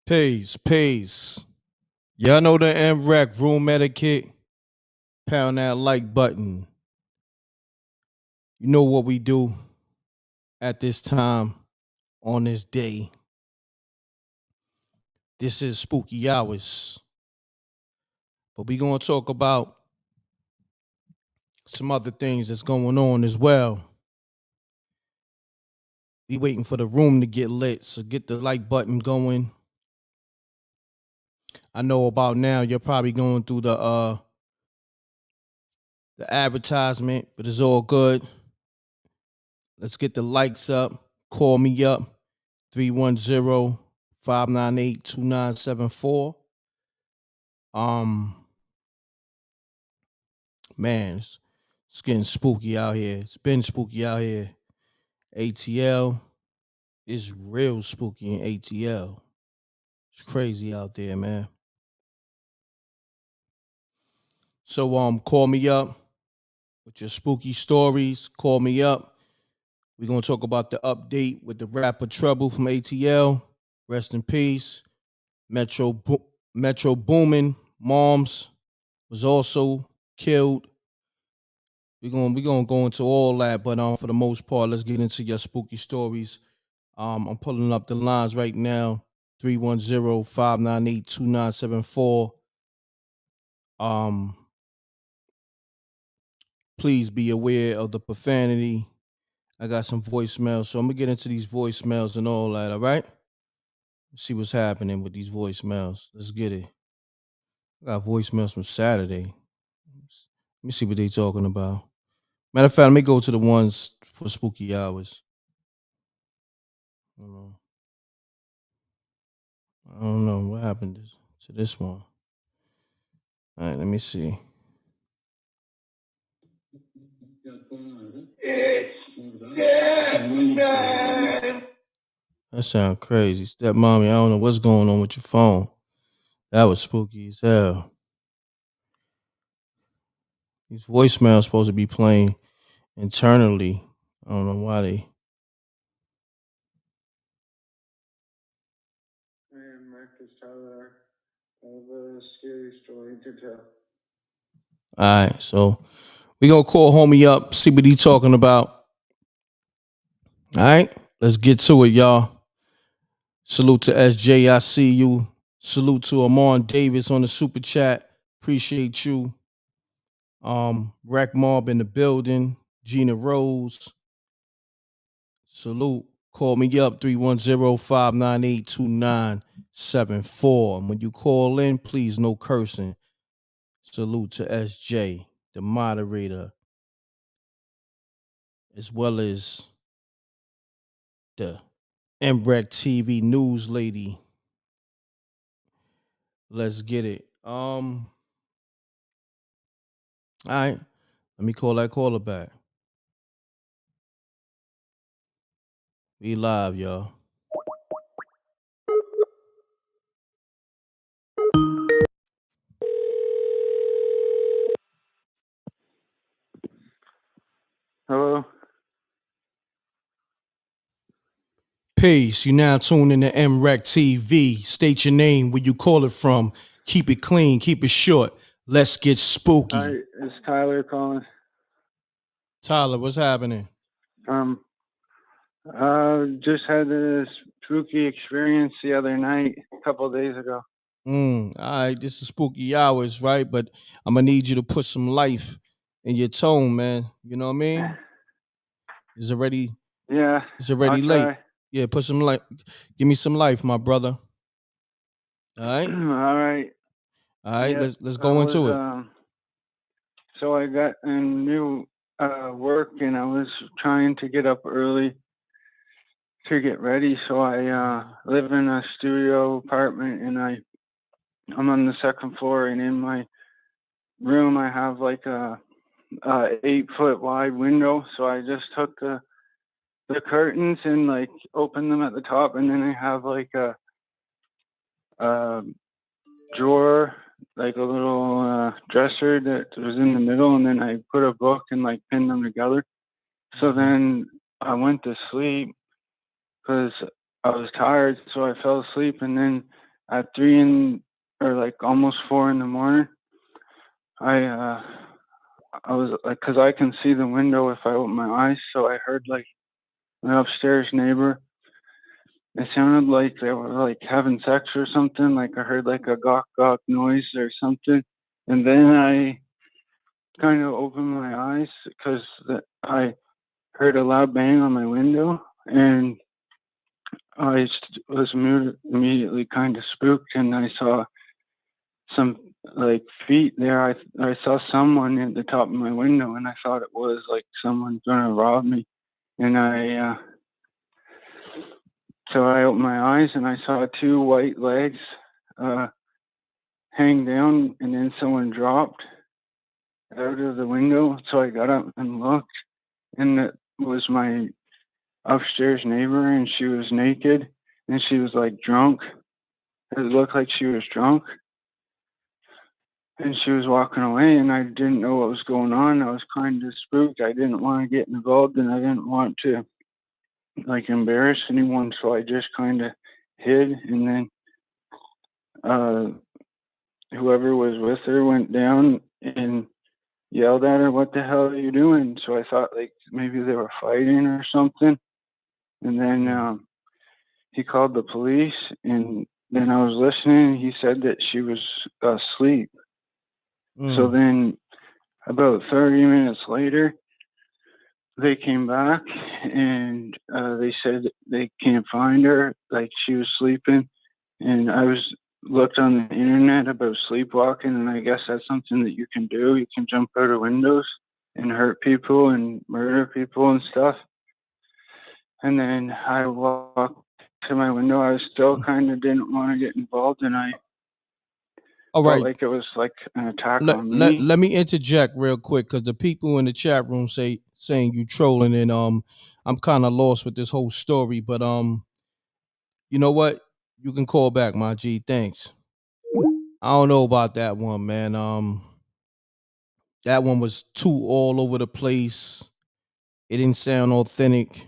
Peace. Y'all know the M.Reck room etiquette. Pound that like button. You know what we do at this time on this day. This is spooky hours. But we gonna talk about some other things that's going on as well. We waiting for the room to get lit, so get the like button going. I know about now you're probably going through the advertisement, but it's all good. Let's get the likes up. Call me up 310-598-2974. Man, it's getting spooky out here. It's been spooky out here. ATL is real spooky in ATL. It's crazy out there, man. So call me up with your spooky stories. Call me up. We're gonna talk about the update with the rapper Trouble from ATL. Rest in peace. Metro Boomin, Moms was also killed. We're gonna go into all that, but for the most part, let's get into your spooky stories. I'm pulling up the lines right now. 310-598-2974. Please be aware of the profanity. I got some voicemails, so I'm gonna get into these voicemails and all that, all right? Let's see what's happening with these voicemails. Let's get it. I got voicemails from Saturday. Let me see what they talking about. Matter of fact, let me go to the ones for spooky hours. I don't know what happened to this one. All right, let me see. That sounds crazy. Stepmommy, I don't know what's going on with your phone. That was spooky as hell. These voicemails supposed to be playing internally. I don't know why they. M.Reck is Tyler. I have a scary story to tell. All right, so we gonna call homie up, see what he talking about. All right, let's get to it, y'all. Salute to SJ, I see you. Salute to Omar Davis on the super chat. Appreciate you. Rack Mob in the building. Gina Rose. Salute. Call me up 310-598-2974. And when you call in, please no cursing. Salute to SJ, the moderator, as well as the Mrecktv news lady. Let's get it. All right. Let me call that caller back. We live, y'all. Hello? Peace. You now tuned in to Mrecktv. State your name, where you call it from. Keep it clean, keep it short. Let's get spooky. Hi, it's Tyler calling. Tyler, what's happening? Just had this spooky experience the other night, a couple of days ago. All right, this is spooky hours, right? But I'm gonna need you to put some life in your tone, man. You know what I mean? It's already late. Yeah, put some life. Give me some life, my brother. All right. All right. Yeah, let's go into it. So I got a new work, and I was trying to get up early to get ready. So I live in a studio apartment, and I'm on the second floor, and in my room I have like a 8-foot wide window. So I just took the curtains and like opened them at the top, and then I have like a drawer, like a little dresser that was in the middle, and then I put a book and like pinned them together. So then I went to sleep because I was tired, so I fell asleep, and then at 3 or like almost 4 in the morning, I was like, cause I can see the window if I open my eyes, so I heard like my upstairs neighbor. It sounded like they were like having sex or something. Like I heard like a gawk gawk noise or something, and then I kind of opened my eyes because I heard a loud bang on my window, and I was immediately kind of spooked, and I saw some like feet there. I saw someone at the top of my window, and I thought it was like someone gonna rob me. And so I opened my eyes and I saw 2 white legs hang down, and then someone dropped out of the window. So I got up and looked, and it was my upstairs neighbor, and she was naked, and she was like drunk. It looked like she was drunk, and she was walking away, and I didn't know what was going on. I was kind of spooked. I didn't want to get involved, and I didn't want to like embarrass anyone, so I just kind of hid. And then whoever was with her went down and yelled at her, "What the hell are you doing?" So I thought like maybe they were fighting or something. And then he called the police, and then I was listening. He said that she was asleep. So then about 30 minutes later, they came back, and they said they can't find her, like she was sleeping. And I was looked on the internet about sleepwalking, and I guess that's something that you can do. You can jump out of windows and hurt people and murder people and stuff. And then I walked to my window. I still kind of didn't want to get involved, and I All felt right. like it was like an attack Let, on let, me. let me interject real quick because the people in the chat room saying you trolling, and I'm kind of lost with this whole story. But you know what? You can call back, my G. Thanks. I don't know about that one, man. That one was too all over the place. It didn't sound authentic.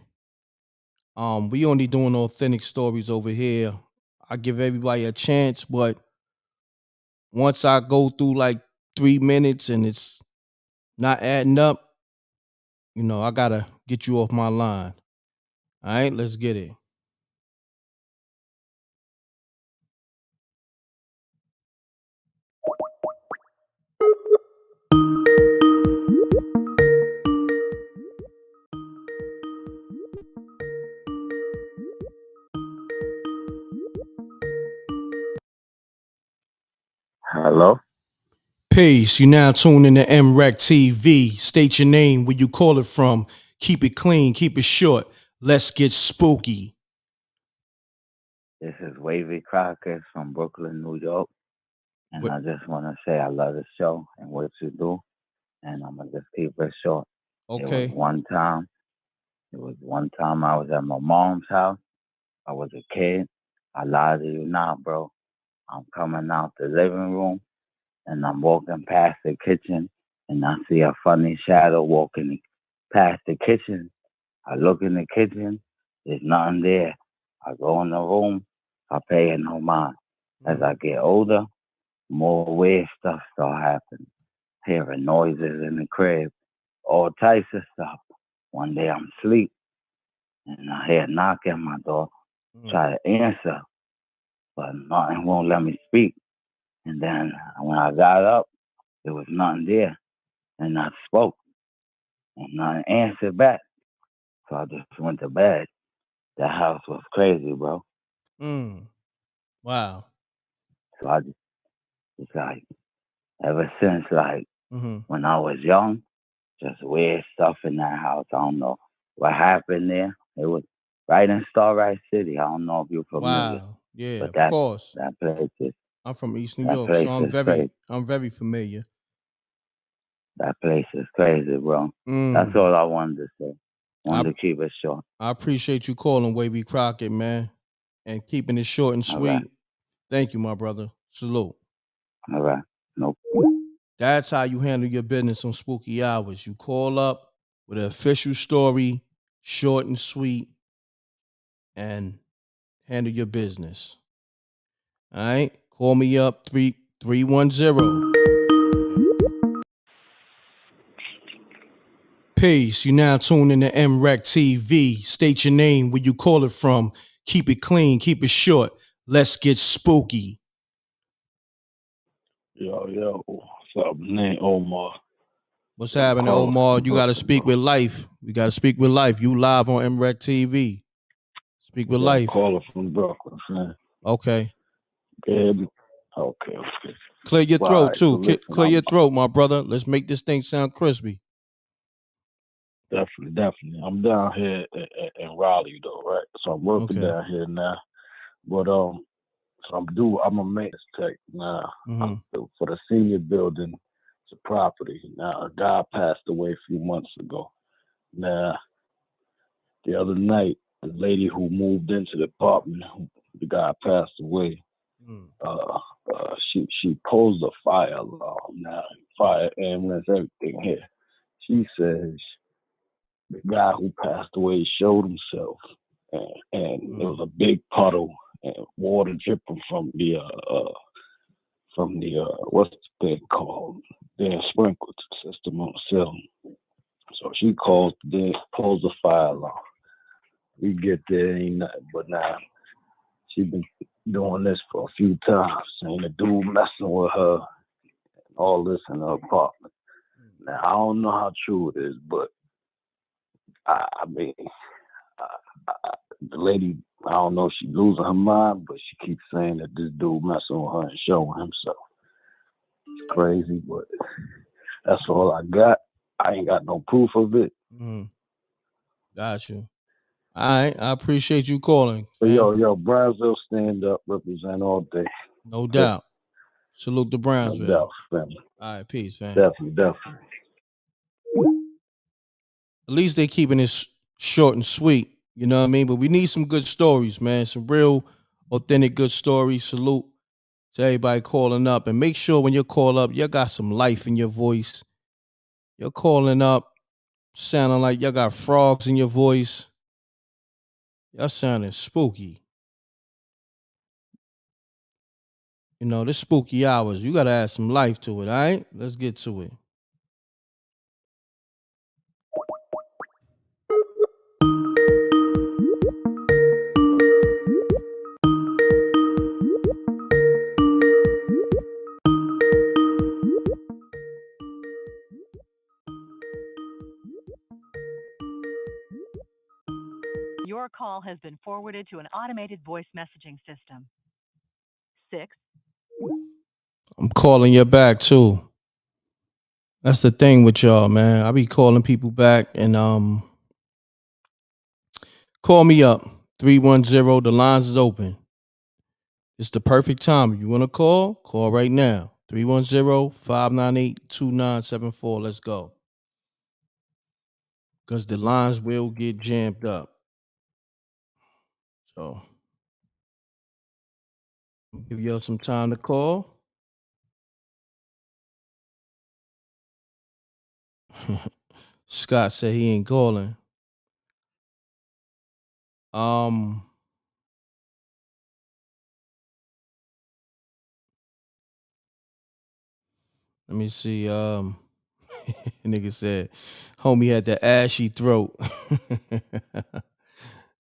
We only doing authentic stories over here. I give everybody a chance, but once I go through like 3 minutes and it's not adding up, I gotta get you off my line. All right, let's get it. Hello? Peace. You now tune in to Mrecktv. State your name, where you call it from. Keep it clean, keep it short. Let's get spooky. This is Wavy Crockett from Brooklyn, New York. And What? I just want to say I love the show and what you do. And I'm going to just keep it short. It was Okay. one time. I was at my mom's house. I was a kid. I lie to you now, bro. I'm coming out the living room and I'm walking past the kitchen and I see a funny shadow walking past the kitchen. I look in the kitchen. There's nothing there. I go in the room. I pay it no mind. As I get older, more weird stuff start happening. Hearing noises in the crib, all types of stuff. One day I'm asleep and I hear a knock at my door. Try to answer, but nothing won't let me speak. And then when I got up, there was nothing there. And I spoke and nothing answered back. So I just went to bed. The house was crazy, bro. Wow. So it's like, ever since like when I was young, just weird stuff in that house. I don't know what happened there. It was right in Starlight City. I don't know if you're familiar, Wow. Yeah, but of course. that place is I'm from East New that York, so place I'm is very crazy. I'm very familiar. That place is crazy, bro. That's Mm. all I wanted to say. I Wanted to keep it short. I appreciate you calling Wavy Crockett, man, and keeping it short and All right, sweet. Thank you, my brother. Salute. all right. No. That's how you handle your business on spooky hours. You call up with an official story, short and sweet, and handle your business. All right. Call me up 310. Peace. You now tune in to Mrecktv. State your name, where you call it from. Keep it clean, keep it short. Let's get spooky. Yo, what's up? Name Omar. What's I'm happening, calling Omar? from You got to Brooklyn, speak bro. with life. We got to speak with life. You live on Mrecktv. Speak with Yeah, I'm life. calling from Brooklyn, man. Okay. Okay. Clear your throat, Right, so too. listen, Clear your throat, my brother. Let's make this thing sound crispy. definitely. I'm down here in Raleigh, though, right? So I'm working Okay. down here now. But, so I'm a maintenance tech now. Mm-hmm. For the senior building, it's a property. Now, a guy passed away a few months ago. Now, the other night, the lady who moved into the apartment, the guy passed away. She posed a fire alarm. Now, fire, ambulance, everything here. She says the guy who passed away showed himself, and there was a big puddle and water dripping from the what's the thing called? The sprinkler system on the ceiling. So she calls, then pulls the fire alarm. We get there, ain't nothing but now. She been doing this for a few times, saying the dude messing with her, and all this in her apartment. Now I don't know how true it is, but I mean, the lady, I don't know if she's losing her mind, but she keeps saying that this dude messing with her and showing himself. It's crazy, but that's all I got. I ain't got no proof of it. Got you. All right. I appreciate you calling, But fam. yo, Brownsville stand up, represent all day. No doubt. Salute to No Brownsville. doubt, family. All right, peace, fam. Definitely. At least they keeping it short and sweet. You know what I mean? But we need some good stories, man. Some real, authentic, good stories. Salute to everybody calling up. And make sure when you call up, you got some life in your voice. You're calling up sounding like you got frogs in your voice. Y'all sounding spooky. You know, this spooky hours. You got to add some life to it, all right? Let's get to it. Your call has been forwarded to an automated voice messaging system. 6. I'm calling you back too. That's the thing with y'all, man. I be calling people back and call me up. 310. The lines is open. It's the perfect time. If you want to call right now. 310-598-2974. Let's go. Because the lines will get jammed up. So I'll give y'all some time to call. Scott said he ain't calling. Let me see. Nigga said, homie had the ashy throat.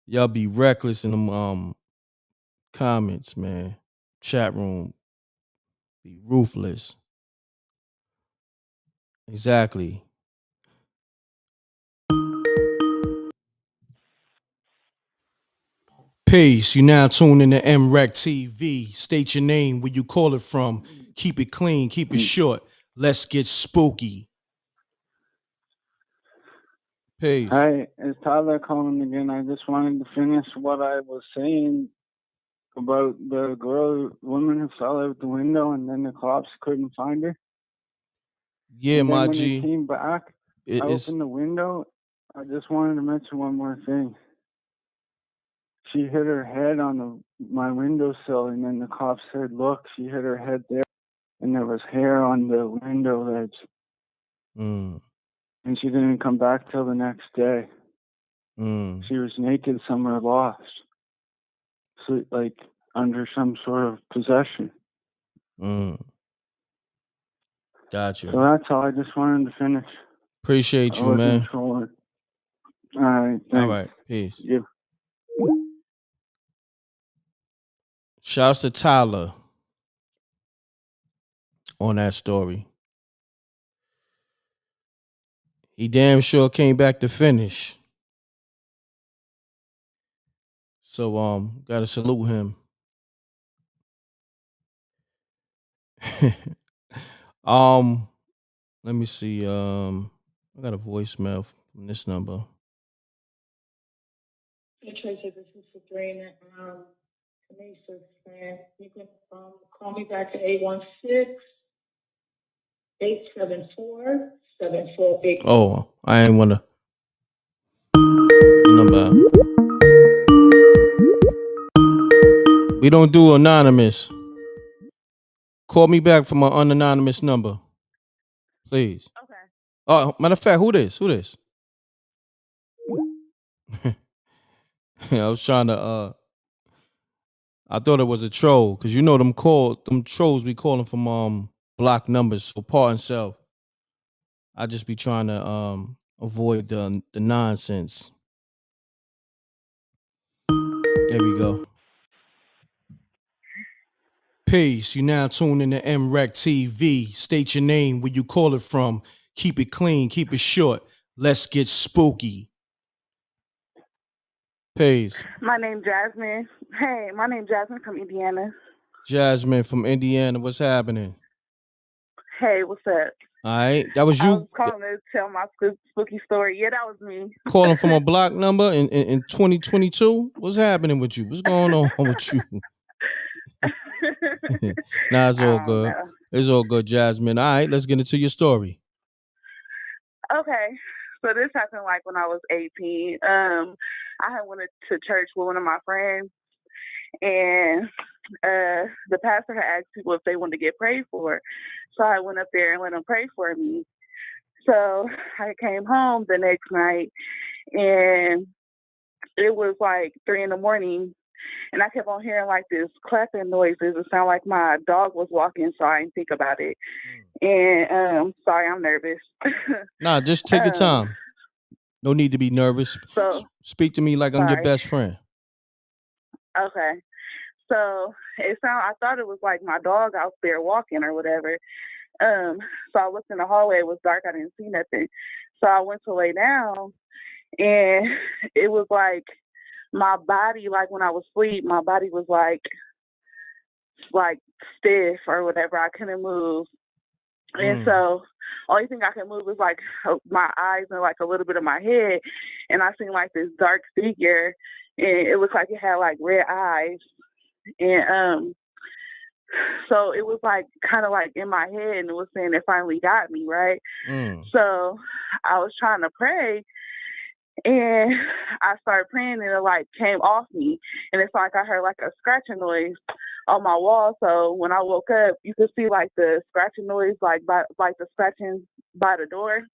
Y'all be reckless in them comments, man. Chat room. Be ruthless. Exactly. Peace. You now tune in to Mrecktv. State your name, where you call it from. Keep it clean, keep it short. Let's get spooky. Peace. Hi, it's Tyler calling again. I just wanted to finish what I was saying about the woman who fell out the window, and then the cops couldn't find her. Yeah, and then my when G. they came back, I opened the window. I just wanted to mention one more thing. She hit her head on my windowsill, and then the cops said, "Look, she hit her head there, and there was hair on the window ledge." And she didn't come back till the next day. She was naked somewhere lost. So, like, under some sort of possession. Got you. So that's all. I just wanted to finish. Appreciate you, man. Sure. All right. Thanks. All right. Peace. Yeah. Shouts to Tyler on that story. He damn sure came back to finish. So gotta salute him. Let me see. I got a voicemail from this number. Hey Tracy, this is Sabrina. Tanisha's friend. You can call me back at 816-874-7488. Oh, I ain't wanna number. We don't do anonymous. Call me back from an unanonymous number, please. Okay. Oh, matter of fact, who this? I was trying to. I thought it was a troll because you know them trolls we call them from block numbers. So part and self. I just be trying to avoid the nonsense. There we go. Peace. You now tune in to Mrecktv. State your name, where you call it from. Keep it clean, keep it short. Let's get spooky. Peace. My name's Jasmine. Hey, my name's Jasmine from Indiana. Jasmine from Indiana. What's happening? Hey, what's up? All right. That was you. I was calling to tell my spooky story. Yeah, that was me. Calling from a block number in 2022? What's happening with you? What's going on with you? Nah, it's all good. Know. It's all good, Jasmine. All right, let's get into your story. Okay. So this happened like when I was 18. I had went to church with one of my friends, and the pastor had asked people if they wanted to get prayed for. So I went up there and let them pray for me. So I came home the next night, and it was like 3 a.m, and I kept on hearing like this clapping noises. It sounded like my dog was walking, so I didn't think about it. And sorry, I'm nervous. Nah, just take your time. No need to be nervous. So speak to me like I'm your best friend. Okay. So I thought it was like my dog out there walking or whatever. So I looked in the hallway. It was dark. I didn't see nothing. So I went to lay down, and it was like my body, like when I was asleep, my body was like stiff or whatever. I couldn't move. And so only thing I could move was like my eyes and like a little bit of my head. And I seen like this dark figure, and it looked like it had like red eyes. And so it was like kind of like in my head, and it was saying it finally got me, right? So I was trying to pray, and I started praying, and it like came off me, and it's like I heard like a scratching noise on my wall. So when I woke up, you could see like the scratching noise, like the scratching by the door.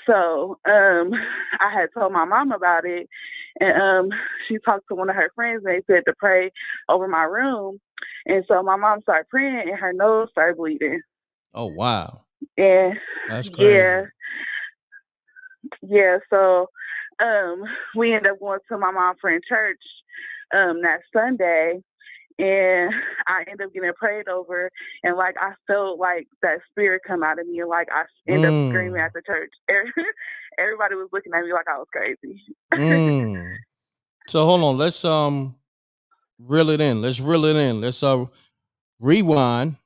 So I had told my mom about it, and she talked to one of her friends, and they said to pray over my room. And so my mom started praying, and her nose started bleeding. Oh, wow. And that's crazy. Yeah. So we ended up going to my mom's friend church that Sunday, and I ended up getting prayed over, and like I felt like that spirit come out of me, and like I ended up screaming at the church. Everybody was looking at me like I was crazy. So hold on, let's reel it in. Let's rewind.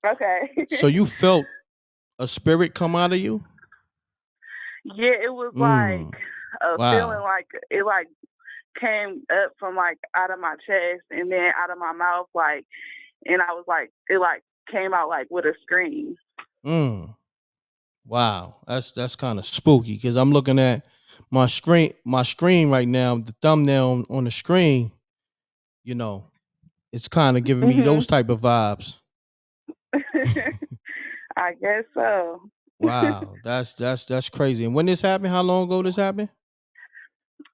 Okay. So you felt a spirit come out of you? Yeah, it was like a feeling like it like came up from like out of my chest and then out of my mouth, like, and I was like, it like came out like with a scream. Wow, that's kind of spooky, because I'm looking at my screen right now, the thumbnail on the screen. You know, it's kind of giving me those type of vibes. I guess so. Wow, that's crazy. And when this happened, how long ago this happened?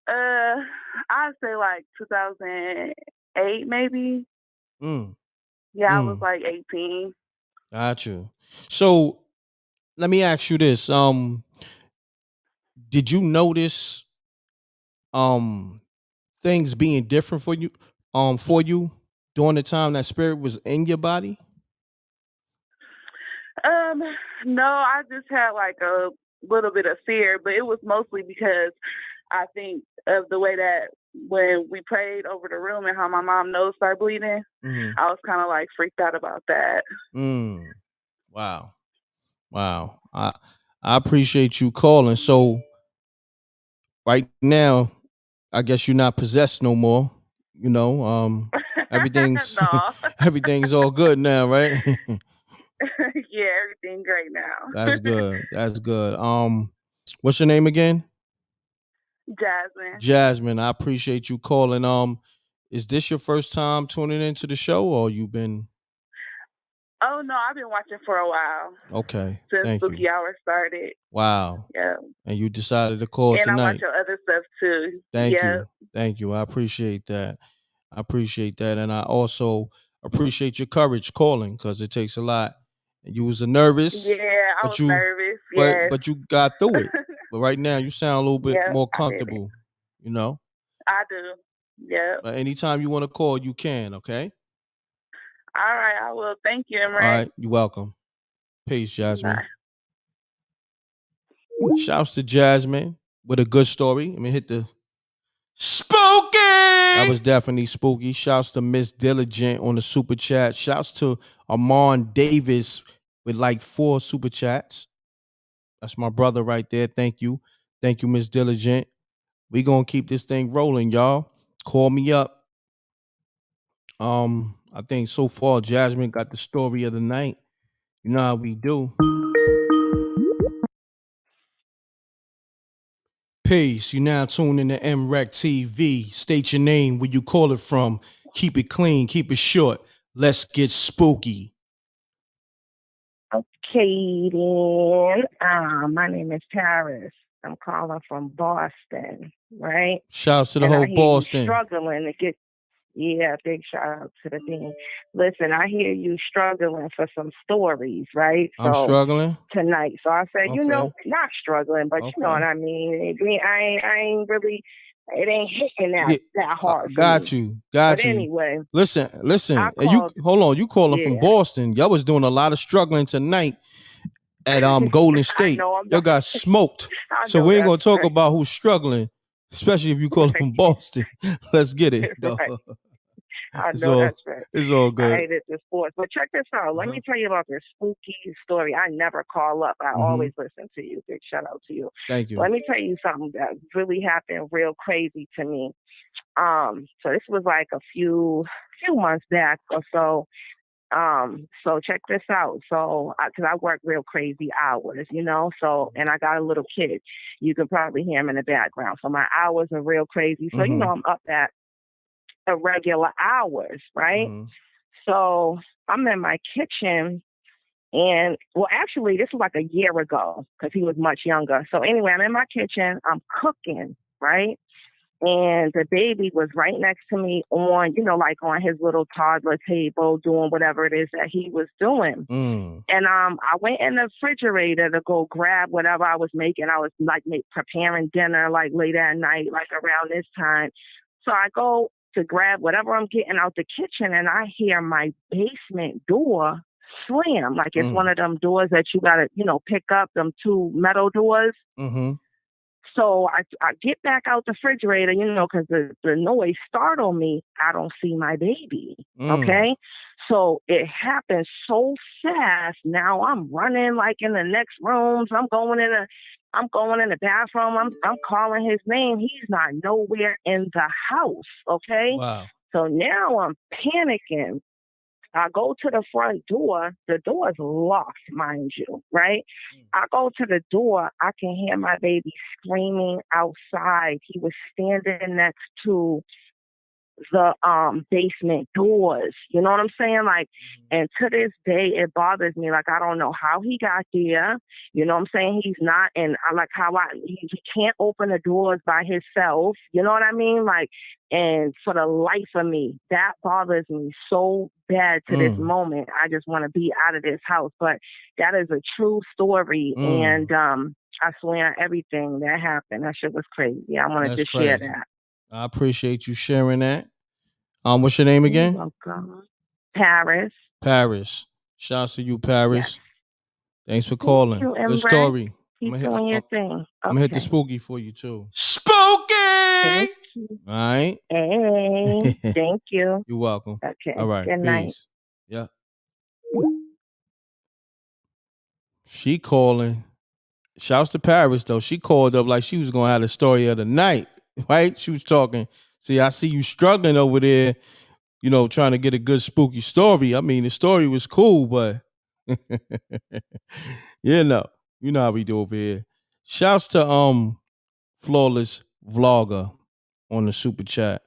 I'd say like 8 maybe. Mm. Yeah, I was like 18. Got you. So let me ask you this. Did you notice um things being different for you during the time that spirit was in your body? Um, no, I just had like a little bit of fear, but it was mostly because I think of the way that when we prayed over the room and how my mom nose started bleeding, Mm-hmm. I was kind of like freaked out about that. Wow. Wow. I appreciate you calling. So right now, I guess you're not possessed no more. You know, everything's No. everything's all good now, right? Yeah, everything great now. That's good. That's good. What's your name again? Jasmine. Jasmine. I appreciate you calling. Is this your first time tuning into the show, or you've been? Oh no, I've been watching for a while Okay. since Thank you. Spooky Hour started. Wow. Yeah, And you decided to call and I watch tonight. your other stuff too. Thank Yeah, you. Thank you. I appreciate that. I appreciate that. And I also appreciate your courage calling because it takes a lot. You was nervous, yeah, I but was nervous. Yes. you got through it. But right now you sound a little bit Yeah, more I did it. comfortable, you know. I do. Yeah. But anytime you want to call, you can, okay? All right, I will. Thank you, All M.Reck. right, you're welcome. Peace, Jasmine. Bye. Shouts to Jasmine with a good story. Let me hit the spooky. That was definitely spooky. Shouts to Miss Diligent on the super chat. Shouts to Armand Davis with like 4 super chats. That's my brother right there. Thank you. Thank you, Miss Diligent. We gonna keep this thing rolling, y'all. Call me up. I think so far Jasmine got the story of the night. You know how we do. Peace. You now tune in to Mrecktv. State your name, where you call it from. Keep it clean, keep it short. Let's get spooky. Okay, then. My name is Paris. I'm calling from Boston, right? Shouts to the And whole I hear you Boston. struggling to get. Yeah, big shout out to the team. Listen, I hear you struggling for some stories, right? I'm struggling. Tonight, so I said, Okay. not struggling, but you know what Okay. I mean. I ain't really. It ain't hitting Yeah, that hard for got me. you. But Got you. anyway, Listen. I And you called. hold on. You calling from Yeah, Boston? Y'all was doing a lot of struggling tonight at Golden I State. know I'm Y'all not. got smoked. I So know we ain't that's gonna talk right. about who's struggling, especially if you calling Right, from Boston. Let's get it, though. right. I It's know all that's right. it's all I good. hated this sport. But check this out. Let Uh-huh. me tell you about this spooky story. I never call up. I Mm-hmm. always listen to you. Big shout out to you. Thank you. Let me tell you something that really happened real crazy to me. So this was like a few months back or so. So check this out. So, cause I work real crazy hours, so, and I got a little kid. You can probably hear him in the background. So my hours are real crazy. So, Mm-hmm. I'm up at irregular hours, right? Mm-hmm. So I'm in my kitchen and well, actually this was like a year ago because he was much younger. So anyway, I'm in my kitchen, I'm cooking, right? And the baby was right next to me on, like on his little toddler table doing whatever it is that he was doing. Mm. And I went in the refrigerator to go grab whatever I was making. I was like preparing dinner like late at night, like around this time. So I go to grab whatever I'm getting out the kitchen and I hear my basement door slam. Like it's one of them doors that you gotta, pick up, them 2 metal doors. Mm-hmm. So I get back out the refrigerator, because the noise startled me. I don't see my baby. Okay. So it happened so fast. Now I'm running like in the next rooms. I'm going in the bathroom. I'm calling his name. He's not nowhere in the house. Okay. Wow. So now I'm panicking. I go to the front door. The door is locked, mind you, right? I go to the door. I can hear my baby screaming outside. He was standing next to the basement doors. You know what I'm saying? Like, and to this day, it bothers me. Like, I don't know how he got there. You know what I'm saying? He's not, and I like how he can't open the doors by himself. You know what I mean? Like, and for the life of me, that bothers me so bad to this moment. I just want to be out of this house. But that is a true story, and I swear on everything that happened. That shit was crazy. I wanted to share that. I appreciate you sharing that. What's your name again? You're welcome. Paris. Paris. Shouts to you, Paris. Yes. Thanks for calling. You, Good story. Keep doing your thing. I'm gonna hit the spooky for you too. Spooky! Thank you. All right. Hey, thank you. You're welcome. Okay. All right. Good night. Yeah. She calling. Shouts to Paris though. She called up like she was gonna have the story of the night. Right? She was talking. See, I see you struggling over there, you know, trying to get a good spooky story. I mean, the story was cool, but you know how we do over here. Shouts to Flawless Vlogger on the super chat.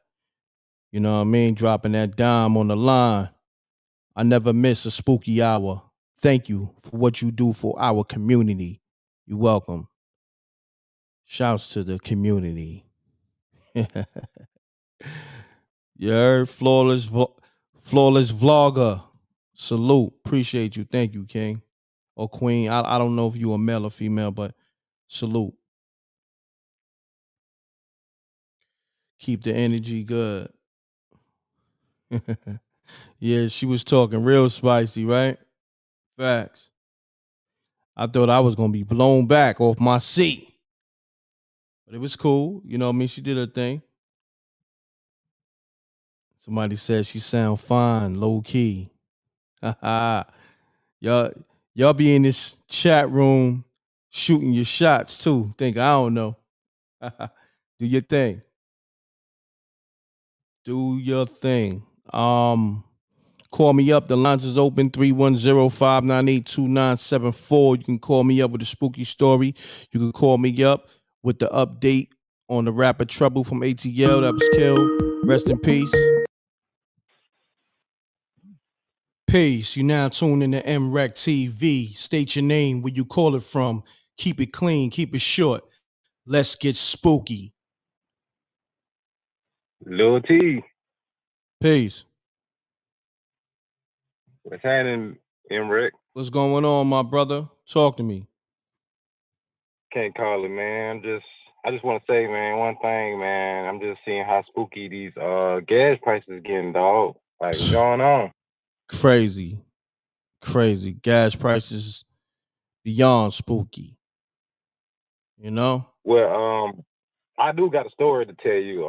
You know what I mean? Dropping that dime on the line. I never miss a spooky hour. Thank you for what you do for our community. You're welcome. Shouts to the community. You heard? Flawless Vlogger. Salute. Appreciate you. Thank you, King. Or Queen. I don't know if you are male or female, but salute. Keep the energy good. Yeah, she was talking real spicy, right? Facts. I thought I was gonna be blown back off my seat. But it was cool. You know what I mean? She did her thing. Somebody said she sound fine, low key. y'all be in this chat room shooting your shots too. Think I don't know. Do your thing. Do your thing. Call me up. The lines is open 310-598-2974. You can call me up with a spooky story. You can call me up with the update on the rapper Trouble from ATL that was killed. Rest in peace. Peace. You now tune in to Mrecktv. State your name, where you call it from. Keep it clean. Keep it short. Let's get spooky. Lil T. Peace. What's happening, M.Reck? What's going on, my brother? Talk to me. Can't call it, man. I just want to say, man, one thing, man. I'm just seeing how spooky these gas prices getting, dog. Like, what's going on? Crazy. Gas prices beyond spooky. You know? Well, I do got a story to tell you.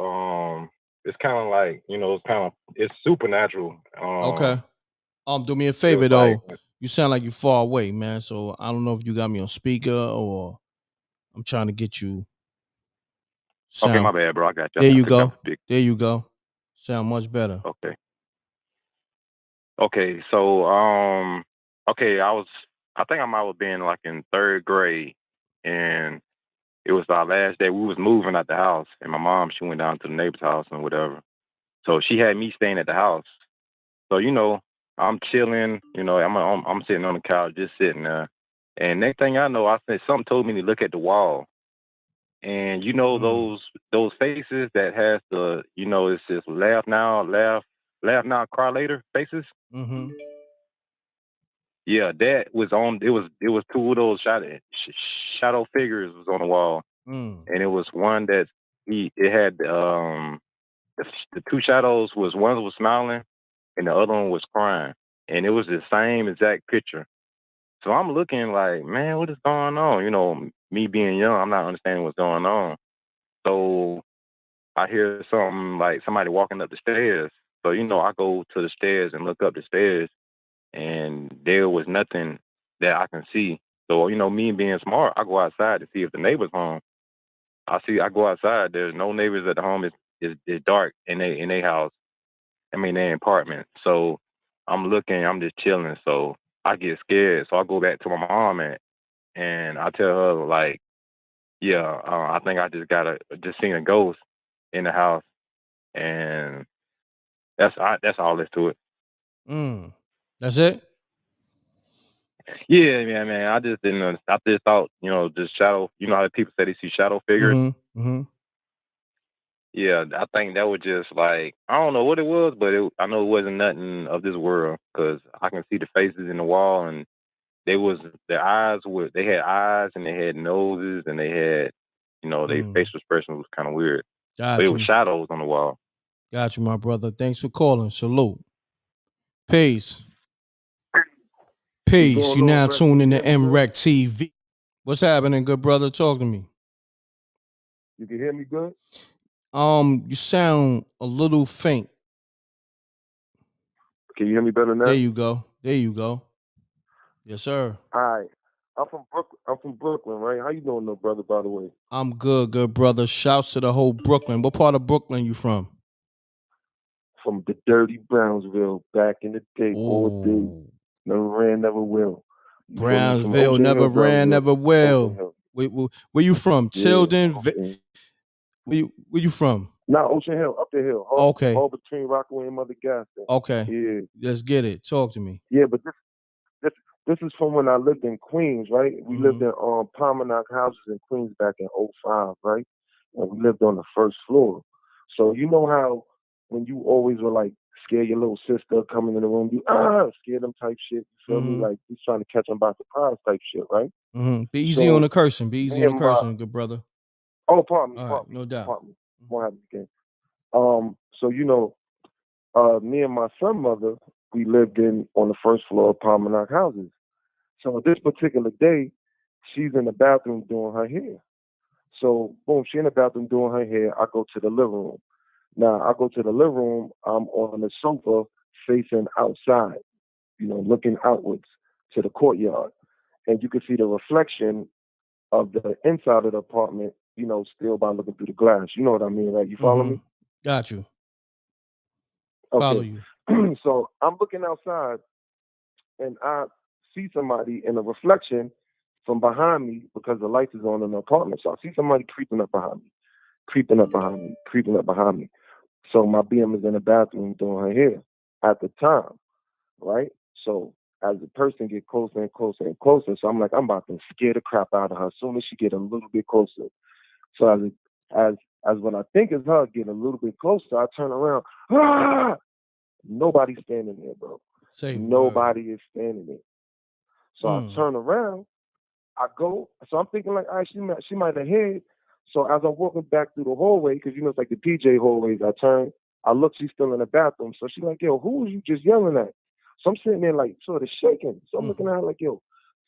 It's kind of like, you know, it's supernatural. Okay. Do me a favor though. You sound like you're far away, man. So I don't know if you got me on speaker or I'm trying to get you. Okay, my bad, bro. I got you. There you go. There you go. Sound much better. Okay. So, okay, I think I might have been like in third grade, and it was our last day. We was moving out the house, and my mom, she went down to the neighbor's house and whatever. So she had me staying at the house. So, you know, I'm chilling, you know, I'm sitting on the couch, just sitting there. And next thing I know, I said something told me to look at the wall. And you know those faces that has the, you know, it's just laugh now, cry later faces. Mm-hmm. Yeah, that was on. It was two of those shadow figures was on the wall, and it was one that it had the two shadows was one was smiling and the other one was crying, and it was the same exact picture. So I'm looking like, man, what is going on? You know, me being young, I'm not understanding what's going on. So I hear something like somebody walking up the stairs. So, you know, I go to the stairs and look up the stairs, and there was nothing that I can see. So, you know, me being smart, I go outside to see if the neighbor's home. I go outside, there's no neighbors at the home. It's dark in their house. I mean, their apartment. So I'm looking, I'm just chilling. So I get scared. So I go back to my mom and I tell her like, yeah, I think I just seen a ghost in the house. And That's all there's to it. That's it? Yeah, man. I just didn't know. I just thought, just shadow. You know how people say they see shadow figures? Yeah, I think that was just like, I don't know what it was, but I know it wasn't nothing of this world, because I can see the faces in the wall, and they had eyes and they had noses and they had, their facial expression was kind of weird. Got But it you. was shadows on the wall. Got you, my brother. Thanks for calling. Salute. Peace. Peace. You now tuned in to Mrecktv. What's happening, good brother? Talk to me. You can hear me good? You sound a little faint. Can you hear me better now? There you go. Yes, sir. All right. I'm from Brooklyn, right? How you doing, though, brother, by the way? I'm good brother. Shouts to the whole Brooklyn. What part of Brooklyn you from? From the dirty Brownsville, back in the day, all day. Never ran, never will. Brownsville, never ran, never will. Where you from? Tilden? Where you from? Not Ocean Hill, up the hill. Okay. All between Rockaway and Mother Gaston. Okay. Yeah. Let's get it. Talk to me. Yeah, but this is from when I lived in Queens, right? We lived in Palmernock houses in Queens back in 2005, right? And we lived on the first floor. So you know how when you always were like scare your little sister coming in the room, you scare them type shit. You feel me? Like he's trying to catch them by surprise type shit, right? Be easy on the cursing. Be easy on the cursing, good brother. Oh, pardon me. All right, no doubt. Pardon me. Won't happen again. So me and my son mother, we lived on the first floor of Palmernock houses. So this particular day, she's in the bathroom doing her hair. So boom, she in the bathroom doing her hair. I go to the living room. Now I go to the living room. I'm on the sofa facing outside, looking outwards to the courtyard, and you can see the reflection of the inside of the apartment, still by looking through the glass. You know what I mean, right? You follow me? Got you. Okay. Follow you. So I'm looking outside, and I see somebody in a reflection from behind me because the lights is on in the apartment. So I see somebody creeping up behind me. So my BM is in the bathroom doing her hair at the time, right? So as the person get closer and closer and closer, so I'm like, I'm about to scare the crap out of her as soon as she get a little bit closer. So as what I think is her getting a little bit closer, I turn around. Nobody's standing there, bro. Nobody is standing there. So I turn around, I go. So I'm thinking like, all right, she might have hid. So as I'm walking back through the hallway, because it's like the PJ hallways, I look, she's still in the bathroom. So she's like, yo, who was you just yelling at? So I'm sitting there like sort of shaking. So I'm looking at her like, yo,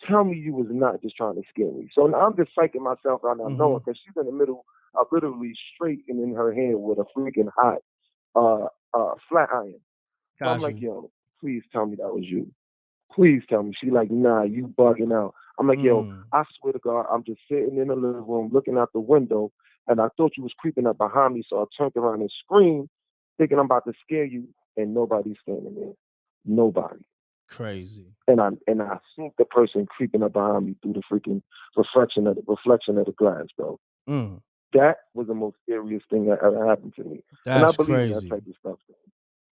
tell me you was not just trying to scare me. So now I'm just psyching myself out now knowing because she's in the middle, literally straight in her hand with a freaking hot flat iron. So I'm like, yo, please tell me that was you. Please tell me. She like, nah, you bugging out. I'm like, yo, I swear to God, I'm just sitting in the living room looking out the window, and I thought you was creeping up behind me, so I turned around and screamed, thinking I'm about to scare you, and nobody's standing there. Nobody. Crazy. And I see the person creeping up behind me through the freaking reflection of the glass, bro. That was the most scariest thing that ever happened to me. And I believe in that type of stuff.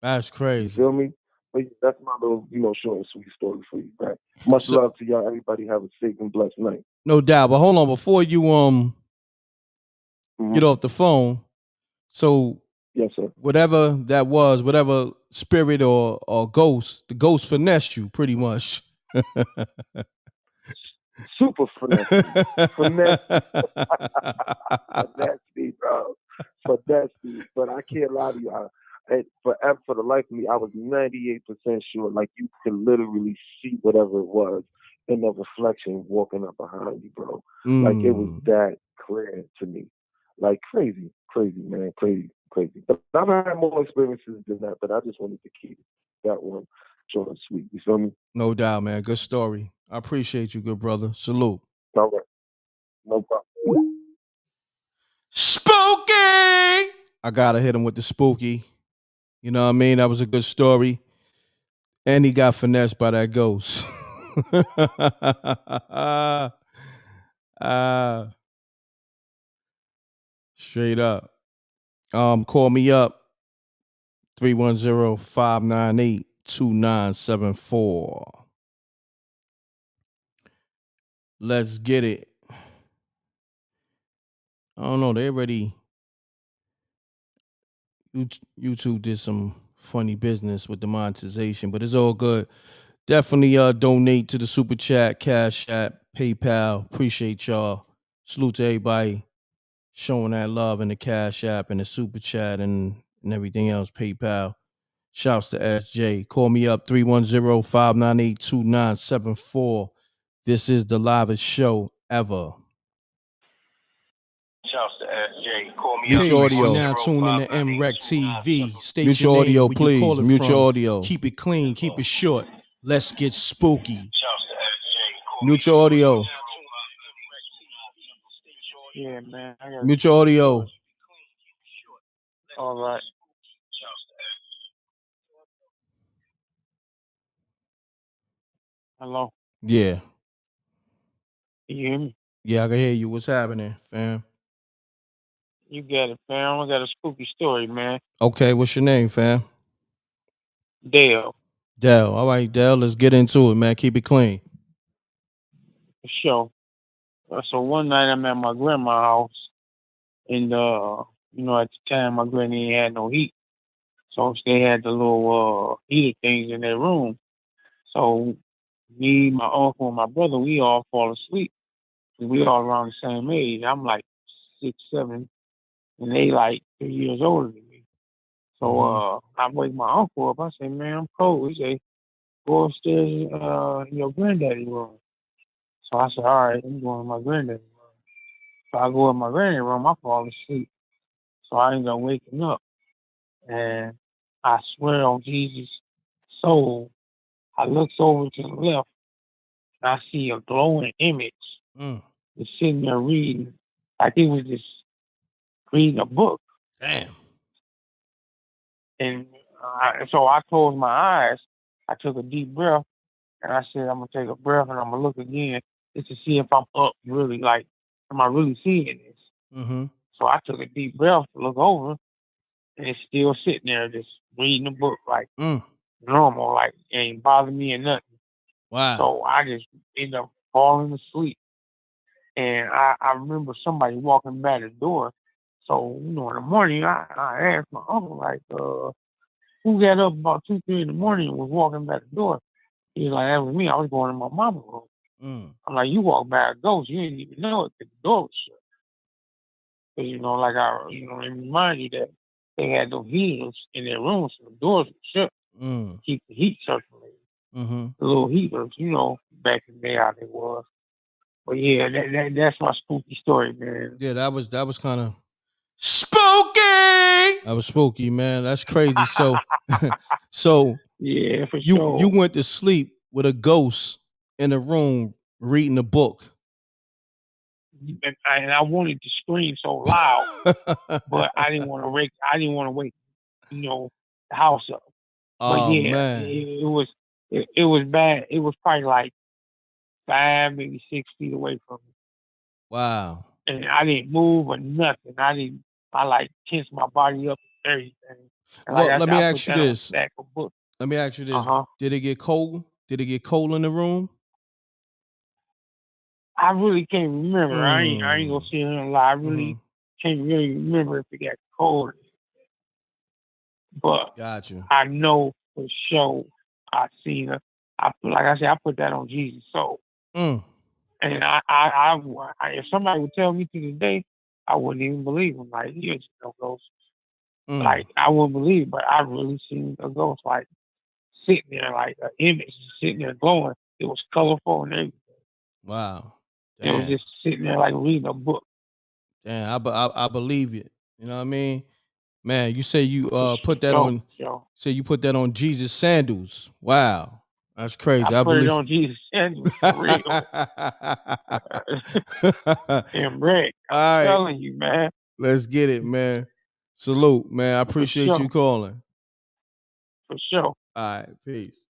That's crazy. You feel me? But that's my little, short and sweet story for you, right? Much love to y'all. Everybody have a safe and blessed night. No doubt. But hold on, before you get off the phone, so yes, sir. Whatever that was, whatever spirit or ghost, the ghost finessed you pretty much. Super finesse. Finesse me, bro. Finesse me. But I can't lie to you. For the life of me, I was 98% sure, like you could literally see whatever it was in the reflection walking up behind you, bro. Like it was that clear to me. Like crazy, man, crazy. But I've had more experiences than that, but I just wanted to keep that one short and sweet. You feel me? No doubt, man. Good story. I appreciate you, good brother. Salute. All right. No problem. Spooky! I gotta hit him with the spooky. You know what I mean? That was a good story. And he got finessed by that ghost. Straight up. Call me up. 310-598-2974. Let's get it. I don't know. They already YouTube did some funny business with the monetization, but it's all good. Definitely donate to the Super Chat, Cash App, PayPal. Appreciate y'all. Salute to everybody showing that love in the Cash App and the Super Chat and everything else, PayPal. Shouts to SJ. Call me up 310-598-2974. This is the livest show ever. Shouts to SJ. Call me Mute your audio. Now tune in to Mrecktv. State Mute your your name, audio, where you please. call it Mute from. your audio. Keep it clean, keep it short. Let's get spooky. Mute your audio. Yeah, man. Mute your audio. All right. Hello. Yeah. You hear me? Yeah, I can hear you. What's happening, fam? You got it, fam. I got a spooky story, man. Okay, what's your name, fam? Dale. Dell. All right, Dell. Let's get into it, man. Keep it clean. For sure. So one night I'm at my grandma's house, and at the time my granny ain't had no heat, so they had the little heater things in their room. So me, my uncle, and my brother, we all fall asleep. We all around the same age. I'm like 6, 7, and they like 3 years older than me. So I wake my uncle up. I say, "Man, I'm cold." He say, "Go upstairs in your granddaddy's room." So I said, "All right, I'm going to my granddaddy's room." So I go in my granddaddy's room. I fall asleep. So I end up waking up, and I swear on Jesus' soul, I looked over to the left, and I see a glowing image. Just sitting there reading, like it was just reading a book. Damn. And so I closed my eyes. I took a deep breath, and I said, "I'm gonna take a breath, and I'm gonna look again, just to see if I'm up really. Like, am I really seeing this?" Mm-hmm. So I took a deep breath to look over, and it's still sitting there, just reading the book, like normal, like it ain't bothering me or nothing. Wow. So I just ended up falling asleep. And I remember somebody walking by the door. So, in the morning, I asked my uncle, like, who got up about 2, 3 in the morning and was walking by the door? He was like, "That was me. I was going in my mama's room." I'm like, "You walked by a ghost. You didn't even know it because the door was shut." Because, let me remind you that they had those heaters in their rooms, so the doors were shut. Keep the heat circulating. The little heaters, back in the day how they was. But yeah, that's my spooky story, man. Yeah, that was kind of spooky. That was spooky, man. That's crazy. So, yeah, for you sure. you went to sleep with a ghost in a room reading a book. And I wanted to scream so loud, but I didn't want to wake. The house up. But Oh yeah, man, it was bad. It was probably like 5, maybe 6 feet away from me. Wow. And I didn't move or nothing. I like tensed my body up and everything. And Well, let me ask you this. Stack of books. Let me ask you this. Did it get cold? Did it get cold in the room? I really can't remember. I ain't gonna sit here and lie. I really can't really remember if it got cold. But got you. I know for sure I seen her. Like I said, I put that on Jesus' soul. And if somebody would tell me to this day, I wouldn't even believe them. Like, you ain't seen no ghost. Like, I wouldn't believe it, but I really seen a ghost, like, sitting there, like, an image sitting there glowing. It was colorful and everything. Wow. It was just sitting there, like, reading a book. Damn, I believe it. You know what I mean? Man, you say you put that on. Say you put that on Jesus sandals. Wow, that's crazy. I put it on Jesus sandals for real. M.Reck, I'm telling you, man. Let's get it, man. Salute, man. I appreciate you calling. For sure. All right, peace.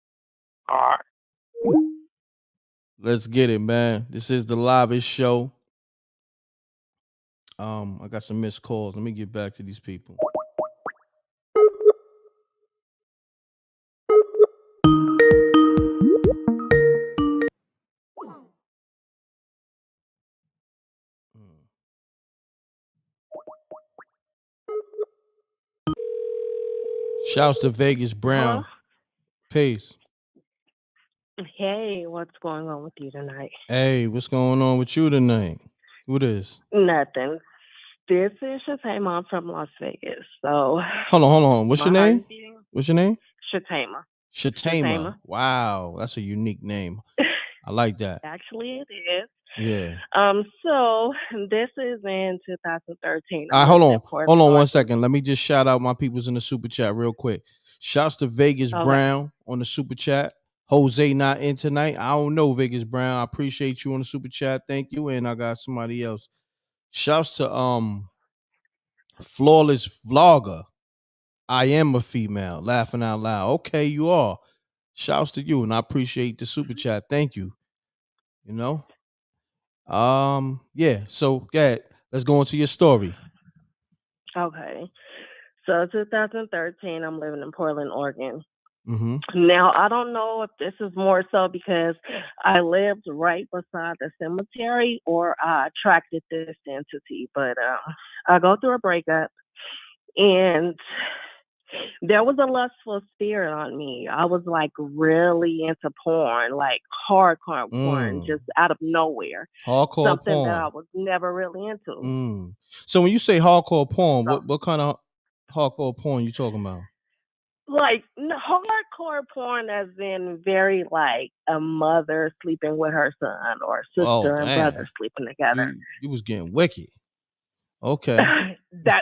All right. Let's get it, man. This is the livest show. I got some missed calls. Let me get back to these people. Shouts to Vegas Brown. Hello? Peace. Hey, what's going on with you tonight? Hey, what's going on with you tonight? Who this? Nothing. This is Shatama. I'm from Las Vegas. So Hold on. What's my your heart name? is beating. What's your name? Shatama. Shatama. Wow, that's a unique name. I like that. Actually, it is. Yeah. So this is in 2013. All right, I'm hold living in on Portland, 1 Oregon. second. Let me just shout out my peoples in the super chat real quick. Shouts to Vegas Okay. Brown on the super chat. Jose not in tonight. I don't know Vegas Brown. I appreciate you on the super chat. Thank you. And I got somebody else. Shouts to Flawless Vlogger. I am a female. Laughing out loud. Okay, you are. Shouts to you, and I appreciate the super chat. Thank you. You know. Yeah. So, go ahead. Let's go into your story. Okay. So 2013, I'm living in Portland, Oregon. Mm-hmm. Now, I don't know if this is more so because I lived right beside the cemetery or I attracted this entity, but I go through a breakup and there was a lustful spirit on me. I was like really into porn, like hardcore porn, just out of nowhere. Hardcore Something porn. that I was never really into. So when you say hardcore porn, So, what kind of hardcore porn you talking about? like hardcore porn as in very like a mother sleeping with her son or sister and brother sleeping together. You was getting wicked. Okay. That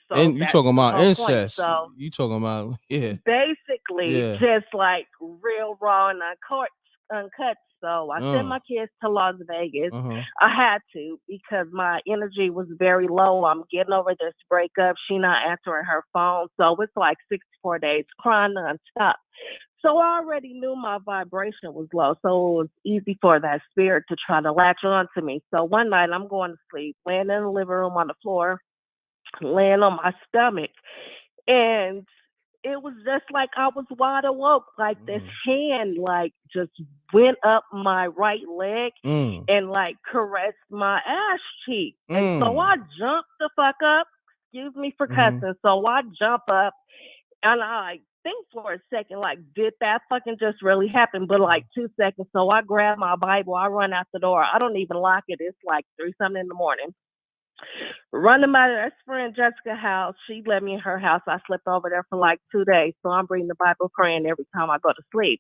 so and you that's talking the about whole incest. point. So You talking about basically just like real raw and uncut. So I sent my kids to Las Vegas. I had to because my energy was very low. I'm getting over this breakup. She not answering her phone. So it's like 64 days crying nonstop. So I already knew my vibration was low. So it was easy for that spirit to try to latch on to me. So one night I'm going to sleep, laying in the living room on the floor, laying on my stomach. And it was just like I was wide awake, like this hand like just went up my right leg and like caressed my ass cheek. And so I jumped the fuck up. Excuse me for cussing. So I jump up and I think for a second, like, did that fucking just really happen? But like 2 seconds. So I grab my Bible, I run out the door. I don't even lock it. It's like 3-something in the morning. Running my best friend Jessica's house. She let me in her house. I slept over there for like 2 days. So I'm reading the Bible, praying every time I go to sleep.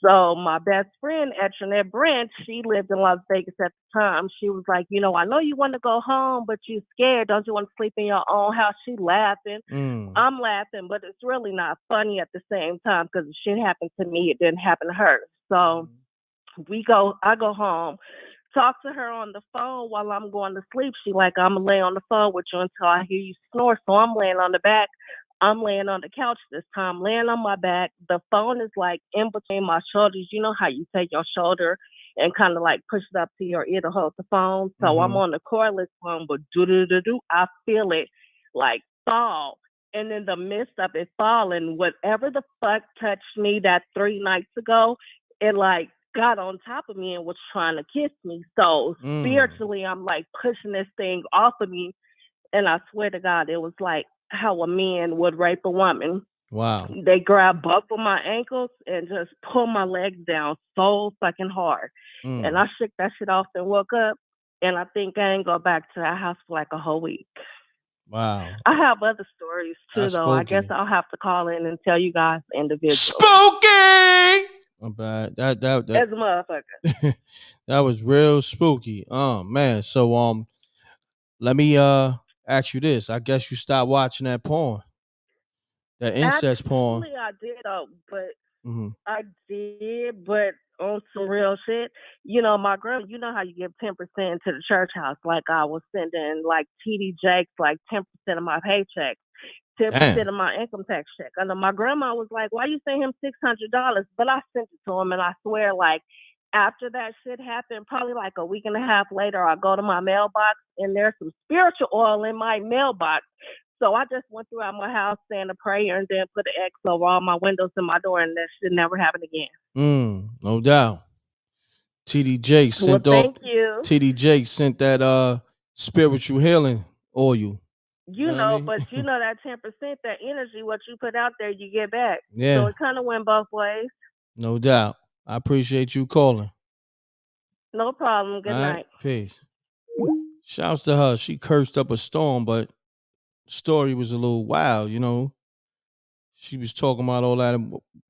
So my best friend, Adriana Brent, she lived in Las Vegas at the time. She was like, you know, I know you want to go home, but you're scared. Don't you want to sleep in your own house? She laughing. I'm laughing, but it's really not funny at the same time because if shit happened to me, it didn't happen to her. So I go home. Talk to her on the phone while I'm going to sleep. She like, I'm gonna lay on the phone with you until I hear you snore. So I'm laying on the back. I'm laying on the couch this time, laying on my back. The phone is like in between my shoulders. You know how you take your shoulder and kind of like push it up to your ear to hold the phone. So I'm on the cordless phone, but I feel it like fall. And in the midst of it falling, whatever the fuck touched me that 3 nights ago, it like got on top of me and was trying to kiss me. So spiritually, I'm like pushing this thing off of me. And I swear to God, it was like how a man would rape a woman. Wow. They grab both of my ankles and just pull my legs down so fucking hard. And I shook that shit off and woke up. And I think I ain't go back to that house for like a whole week. Wow. I have other stories too, That's though. spooky. I guess I'll have to call in and tell you guys individually. Spooky. I'm bad. That As a motherfucker. that was real spooky. Man. So let me ask you this. I guess you stopped watching that porn. That incest porn. Actually, I did, I did, but on some real shit. You know, my grandma, you know how you give 10% to the church house. Like I was sending like TD Jakes like 10% of my paycheck, 10% of my income tax check. And my grandma was like, why you send him $600? But I sent it to him, and I swear, like, after that shit happened, probably like a week and a half later, I go to my mailbox, and there's some spiritual oil in my mailbox. So I just went throughout my house saying a prayer and then put an X over all my windows and my door, and that shit never happened again. No doubt. TD Jakes sent thank you. TD Jakes sent that spiritual healing oil. You know, but you know that 10%, that energy, what you put out there, you get back. Yeah. So it kind of went both ways. No doubt. I appreciate you calling. No problem. Good night. Peace. Shouts to her. She cursed up a storm, but the story was a little wild, you know. She was talking about all that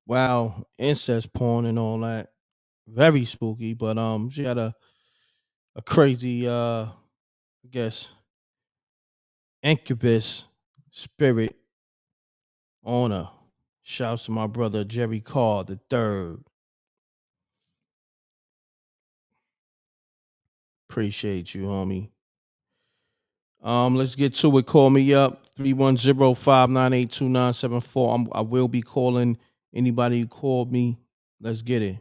wild incest porn and all that. Very spooky, but she had a crazy I guess Incubus spirit on her. Shouts to my brother Jerry Carr the third. Appreciate you, homie. Let's get to it. Call me up 310-598-2974. I will be calling anybody who called me. Let's get it.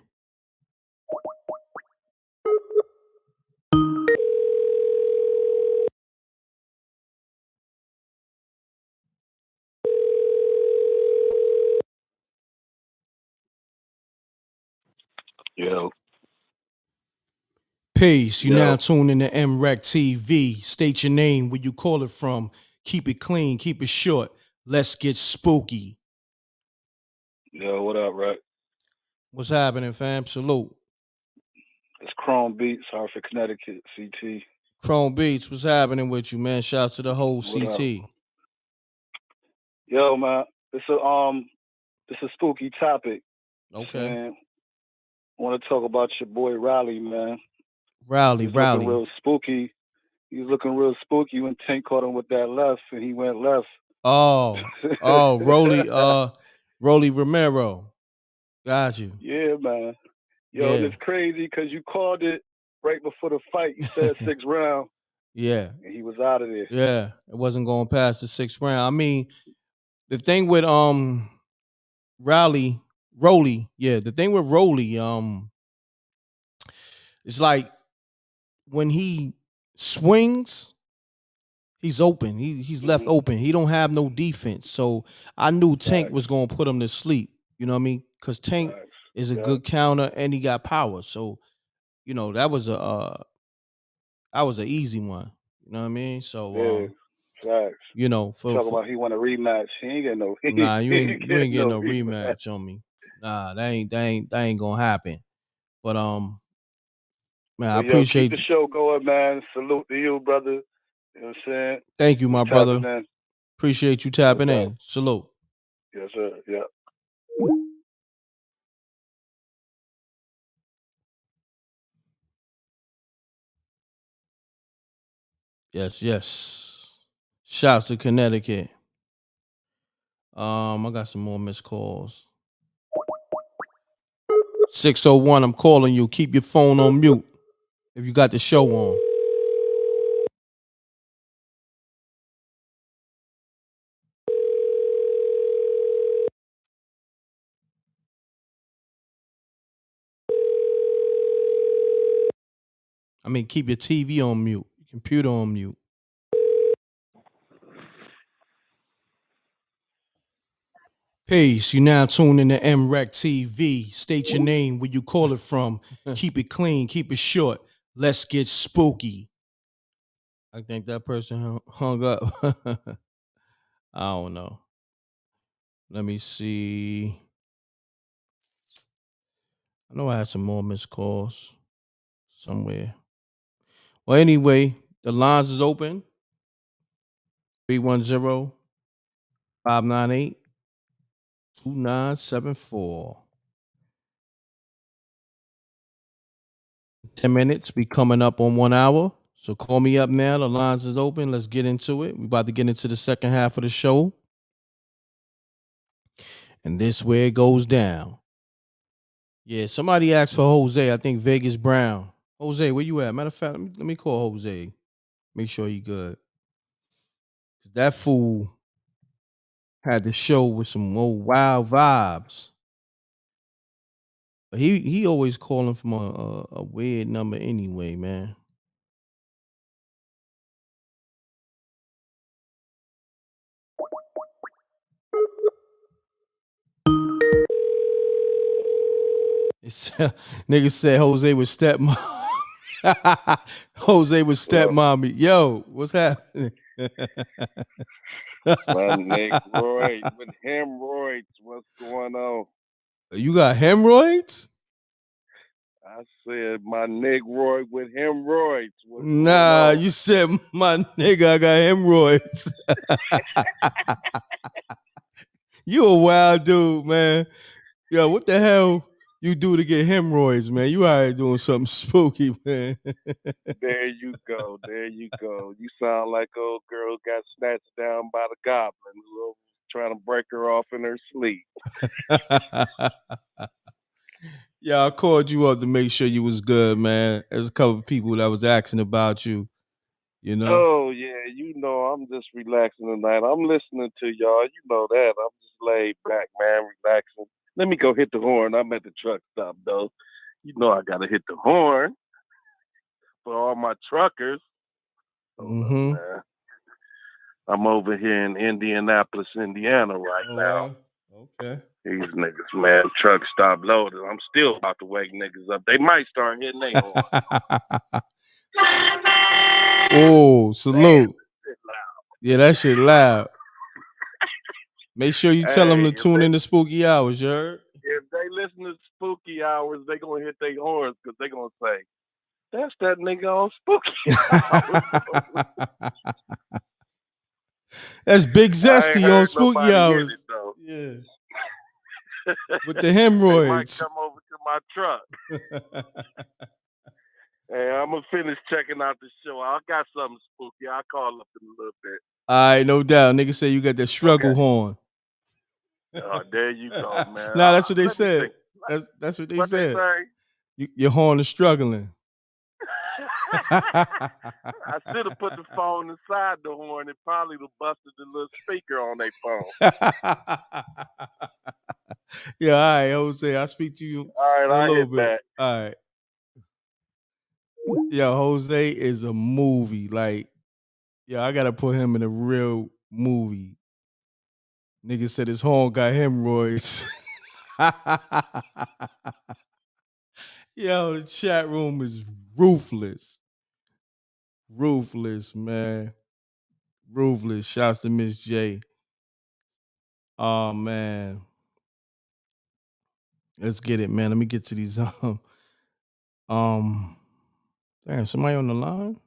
Yo. Peace. You now tuned in to Mrecktv. State your name, where you call it from. Keep it clean, keep it short. Let's get spooky. Yo, what up, Reck? What's happening, fam? Salute. It's Chrome Beats, Hartford, Connecticut, CT. Chrome Beats, what's happening with you, man? Shouts to the whole CT. Yo, man, it's a spooky topic. Okay. Man. I want to talk about your boy Riley, man. Riley. Looking real spooky. He was looking real spooky when Tank caught him with that left, and he went left. Oh, Rolly Romero. Got you. Yeah, man. Yo, and it's crazy because you called it right before the fight. You said 6th round. Yeah. And he was out of there. Yeah. It wasn't going past the 6th round. I mean, the thing with Rolly, the thing with Rolly, it's like when he swings, he's open. He's left open. He don't have no defense. So I knew Tank was gonna put him to sleep. You know what I mean? Because Tank is a good counter and he got power. So, you know, that was an easy one. You know what I mean? So you know, talk about he want a rematch. He ain't getting no. Nah, you ain't getting no rematch on me. Nah, that ain't gonna happen. But man, I appreciate keep the show going, man. Salute to you, brother. You know what I'm saying? Thank you, my brother. Appreciate you tapping in. Salute. Yes, sir. Yeah. Yes. Shouts to Connecticut. I got some more missed calls. 601, I'm calling you. Keep your phone on mute if you got the show on. I mean, keep your TV on mute, your computer on mute. Peace. You now tuned in to Mrecktv. State your name, where you call it from. Keep it clean, keep it short. Let's get spooky. I think that person hung up. I don't know. Let me see. I know I had some more missed calls somewhere. Well, anyway, the lines is open. 310-598-2974. 10 minutes. We coming up on 1 hour. So call me up now. The lines is open. Let's get into it. We about to get into the second half of the show. And this where it goes down. Yeah, somebody asked for Jose. I think Vegas Brown. Jose, where you at? Matter of fact, let me call Jose. Make sure he good. That fool had the show with some old wild vibes. But he always calling from a weird number anyway, man. Nigga said Jose was stepmom. Jose was stepmommy. Yo, what's happening? My negroid with hemorrhoids. What's going on? You got hemorrhoids? I said my negroid with hemorrhoids. What's Nah, going on? you said my nigga, I got hemorrhoids. You a wild dude, man. Yo, what the hell you do to get hemorrhoids, man? You already doing something spooky, man. There you go. There you go. You sound like an old girl who got snatched down by the goblin who was trying to break her off in her sleep. Yeah, I called you up to make sure you was good, man. There's a couple of people that was asking about you, you know? Oh, yeah. You know, I'm just relaxing tonight. I'm listening to y'all. You know that. I'm just laid back, man, relaxing. Let me go hit the horn. I'm at the truck stop, though. You know I got to hit the horn for all my truckers. Hold up, man. I'm over here in Indianapolis, Indiana right now. Okay. These niggas, man, truck stop loaded. I'm still about to wake niggas up. They might start hitting their horn. Oh, salute. Man, that loud. Yeah, that shit loud. Make sure you tell them to tune in to Spooky Hours, you heard? If they listen to Spooky Hours, they going to hit their horns because they going to say, that's that nigga on Spooky Hours. That's Big Zesty on Spooky Hours. It, though. Yeah. With the hemorrhoids. They might come over to my truck. Hey, I'm going to finish checking out the show. I got something spooky. I'll call up in a little bit. All right, no doubt. Nigga say you got that struggle horn. Oh, there you go, man. Nah, that's what they said. That's what they said. Your horn is struggling. I should have put the phone inside the horn. It probably would have busted the little speaker on their phone. Yeah, all right, Jose. I'll speak to you in a little bit. That. All right. Yo, Jose is a movie. Like, yeah, I gotta put him in a real movie. Nigga said his horn got hemorrhoids. Yo, the chat room is ruthless. Ruthless, man. Ruthless. Shouts to Miss J. Oh, man. Let's get it, man. Let me get to these. Damn, somebody on the line?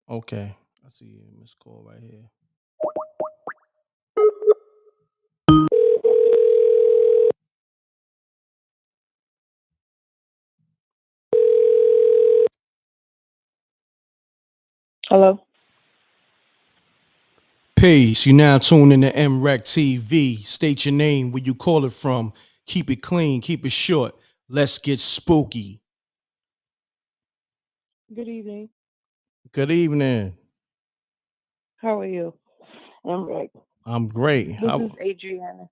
Okay. I see you. Missed call right here. Hello. Peace. You now tune in to Mrecktv. State your name, where you call it from. Keep it clean, keep it short. Let's get spooky. Good evening. Good evening. How are you? M.Reck. I'm great. This is Adriana.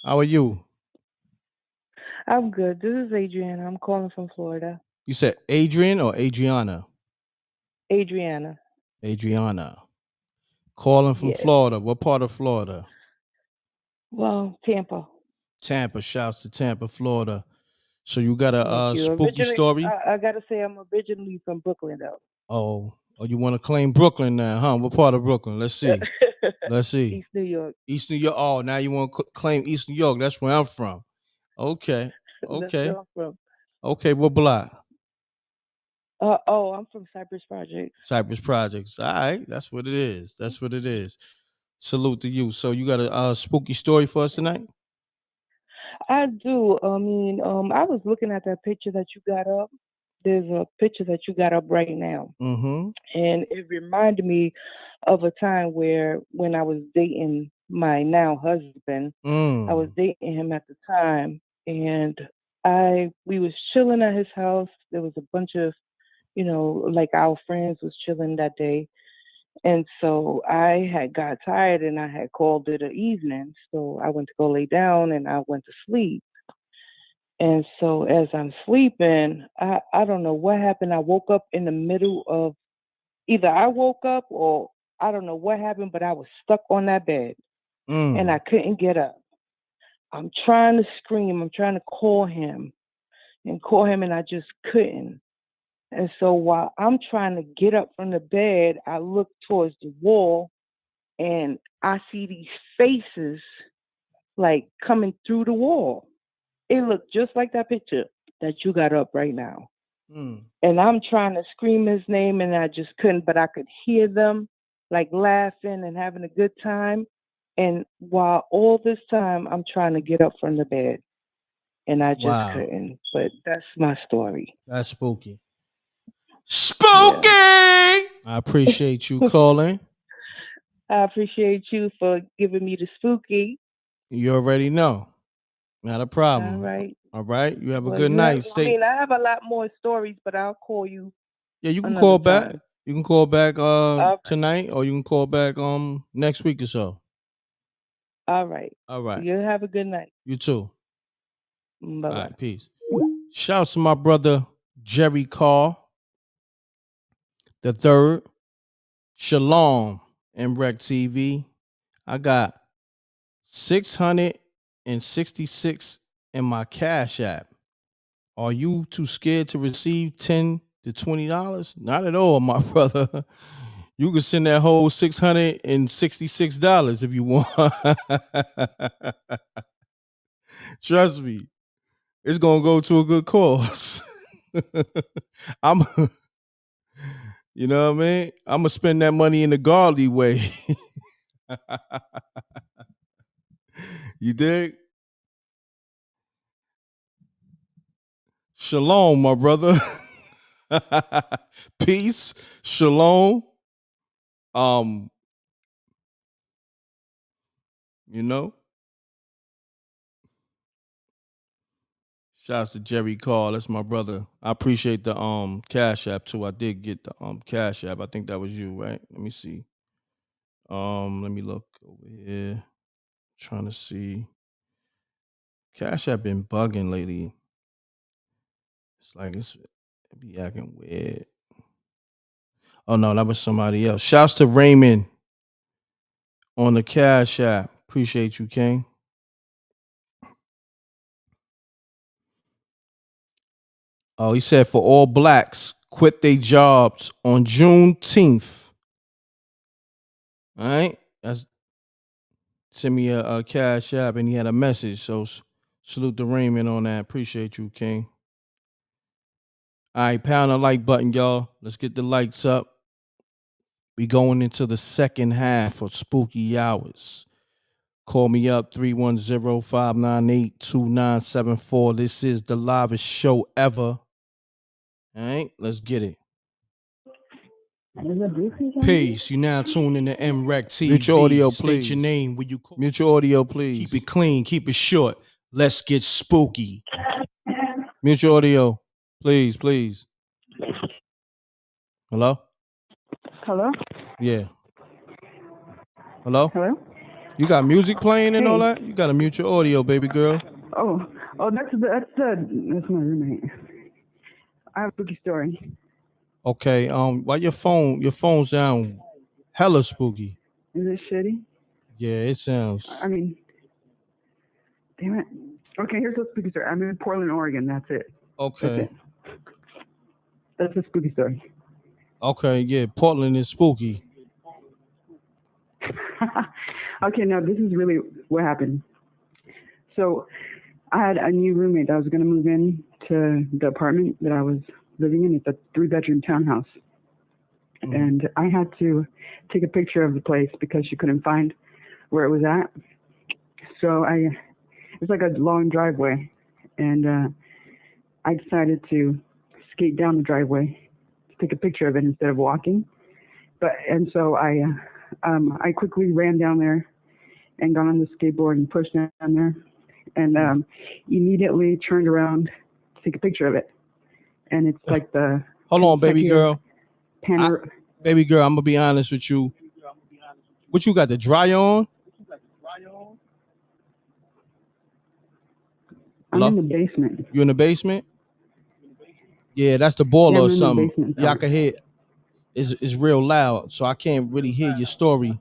How are you? I'm good. This is Adriana. I'm calling from Florida. You said Adrian or Adriana? Adriana. Adriana. Calling from Florida. What part of Florida? Well, Tampa. Tampa. Shouts to Tampa, Florida. So you got a spooky story? I got to say I'm originally from Brooklyn, though. Oh, you want to claim Brooklyn now, huh? What part of Brooklyn? Let's see. Let's see. East New York. East New York. Oh, now you want to claim East New York. That's where I'm from. Okay. That's where I'm from. Okay, what block? I'm from Cypress Projects. Cypress Projects. All right. That's what it is. That's what it is. Salute to you. So you got a spooky story for us tonight? I do. I mean, I was looking at that picture that you got up. There's a picture that you got up right now. Mm-hmm. And it reminded me of a time when I was dating my now husband. I was dating him at the time, and we was chilling at his house. There was a bunch of, like our friends was chilling that day. And so I had got tired and I had called it an evening. So I went to go lay down and I went to sleep. And so as I'm sleeping, I don't know what happened. I woke up in the middle of, either I woke up or I don't know what happened, but I was stuck on that bed and I couldn't get up. I'm trying to scream. I'm trying to call him and I just couldn't. And so while I'm trying to get up from the bed, I look towards the wall and I see these faces like coming through the wall. It looked just like that picture that you got up right now. And I'm trying to scream his name and I just couldn't, but I could hear them like laughing and having a good time. And while all this time I'm trying to get up from the bed and I just couldn't. But that's my story. That's spooky. Spooky! Yeah. I appreciate you calling. I appreciate you for giving me the spooky. You already know. Not a problem. All right. All right. You have a good night. I have a lot more stories, but I'll call you. Yeah, you can call back. Time. You can call back tonight, or you can call back next week or so. All right. All right. You have a good night. You too. Bye-bye. All right, peace. Shouts to my brother Jerry Carr the third. Shalom, Mrecktv. I got 666 in my Cash App. Are you too scared to receive $10 to $20? Not at all, my brother. You can send that whole $666 if you want. Trust me, it's gonna go to a good cause. You know what I mean? I'm gonna spend that money in the godly way. You dig? Shalom, my brother. Peace. Shalom. You know. Shouts to Jerry Carr. That's my brother. I appreciate the Cash App too. I did get the Cash App. I think that was you, right? Let me see. Let me look over here. Trying to see. Cash App been bugging lately. It's like it be acting weird. Oh no, that was somebody else. Shouts to Raymond on the Cash App. Appreciate you, King. Oh, he said for all blacks, quit their jobs on Juneteenth. All right? That's send me a Cash App, and he had a message. So salute to Raymond on that. Appreciate you, King. All right, pound the like button, y'all. Let's get the lights up. We going into the second half of Spooky Hours. Call me up, 310-598-2974. This is the livest show ever. All right, let's get it. Peace. You now tuned in to Mrecktv. Mute your audio, please. State your name when you call. Mute your audio, please. Keep it clean. Keep it short. Let's get spooky. Mute your audio, please, please. Hello? Hello? Yeah. Hello? Hello? You got music playing and all that? You got to mute your audio, baby girl. Oh, that's my roommate. I have a spooky story. Okay. Why your phone sound hella spooky? Is it shitty? Yeah, it sounds. I mean, damn it. Okay, here's a spooky story. I'm in Portland, Oregon. That's it. Okay. That's a spooky story. Okay, yeah. Portland is spooky. Okay, now this is really what happened. So I had a new roommate that was going to move in to the apartment that I was living in. It's a 3-bedroom townhouse. And I had to take a picture of the place because she couldn't find where it was at. So it's like a long driveway. And I decided to skate down the driveway to take a picture of it instead of walking. So I quickly ran down there and got on the skateboard and pushed down there and immediately turned around to take a picture of it. And it's like the... Hold on, baby girl. Baby girl, I'm going to be honest with you. What you got, the dry on? Hello? I'm in the basement. You in the basement? Yeah, that's the boiler or something. Y'all can hear it's real loud, so I can't really hear your story.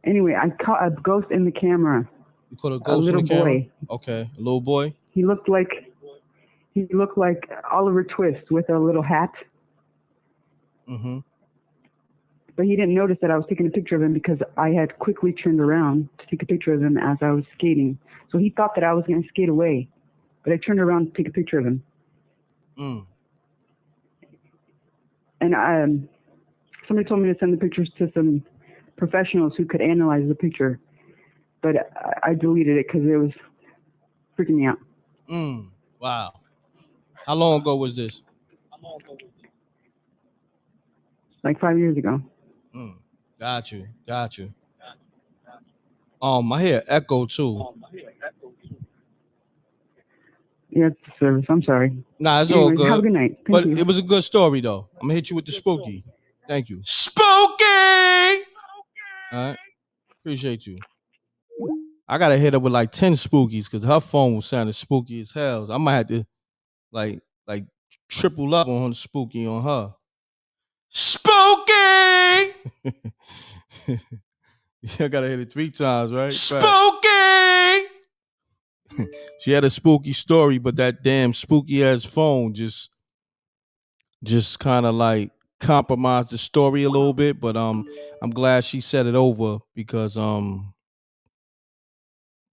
Anyway, I caught a ghost in the camera. You caught a ghost in the camera? Boy. Okay, a little boy? He looked like He looked like Oliver Twist with a little hat. Mm-hmm. But he didn't notice that I was taking a picture of him because I had quickly turned around to take a picture of him as I was skating. So he thought that I was going to skate away. But I turned around to take a picture of him. Mm. And somebody told me to send the pictures to some professionals who could analyze the picture. But I deleted it because it was freaking me out. Wow. How long ago was this? Like 5 years ago. Got you. I hear echo too. Yeah, it's the service. I'm sorry. Nah, it's Anyways, all good. Have a good night. Thank you. It was a good story though. I'm gonna hit you with the spooky. Thank you. Spooky! All right. Appreciate you. I gotta hit her with like 10 spookies because her phone was sounding spooky as hell. So I might have to like triple up on spooky on her. Spooky! I gotta hit it 3 times, right? Spooky! She had a spooky story, but that damn spooky ass phone just kind of like compromised the story a little bit. But I'm glad she said it over because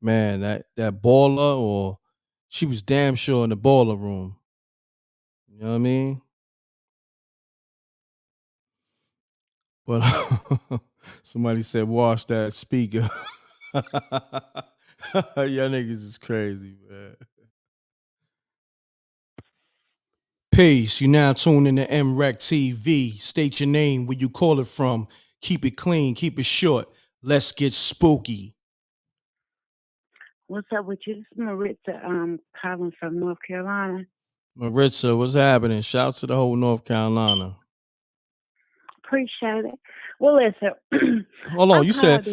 man, that baller, or she was damn sure in the baller room. You know what I mean? But somebody said wash that speaker. Y'all niggas is crazy, man. Peace. You now tune in to Mrecktv. State your name, where you call it from. Keep it clean, keep it short. Let's get spooky. What's up with you? This is Maritza, calling from North Carolina. Maritza, what's happening? Shouts to the whole North Carolina. Appreciate it. Well, listen. Hold on, you said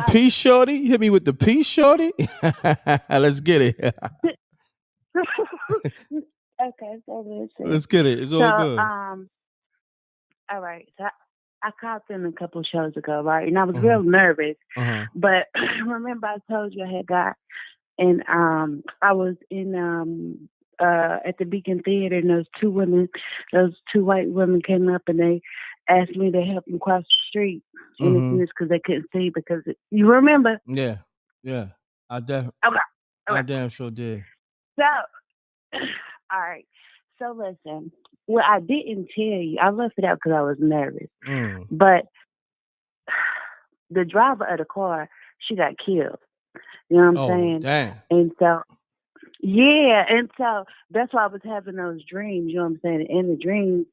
peace, shorty? You hit me with the peace, shorty? Let's get it. Okay, so listen. Let's get it. It's all good. All right. So I called them a couple of shows ago, right? And I was real nervous. But remember I told you I had got, and I was in at the Beacon Theater, and those two white women came up and they asked me to help them cross the street. And it's because they couldn't see you remember? Yeah. I damn sure did. So, all right. So listen, well, I didn't tell you. I left it out because I was nervous. But the driver of the car, she got killed. You know what I'm saying? Damn. And so, yeah. And so that's why I was having those dreams. You know what I'm saying? In the dreams,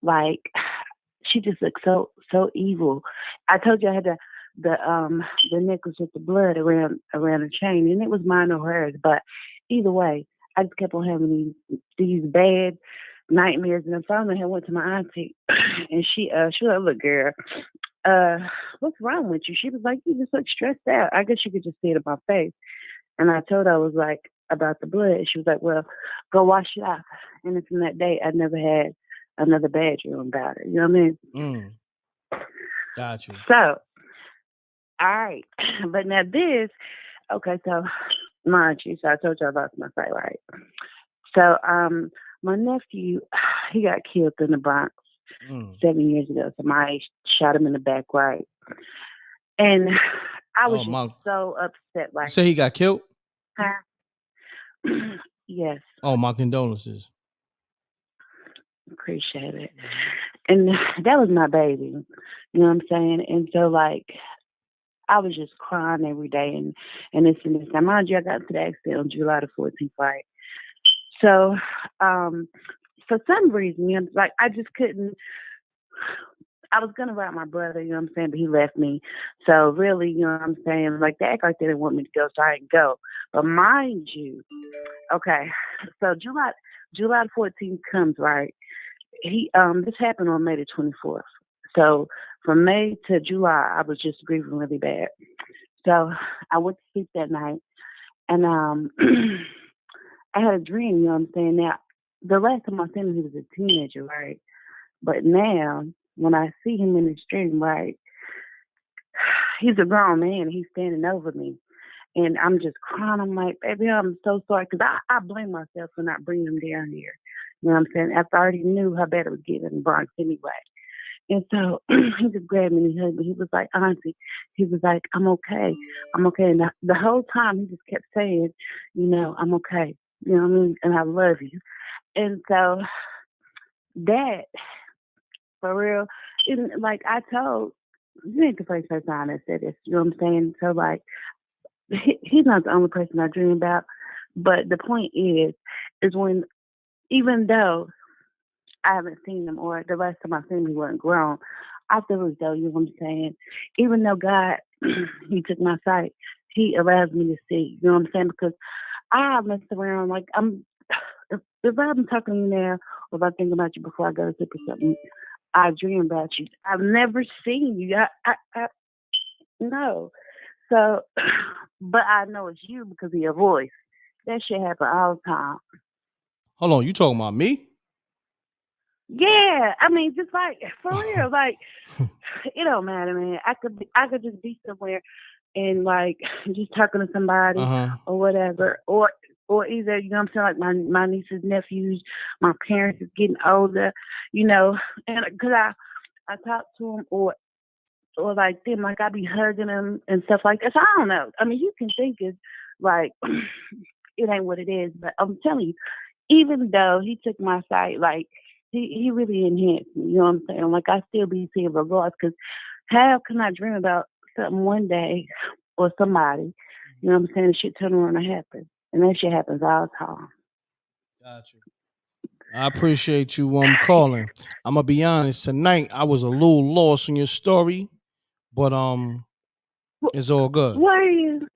like, she just looked so evil. I told you I had the necklace with the blood around the chain, and it was mine or hers. But either way, I just kept on having these bad nightmares. And then finally I went to my auntie, and she was like, "Look, girl, what's wrong with you?" She was like, "You just look stressed out." I guess you could just see it in my face. And I told her, I was like, about the blood. She was like, "Well, go wash it off." And then from that day, I never had another bad dream about it. You know what I mean? Got you. So, all right. But now this, okay, so mind you, so I told you I lost my sight, right? So my nephew, he got killed in the Bronx 7 years ago. Somebody shot him in the back, right? And I was so upset. Like, you say he got killed? Huh? Yes. Oh, my condolences. Appreciate it. And that was my baby. You know what I'm saying? And so, like, I was just crying every day and this and this. Now, mind you, I got into the accident on July the 14th, right? So, for some reason, you know, like, I just couldn't. I was going to write my brother, you know what I'm saying, but he left me. So, really, you know what I'm saying, like, they act like they didn't want me to go, so I didn't go. But mind you, okay, so July the 14th comes, right? This happened on May the 24th. So from May to July, I was just grieving really bad. So I went to sleep that night, and I had a dream. You know what I'm saying? Now, the last time I seen him, he was a teenager, right? But now, when I see him in the dream, right, he's a grown man. He's standing over me, And I'm just crying. I'm like, baby, I'm so sorry. Because I blame myself for not bringing him down here. You know what I'm saying? After I already knew how bad it was getting in the Bronx anyway. And so he just grabbed me and he hugged me. He was like, Auntie, he was like, I'm okay. I'm okay. And the whole time he just kept saying, you know, I'm okay. You know what I mean? And I love you. And so that, for real, and like I told, you ain't the first person I said this. You know what I'm saying? So like, he's not the only person I dream about. But the point is when, even though I haven't seen him, or the last time I seen him, he wasn't grown, I feel as though, you know what I'm saying, even though God, he took my sight, he allows me to see, you know what I'm saying, because I mess around, like, if I'm talking to you now, or if I think about you before I go to sleep or something, I dream about you. I've never seen you. No. So, but I know it's you because of your voice. That shit happen all the time. Hold on, you talking about me? Yeah, I mean, just like, for real, like, it don't matter, man. I could just be somewhere and like just talking to somebody or whatever, or either, you know what I'm saying, like my nieces, nephews, my parents is getting older, you know, and because I talk to them, or like them, like I be hugging them and stuff like that. So I don't know. I mean, you can think it's like it ain't what it is, but I'm telling you, even though he took my sight, like he really enhanced me. You know what I'm saying? Like I still be seeing regardless, because how can I dream about something one day or somebody? You know what I'm saying? Shit turn around and happen, and that shit happens all the time. Got you. I appreciate you calling. I'm gonna be honest. Tonight I was a little lost in your story, but it's all good. Why are you?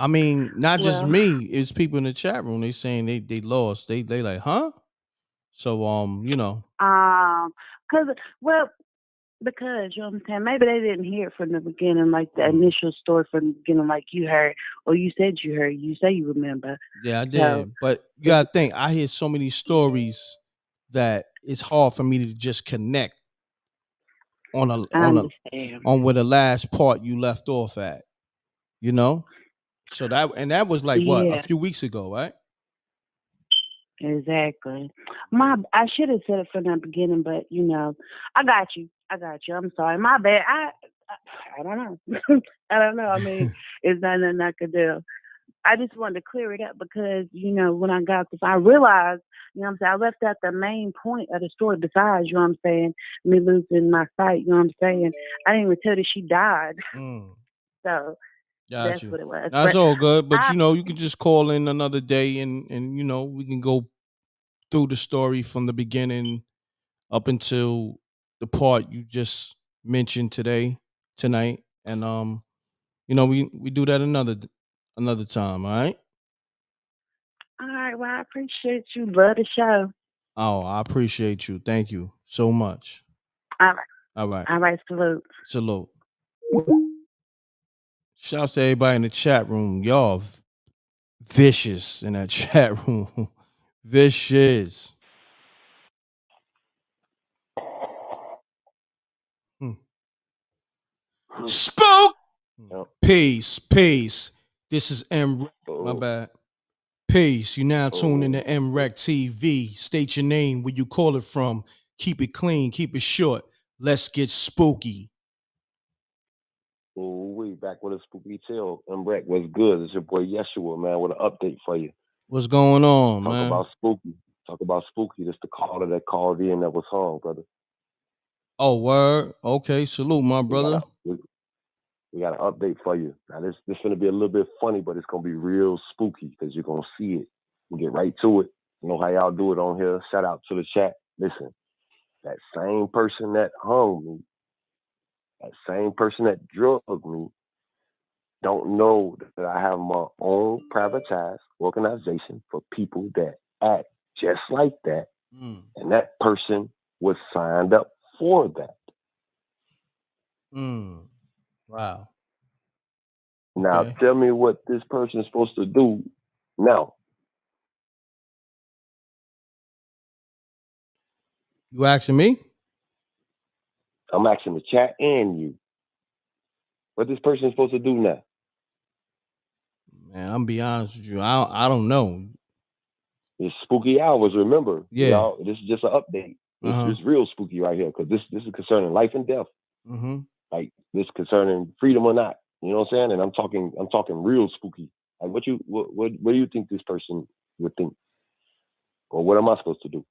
I mean, not just me. It's people in the chat room. They saying they lost. They like, huh? So you know. Because you know what I'm saying, maybe they didn't hear it from the beginning, like the initial story from the beginning, like you heard, or you said you heard. You say you remember. Yeah, I did. But you gotta think, I hear so many stories that it's hard for me to just connect on where the last part you left off at. You know? So that was like what, a few weeks ago, right? Exactly. I should have said it from the beginning, but you know, I got you. I'm sorry. My bad. I don't know. I don't know. I mean, it's not nothing I could do. I just wanted to clear it up because, you know, when I got this, I realized, you know what I'm saying, I left out the main point of the story besides, you know what I'm saying, me losing my sight, you know what I'm saying. I didn't even tell that she died. So that's what it was. That's all good. But you know, you can just call in another day and you know, we can go through the story from the beginning up until the part you just mentioned tonight. And you know, we do that another time, all right? All right, well, I appreciate you. Love the show. Oh, I appreciate you. Thank you so much. All right. All right. All right, salute. Salute. Shouts to everybody in the chat room. Y'all vicious in that chat room. Vicious. Spook. Peace. This is M.Reck. My bad. Peace. You now tuned in to Mrecktv. State your name, where you call it from. Keep it clean. Keep it short. Let's get spooky. We back with a spooky tale. M.Reck, what's good? It's your boy Yeshua, man, with an update for you. What's going on, man? Talk about spooky. That's the caller that called in that was hung, brother. Oh, word. Okay, salute, my brother. We got an update for you. Now, this is going to be a little bit funny, but it's going to be real spooky because you're going to see it. We'll get right to it. You know how y'all do it on here. Shout out to the chat. Listen, that same person that hung me, that same person that drugged me, don't know that I have my own privatized organization for people that act just like that. And that person was signed up for that. Wow. Now, tell me what this person is supposed to do now. You asking me? I'm asking the chat and you. What this person supposed to do now? Man, I'm be honest with you. I don't know. It's spooky hours. Remember, Yeah. y'all. This is just an update. It's real spooky right here because this is concerning life and death. Mm-hmm. Like this concerning freedom or not. You know what I'm saying? And I'm talking real spooky. Like what do you think this person would think? Or what am I supposed to do?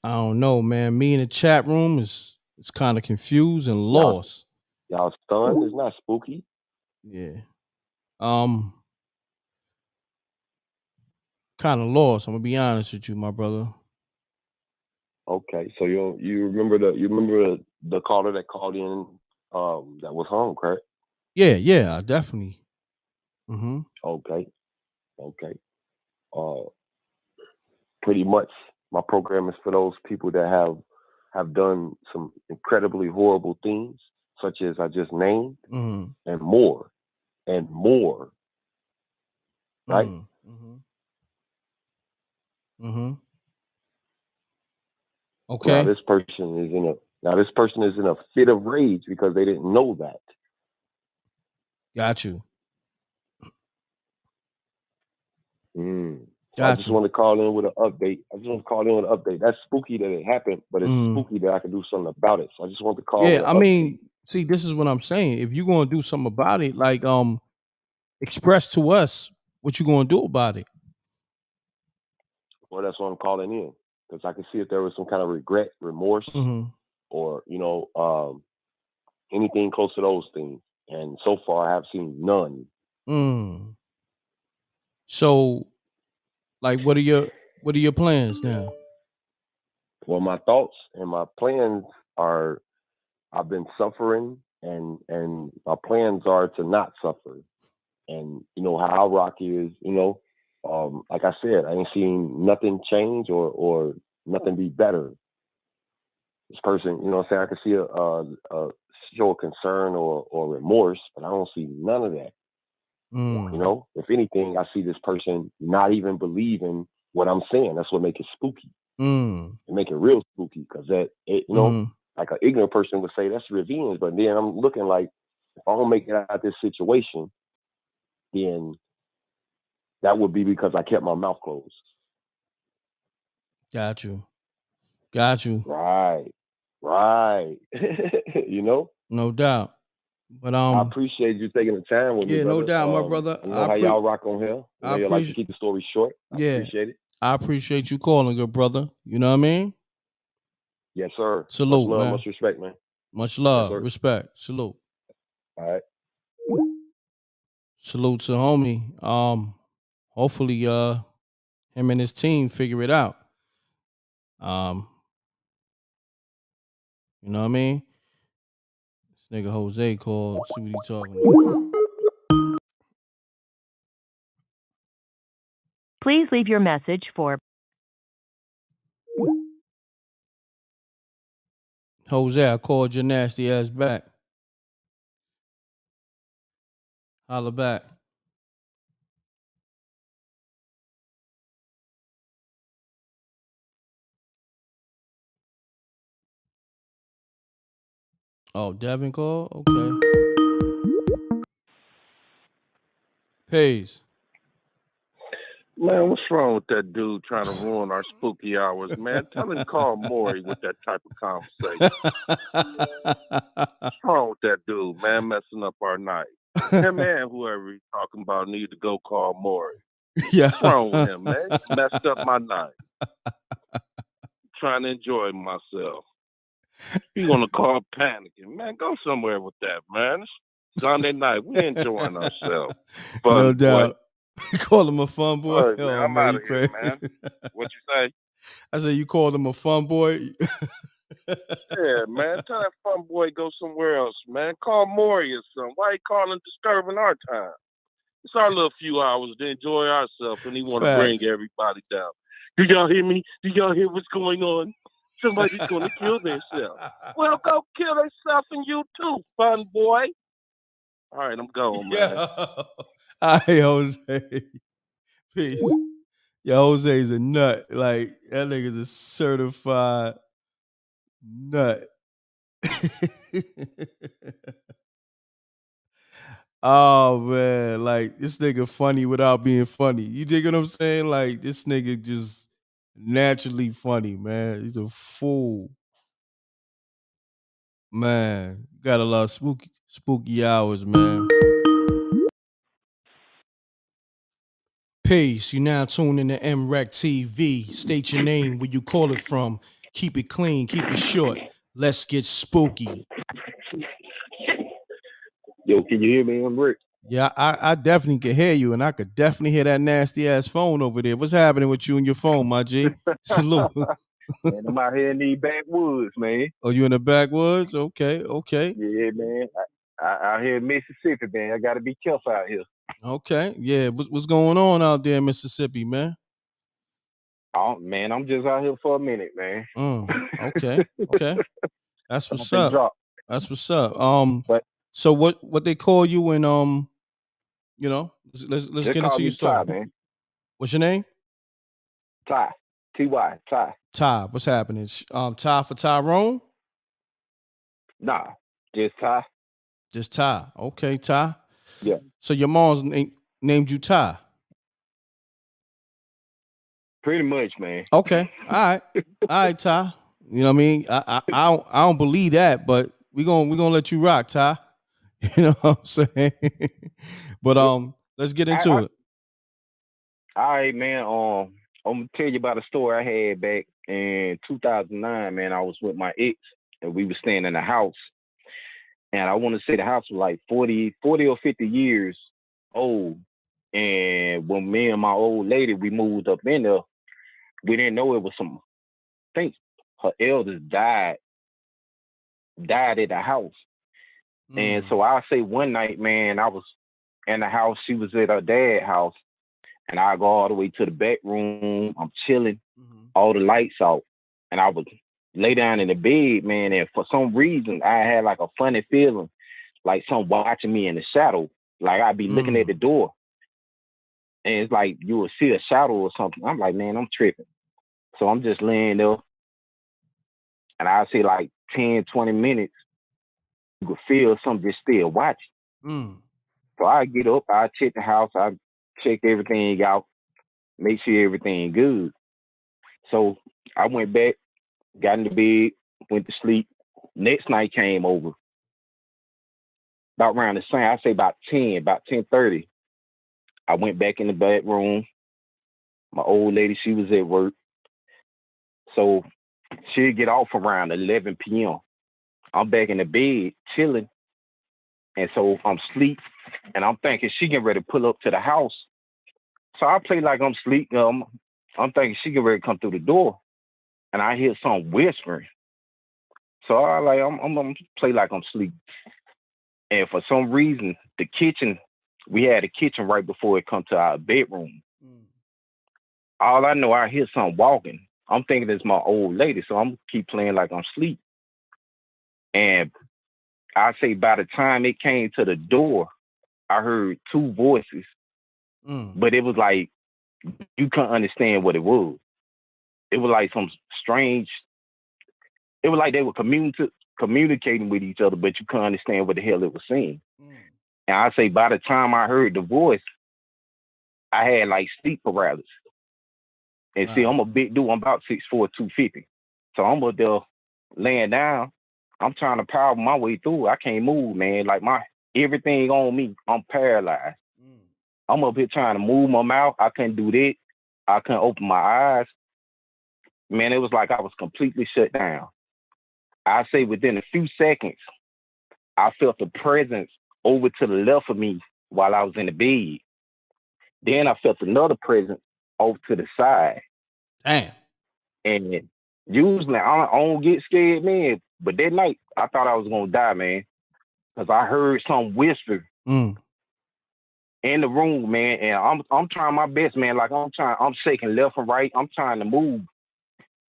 I don't know, man. Me in the chat room is kind of confused and lost. Y'all stunned? It's not spooky. Yeah. Kind of lost. I'm gonna be honest with you, my brother. Okay, so you remember the caller that called in that was home, correct? Yeah, definitely. Mm-hmm. Okay. Pretty much my program is for those people that have done some incredibly horrible things, such as I just named, and more. Right? Okay. Now this person is in a fit of rage because they didn't know that. Got you. So I just want to call in with an update. That's spooky that it happened, but it's spooky that I can do something about it. So I just want to call. Yeah, I mean, see, this is what I'm saying. If you're gonna do something about it, like express to us what you're gonna do about it. Well, that's what I'm calling in because I can see if there was some kind of regret, remorse, or anything close to those things. And so far, I have seen none. So, like, what are your plans now? Well, my thoughts and my plans are, I've been suffering, and my plans are to not suffer. And you know how I rock is, like I said, I ain't seen nothing change or nothing be better. This person, you know what I'm saying, I can see a show of concern or remorse, but I don't see none of that. You know, if anything, I see this person not even believing what I'm saying. That's what makes it spooky. It make it real spooky because like an ignorant person would say that's revenge, but then I'm looking like if I don't make it out of this situation, then that would be because I kept my mouth closed. Got you. Right. You know? No doubt. But I appreciate you taking the time with me, yeah, brother. no doubt, my brother. I know how y'all rock on here. I know you like to keep the story short. I appreciate it. I appreciate you calling, good brother. You know what I mean? Yes, sir. Salute, much love, man. much respect, man. Much love, yes, respect. Salute. All right. Salute to homie. Hopefully him and his team figure it out. You know what I mean? This nigga Jose called. See what he talking about. Please leave your message for Jose, I called your nasty ass back. Holla back. Oh, Devin called? Okay. Peace. Man, what's wrong with that dude trying to ruin our spooky hours, man? Tell him to call Maury with that type of conversation. What's wrong with that dude, man, messing up our night? Him and whoever he's talking about need to go call Maury. Yeah. What's wrong with him, man? He messed up my night. Trying to enjoy myself. He gonna call panicking. Man, go somewhere with that, man. It's Sunday night. We enjoying ourselves. Fun no doubt. boy. Call him a fun boy. Right, man, I'm out of here, man. What you say? I said you called him a fun boy. Yeah, man. Tell that fun boy go somewhere else, man. Call Maury or something. Why he calling disturbing our time? It's our little few hours to enjoy ourselves, and he want to bring everybody down. Do y'all hear me? Do y'all hear what's going on? Somebody's going to kill themselves. Well, go kill themselves and you too, fun boy. All right, I'm going, man. All right, Jose. Peace. Yo, Jose's a nut. Like, that nigga's a certified nut. Oh man, like this nigga funny without being funny. You dig what I'm saying? Like this nigga just naturally funny, man. He's a fool. Man, got a lot of spooky hours, man. Peace. You now tune in to Mrecktv. State your name, where you call it from. Keep it clean, keep it short. Let's get spooky. Yo, can you hear me? I'm Rick. Yeah, I definitely can hear you, and I could definitely hear that nasty ass phone over there. What's happening with you and your phone, my G? Salute. Man, I'm out here in these backwoods, man. Oh, you in the backwoods? Okay. Yeah, man. I out here in Mississippi, man. I got to be careful out here. Okay. Yeah. What's going on out there in Mississippi, man? Oh, man, I'm just out here for a minute, man. Okay. That's what's Something up. dropped. That's what's up. But so what they call you and you know, let's get into your story. Ty, man. What's your name? Ty. Ty. Ty. What's happening? Ty for Tyrone? Nah, just Ty. Just Ty. Okay, Ty. Yeah. So your mom's named you Ty. Pretty much, man. Okay. All right, Ty. You know what I mean? I don't believe that, but we gonna let you rock, Ty. You know what I'm saying? But let's get into it. All right, man. I'm gonna tell you about a story I had back in 2009. Man, I was with my ex, and we were staying in a house. And I want to say the house was like 40 or 50 years old. And when me and my old lady, we moved up in there, we didn't know it was some, I think her eldest died at the house. And so I say one night, man, I was in the house, she was at her dad's house, and I go all the way to the back room, I'm chilling, all the lights out, and I would lay down in the bed, man, and for some reason, I had like a funny feeling, like someone watching me in the shadow, like I'd be looking at the door, and it's like you would see a shadow or something. I'm like, man, I'm tripping. So I'm just laying there, and I see like 10, 20 minutes, you could feel something just still watching. So I get up, I check the house, I check everything out, make sure everything good. So I went back, got in the bed, went to sleep. Next night came over. About around the same, I say about 10:30. I went back in the bedroom. My old lady, she was at work. So she'd get off around 11 p.m. I'm back in the bed, chilling. And so I'm asleep, and I'm thinking she getting ready to pull up to the house. So I play like I'm asleep. I'm thinking she getting ready to come through the door, and I hear some whispering. So I'm gonna play like I'm asleep. And for some reason, the kitchen, we had a kitchen right before it come to our bedroom. All I know, I hear something walking. I'm thinking it's my old lady, so I'm keep playing like I'm asleep. And I say by the time it came to the door, I heard two voices, but it was like you couldn't understand what it was. It was like some strange. It was like they were communicating with each other, but you couldn't understand what the hell it was saying. And I say by the time I heard the voice, I had like sleep paralysis. And see, I'm a big dude. I'm about 6'4", 250. So I'm up there laying down. I'm trying to power my way through. I can't move, man. Like everything on me, I'm paralyzed. I'm up here trying to move my mouth. I couldn't do that. I couldn't open my eyes. Man, it was like I was completely shut down. I say within a few seconds, I felt the presence over to the left of me while I was in the bed. Then I felt another presence over to the side. Damn. And usually I don't get scared, man. But that night, I thought I was going to die, man. Because I heard some whisper in the room, man. And I'm trying my best, man. Like I'm shaking left and right. I'm trying to move.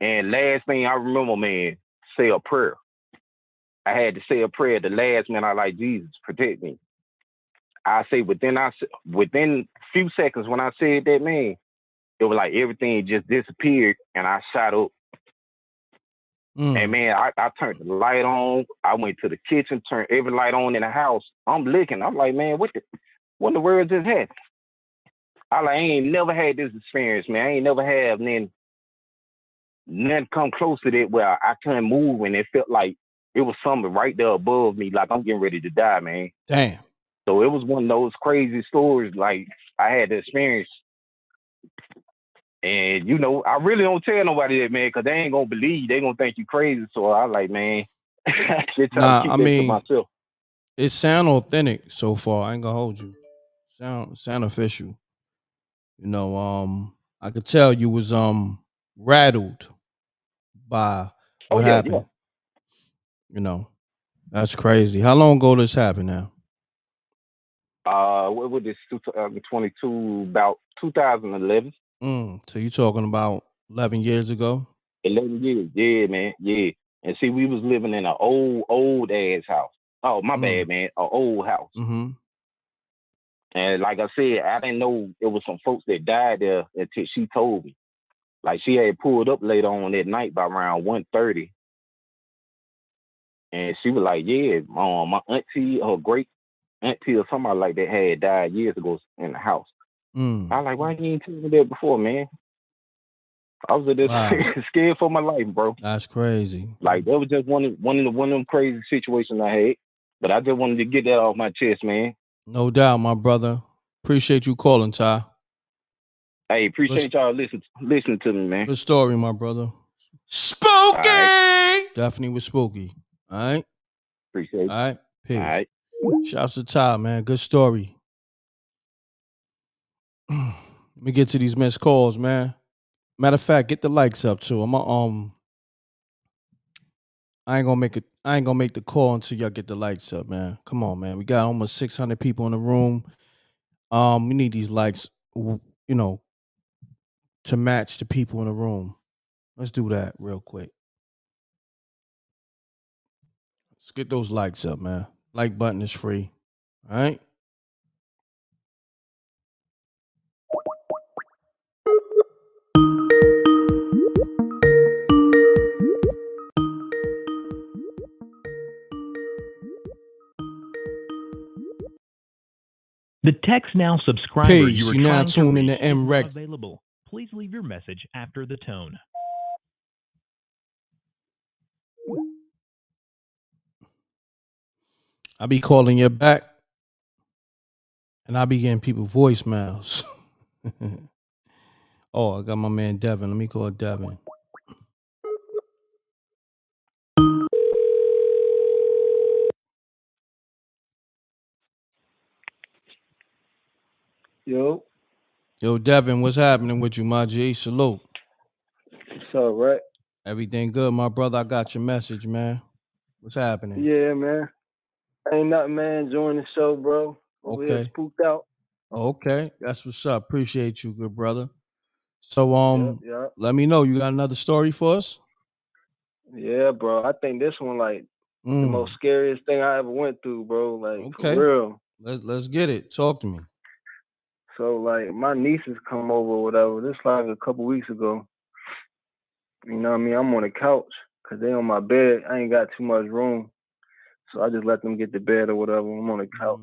And last thing I remember, man, say a prayer. I had to say a prayer. The last man, I like, Jesus, protect me. I say within a few seconds when I said that, man, it was like everything just disappeared and I shot up. And man, I turned the light on. I went to the kitchen, turned every light on in the house. I'm looking. I'm like, man, what in the world just happened? I ain't never had this experience, man. I ain't never had nothing come close to that where I couldn't move and it felt like it was something right there above me, like I'm getting ready to die, man. Damn. So it was one of those crazy stories like I had to experience. And, you know, I really don't tell nobody that, man, because they ain't going to believe. They going to think you crazy. So I like, man, just try to keep that to myself. It sound authentic so far. I ain't going to hold you. Sound official. You know, I could tell you was rattled by what happened. Yeah. You know, that's crazy. How long ago this happened now? What was this, 2022, about 2011. So you talking about 11 years ago? 11 years, yeah, man, yeah. And see, we was living in an old ass house. Oh, my bad, man, an old house. Mm-hmm. And like I said, I didn't know it was some folks that died there until she told me. Like she had pulled up later on that night by around 1:30. And she was like, yeah, my auntie, her great auntie or somebody like that had died years ago in the house. I was like, why you ain't tell me that before, man? I was just scared for my life, bro. That's crazy. Like that was just one of them crazy situations I had. But I just wanted to get that off my chest, man. No doubt, my brother. Appreciate you calling, Ty. Hey, appreciate y'all listening to me, man. Good story, my brother. Spooky! Right. Definitely was spooky. All right? Appreciate it. All right? Peace. All right. Shouts to Ty, man. Good story. Let me get to these missed calls, man. Matter of fact, get the likes up too. I ain't gonna make the call until y'all get the likes up, man. Come on, man. We got almost 600 people in the room. We need these likes, you know, to match the people in the room. Let's do that real quick. Let's get those likes up, man. Like button is free. All right. The Text Now subscriber Peace. You're now tuning in to M.Reck. Available. Please leave your message after the tone. I be calling you back, and I be getting people voicemails. Oh, I got my man Devin. Let me call Devin. Yo, Devin, what's happening with you, my G? Salute. What's up, right? Everything good, my brother. I got your message, man. What's happening? Yeah, man. Ain't nothing, man. Enjoying the show, bro. Over here spooked out. Okay, that's what's up. Appreciate you, good brother. So, Yep. Let me know. You got another story for us? Yeah, bro. I think this one, like, the most scariest thing I ever went through, bro. Like, for real. Let's get it. Talk to me. So, like, my nieces come over or whatever. This like a couple weeks ago. You know what I mean? I'm on the couch because they on my bed. I ain't got too much room. So I just let them get to bed or whatever. I'm on the couch.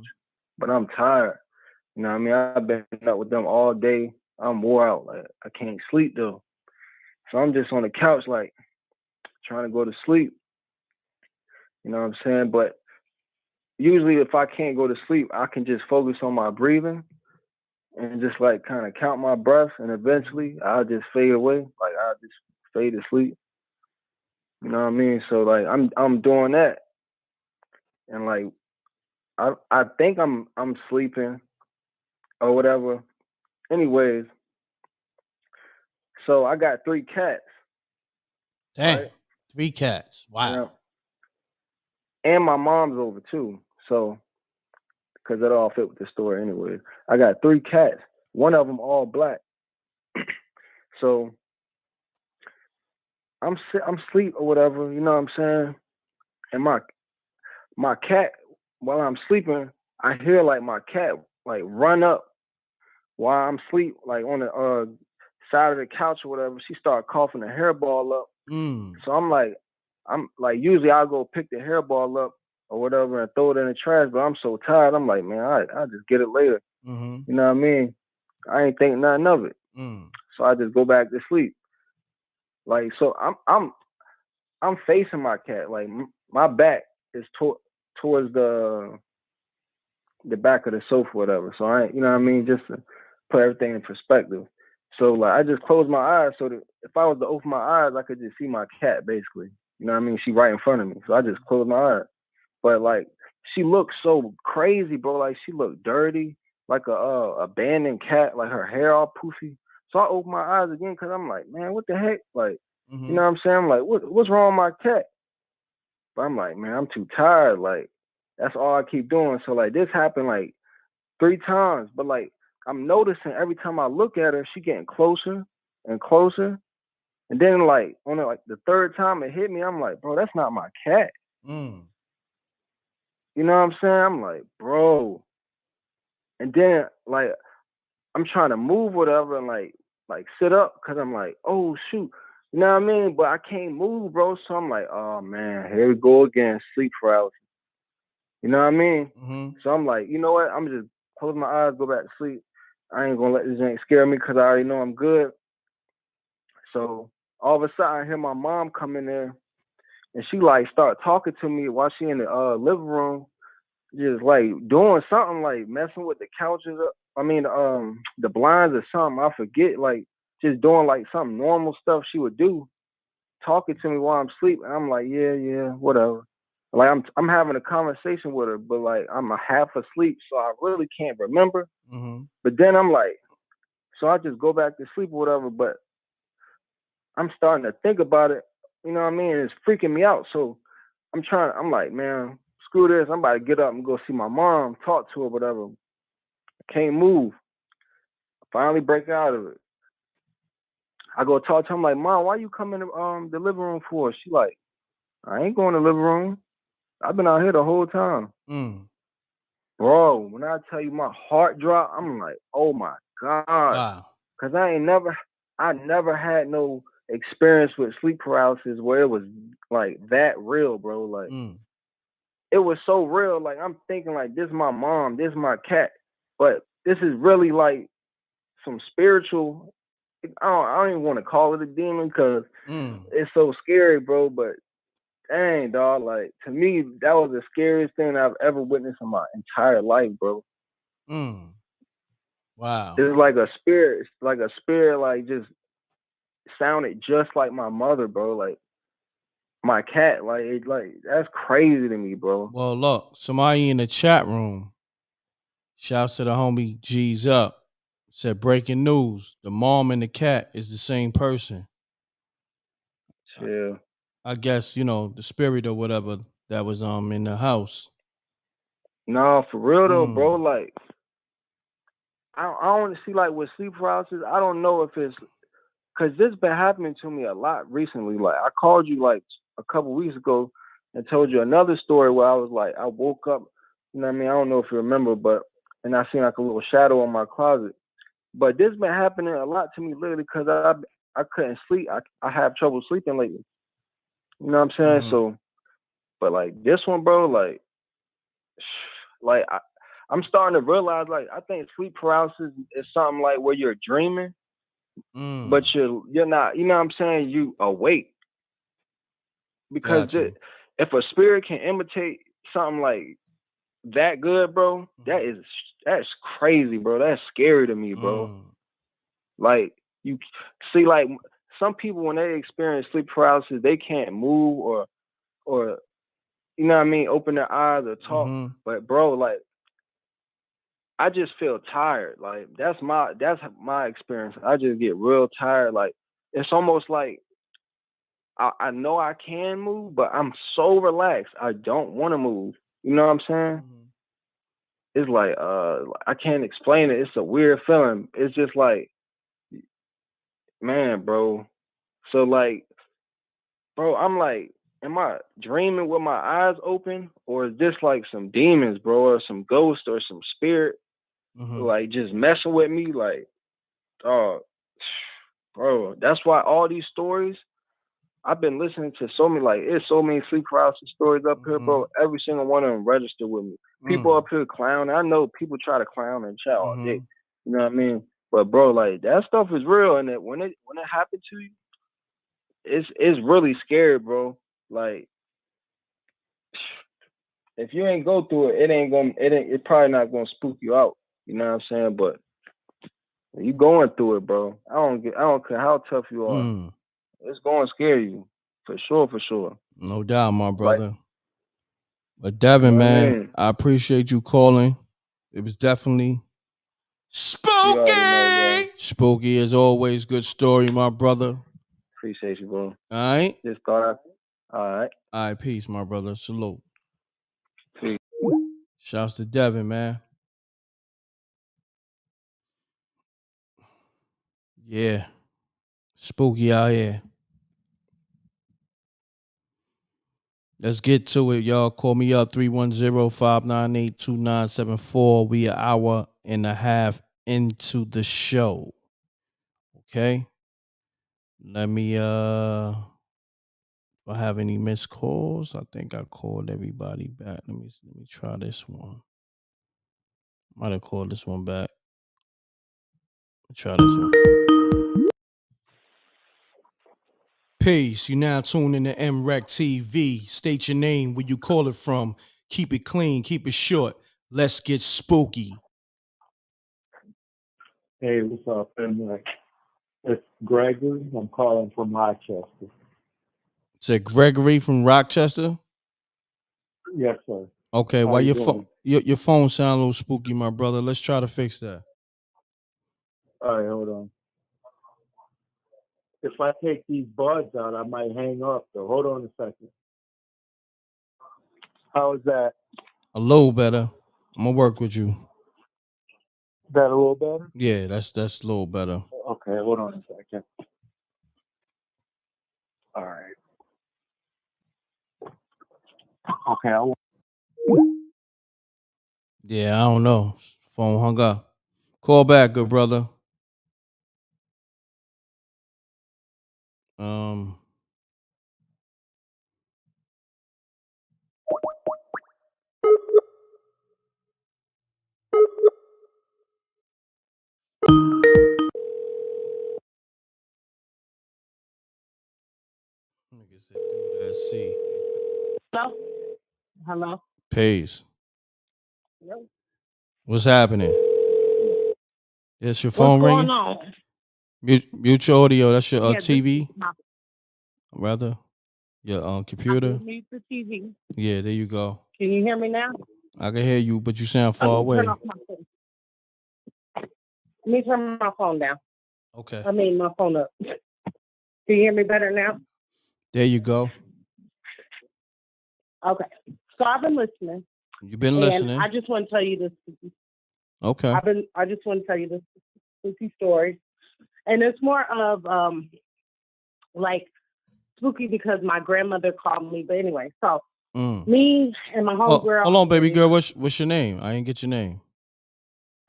But I'm tired. You know what I mean? I've been up with them all day. I'm wore out. Like, I can't sleep, though. So I'm just on the couch, like, trying to go to sleep. You know what I'm saying? But usually if I can't go to sleep, I can just focus on my breathing and just, like, kind of count my breath. And eventually I'll just fade away. Like, I'll just fade asleep. You know what I mean? So, like, I'm doing that. And, like, I think I'm sleeping or whatever. Anyways, so I got 3 cats. Damn, right? 3 cats. Wow. You know? And my mom's over too. So, because that all fit with the story anyways. I got 3 cats. One of them all black. So, I'm asleep or whatever, you know what I'm saying? And my cat, while I'm sleeping, I hear like my cat like run up while I'm asleep, like on the side of the couch or whatever. She started coughing a hairball up. So I'm like, I'm like, usually I'll go pick the hairball up or whatever and throw it in the trash, but I'm so tired. I'm like, man, I'll just get it later. You know what I mean? I ain't think nothing of it. So I just go back to sleep. Like, so I'm facing my cat. Like, my back is towards the back of the sofa, whatever. So I, you know what I mean, just to put everything in perspective. So like, I just closed my eyes so that if I was to open my eyes, I could just see my cat, basically. You know what I mean? She right in front of me. So I just closed my eyes. But like, she looked so crazy, bro. Like, she looked dirty, like a abandoned cat. Like, her hair all poofy. So I opened my eyes again because I'm like, man, what the heck? Like, you know what I'm saying? I'm like, what's wrong with my cat? But I'm like, man, I'm too tired. Like, that's all I keep doing. So like, this happened like 3 times. But like, I'm noticing every time I look at her, she getting closer and closer. And then like on like the 3rd time it hit me, I'm like, bro, that's not my cat. You know what I'm saying? I'm like, bro. And then like, I'm trying to move whatever and like sit up because I'm like, oh shoot. You know what I mean? But I can't move, bro. So I'm like, oh man, here we go again, sleep paralysis. You know what I mean? So I'm like, you know what? I'm just close my eyes, go back to sleep. I ain't gonna let this thing scare me because I already know I'm good. So all of a sudden I hear my mom come in there and she like start talking to me while she in the living room, just like doing something, like messing with the couches. I mean, the blinds or something. I forget, like just doing like some normal stuff she would do, talking to me while I'm asleep. And I'm like, yeah, whatever. Like I'm having a conversation with her, but like I'm half asleep, so I really can't remember. But then I'm like, so I just go back to sleep or whatever. But I'm starting to think about it. You know what I mean? It's freaking me out. So I'm like, man, screw this. I'm about to get up and go see my mom, talk to her, whatever. I can't move. Finally break out of it. I go talk to her. I'm like, Mom, why you come in the living room for? She like, I ain't going to the living room. I've been out here the whole time. Bro, when I tell you my heart dropped, I'm like, oh my God. Wow. Cause I never had no experience with sleep paralysis where it was like that real, bro. Like it was so real. Like I'm thinking like, this is my mom, this is my cat. But this is really like some spiritual, I don't even want to call it a demon because it's so scary, bro. But dang, dog, like to me, that was the scariest thing I've ever witnessed in my entire life, bro. Wow. It's like a spirit, like just sounded just like my mother, bro. Like my cat, like that's crazy to me, bro. Well, look, somebody in the chat room, shouts to the homie G's Up, said breaking news: the mom and the cat is the same person. Yeah. I guess, you know, the spirit or whatever that was in the house. No, for real though, bro. Like I don't see, like with sleep paralysis, I don't know if it's because this been happening to me a lot recently. Like I called you like a couple weeks ago and told you another story where I was like, I woke up, you know what I mean? I don't know if you remember, but and I seen like a little shadow in my closet. But this been happening a lot to me lately because I couldn't sleep. I have trouble sleeping lately. You know what I'm saying? So, but like this one, bro, like I'm starting to realize, like, I think sleep paralysis is something like where you're dreaming, but you're not, you know what I'm saying? You awake. Because if a spirit can imitate something like that good, bro, that's crazy, bro. That's scary to me, bro. Like, you see, like, some people, when they experience sleep paralysis, they can't move or you know what I mean, open their eyes or talk. But bro, like, I just feel tired. Like that's my experience. I just get real tired. Like it's almost like I know I can move, but I'm so relaxed. I don't want to move. You know what I'm saying? It's like I can't explain it. It's a weird feeling. It's just like, man, bro. So like, bro, I'm like, am I dreaming with my eyes open, or is this like some demons, bro, or some ghost or some spirit? Like just messing with me, like, bro. That's why all these stories, I've been listening to so many, like, it's so many sleep paralysis stories up here, bro. Every single one of them registered with me. People up here clown. I know people try to clown and chat all day. You know what I mean? But bro, like, that stuff is real, and when it happened to you, it's really scary, bro. Like, if you ain't go through it, it probably not gonna spook you out. You know what I'm saying? But when you going through it, bro, I don't care how tough you are. It's going to scare you. For sure. No doubt, my brother. Like, but Devin, you know man, I appreciate you calling. It was definitely spooky. Spooky as always. Good story, my brother. Appreciate you, bro. All right. Just thought all right. All right, peace, my brother. Salute. Peace. Shouts to Devin, man. Yeah. Spooky out here. Let's get to it, y'all. Call me up 310-598-2974. We an hour and a half into the show. Okay. Let me do I have any missed calls? I think I called everybody back. Let me try this one. Might have called this one back. Try this one. Peace. You now tune in to Mrecktv. State your name, where you call it from. Keep it clean, keep it short. Let's get spooky. Hey, what's up, M.Reck? It's Gregory. I'm calling from Rochester. Is it Gregory from Rochester? Yes, sir. Okay, How why you your doing? phone your phone sound a little spooky, my brother. Let's try to fix that. All right, hold on. If I take these buds out, I might hang up, though. Hold on a second. How is that? A little better. I'm gonna work with you. That a little better? Yeah, that's a little better. Okay, hold on a second. All right. Okay, Yeah, I don't know. Phone hung up. Call back, good brother. Let's see. Hello. Peace. Yep. What's happening? Yes, your What's phone going ringing? on? Mute your audio. That's your Yeah, this TV, is my- rather. Your I computer. can mute the TV. Yeah, there you go. Can you hear me now? I can hear you, but you sound Let far me turn away. off my phone. Let me turn my phone down. Okay. I mean my phone up. Can you hear me better now? There you go. Okay. So I've been listening. You've been and listening. I just want to tell you this. Okay. I just want to tell you this spooky story, and it's more of like spooky because my grandmother called me. But anyway, so me and my homegirl. Hold on, baby girl. What's your name? I didn't get your name.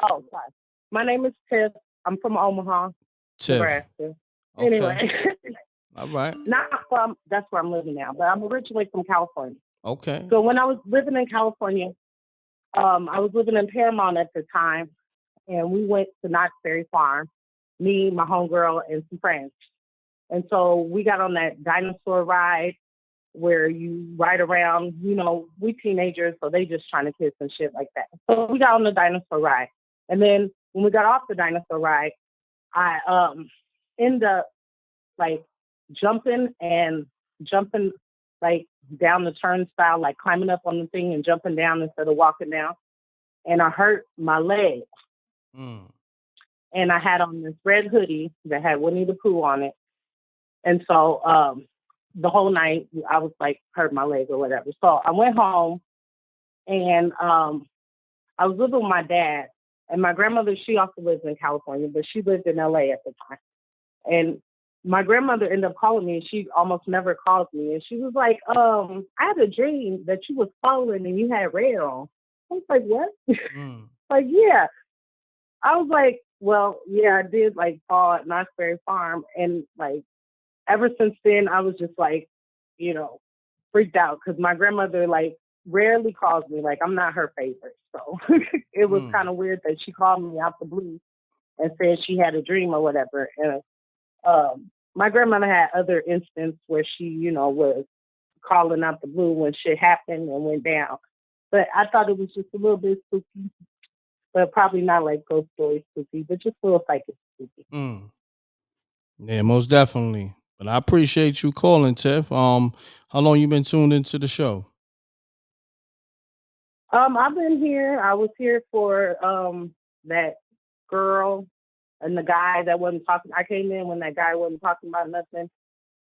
Oh, sorry. My name is Tiff. I'm from Omaha, Tiff. Nebraska. Okay. Anyway. All right. That's where I'm living now, but I'm originally from California. Okay. So when I was living in California, I was living in Paramount at the time, and we went to Knott's Berry Farm, me, my homegirl, and some friends. And so we got on that dinosaur ride where you ride around, we teenagers, so they just trying to kiss and shit like that. So we got on the dinosaur ride. And then when we got off the dinosaur ride, I ended up like jumping like down the turnstile, like climbing up on the thing and jumping down instead of walking down. And I hurt my leg. And I had on this red hoodie that had Winnie the Pooh on it. And so the whole night I was like hurt my leg or whatever. So I went home and I was living with my dad. And my grandmother, she also lives in California, but she lived in LA at the time. And my grandmother ended up calling me, and she almost never calls me. And she was like, I had a dream that you was falling and you had red on. I was like, what? Like, yeah. I was like, well, yeah, I did like fall at Knott's Berry Farm. And like, ever since then, I was just like, freaked out because my grandmother like rarely calls me. Like I'm not her favorite. So it was kind of weird that she called me out the blue and said she had a dream or whatever. And my grandmother had other instances where she, was calling out the blue when shit happened and went down. But I thought it was just a little bit spooky, but probably not like ghost story spooky, but just a little psychic spooky. Yeah, most definitely. But I appreciate you calling, Tiff. How long you been tuned into the show? I've been here. I was here for that girl and the guy that wasn't talking. I came in when that guy wasn't talking about nothing,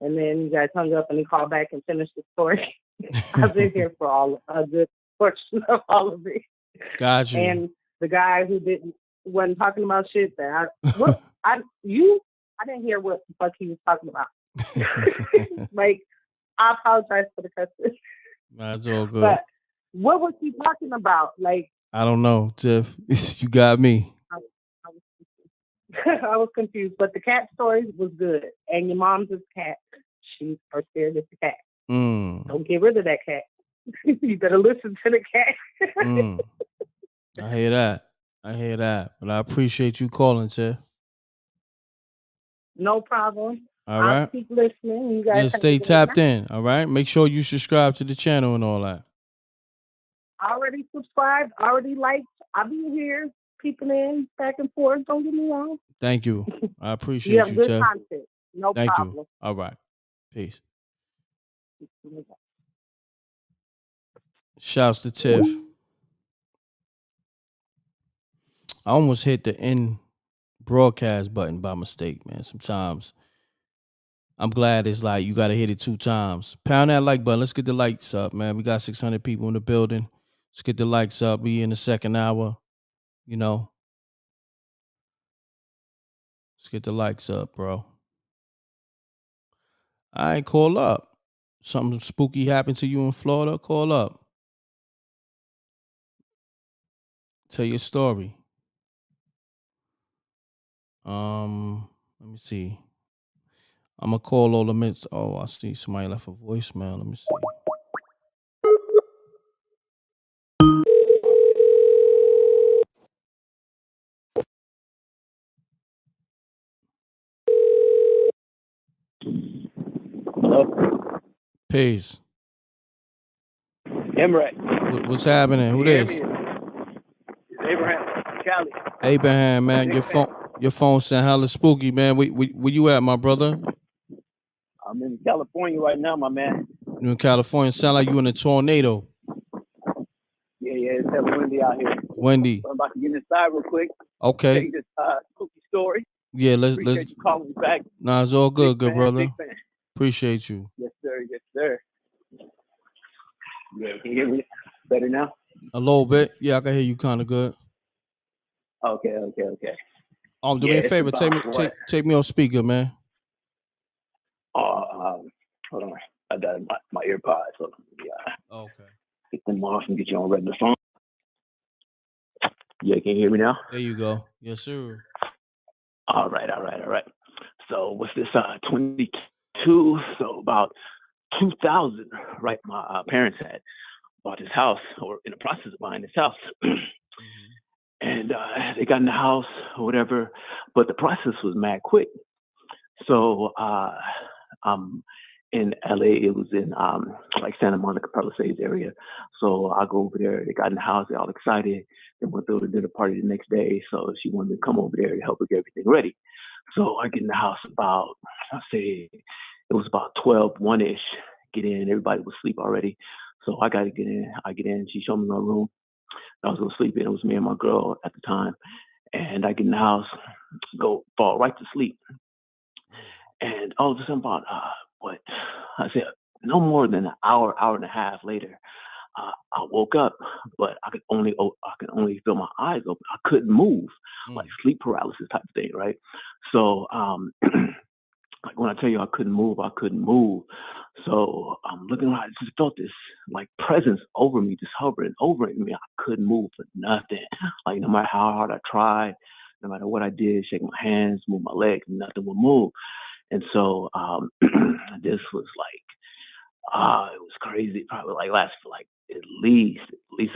and then you guys hung up and he called back and finished the story. I've been here for a good portion of all of it. Gotcha. And the guy who wasn't talking about shit that I didn't hear what the fuck he was talking about. Like, I apologize for the cussing. That's all good. But what was he talking about? Like, I don't know, Tiff. You got me. I was confused, but the cat story was good. And your mom's is cat. She's her spirit is the cat. Don't get rid of that cat. You better listen to the cat. I hear that. But I appreciate you calling, Tiff. No problem. All right. I'll keep listening. You guys stay tapped in. All right. Make sure you subscribe to the channel and all that. Already subscribed, already liked. I'll be here, peeping in, back and forth. Don't get me wrong. Thank you. I appreciate you have good Tiff. content. No Thank problem. you. All right. Peace. Shouts to Tiff. I almost hit the end broadcast button by mistake, man. Sometimes I'm glad it's like you got to hit it 2 times. Pound that like button. Let's get the likes up, man. We got 600 people in the building. Let's get the likes up. We in the second hour. Let's get the likes up, bro. All right, call up. Something spooky happened to you in Florida? Call up. Tell your story. Let me see. I'm gonna call all the minutes. Oh, I see somebody left a voicemail. Let me see. Hello? Peace. M.Reck. What's happening? Who this? It's Abraham, Cali. Abraham, man. Your phone sound hella spooky, man. Where you at, my brother? I'm in California right now, my man. You in California? Sound like you in a tornado. Yeah, it's hella windy out here. Windy. So I'm about to get inside real quick. Okay. Take this spooky story. Yeah, let's Appreciate you calling me back. Nah, it's all good, Big fan, brother. big fan. Appreciate you. Yes, sir. Yeah, can you hear me better now? A little bit. Yeah, I can hear you kind of good. Okay. Do me a favor. Take me on speaker, man. Hold on. I got my earpods. Hold on. Yeah. Okay. Get them off and get you on regular phone. Yeah, can you hear me now? There you go. Yes, sir. All right. So what's this? 22. So about 2000, right? My parents had bought this house, or in the process of buying this house. And they got in the house or whatever, but the process was mad quick. So in LA, it was in like Santa Monica, Palisades area. So I go over there. They got in the house. They're all excited. They went to the dinner party the next day. So she wanted to come over there to help her get everything ready. So I get in the house about, I say it was about 1-ish. Get in. Everybody was asleep already. So I got to get in. I get in. She showed me my room. I was going to sleep in. It was me and my girl at the time. And I get in the house, fall right to sleep. And all of a sudden, about, I said, no more than an hour and a half later, I woke up, but I could only feel my eyes open. I couldn't move, like sleep paralysis type of thing, right? So, like when I tell you I couldn't move. So I'm looking around. I just felt this like presence over me, just hovering over me. I couldn't move for nothing. Like no matter how hard I tried, no matter what I did, shake my hands, move my legs, nothing would move. And so this was like, it was crazy. Probably like lasted for like at least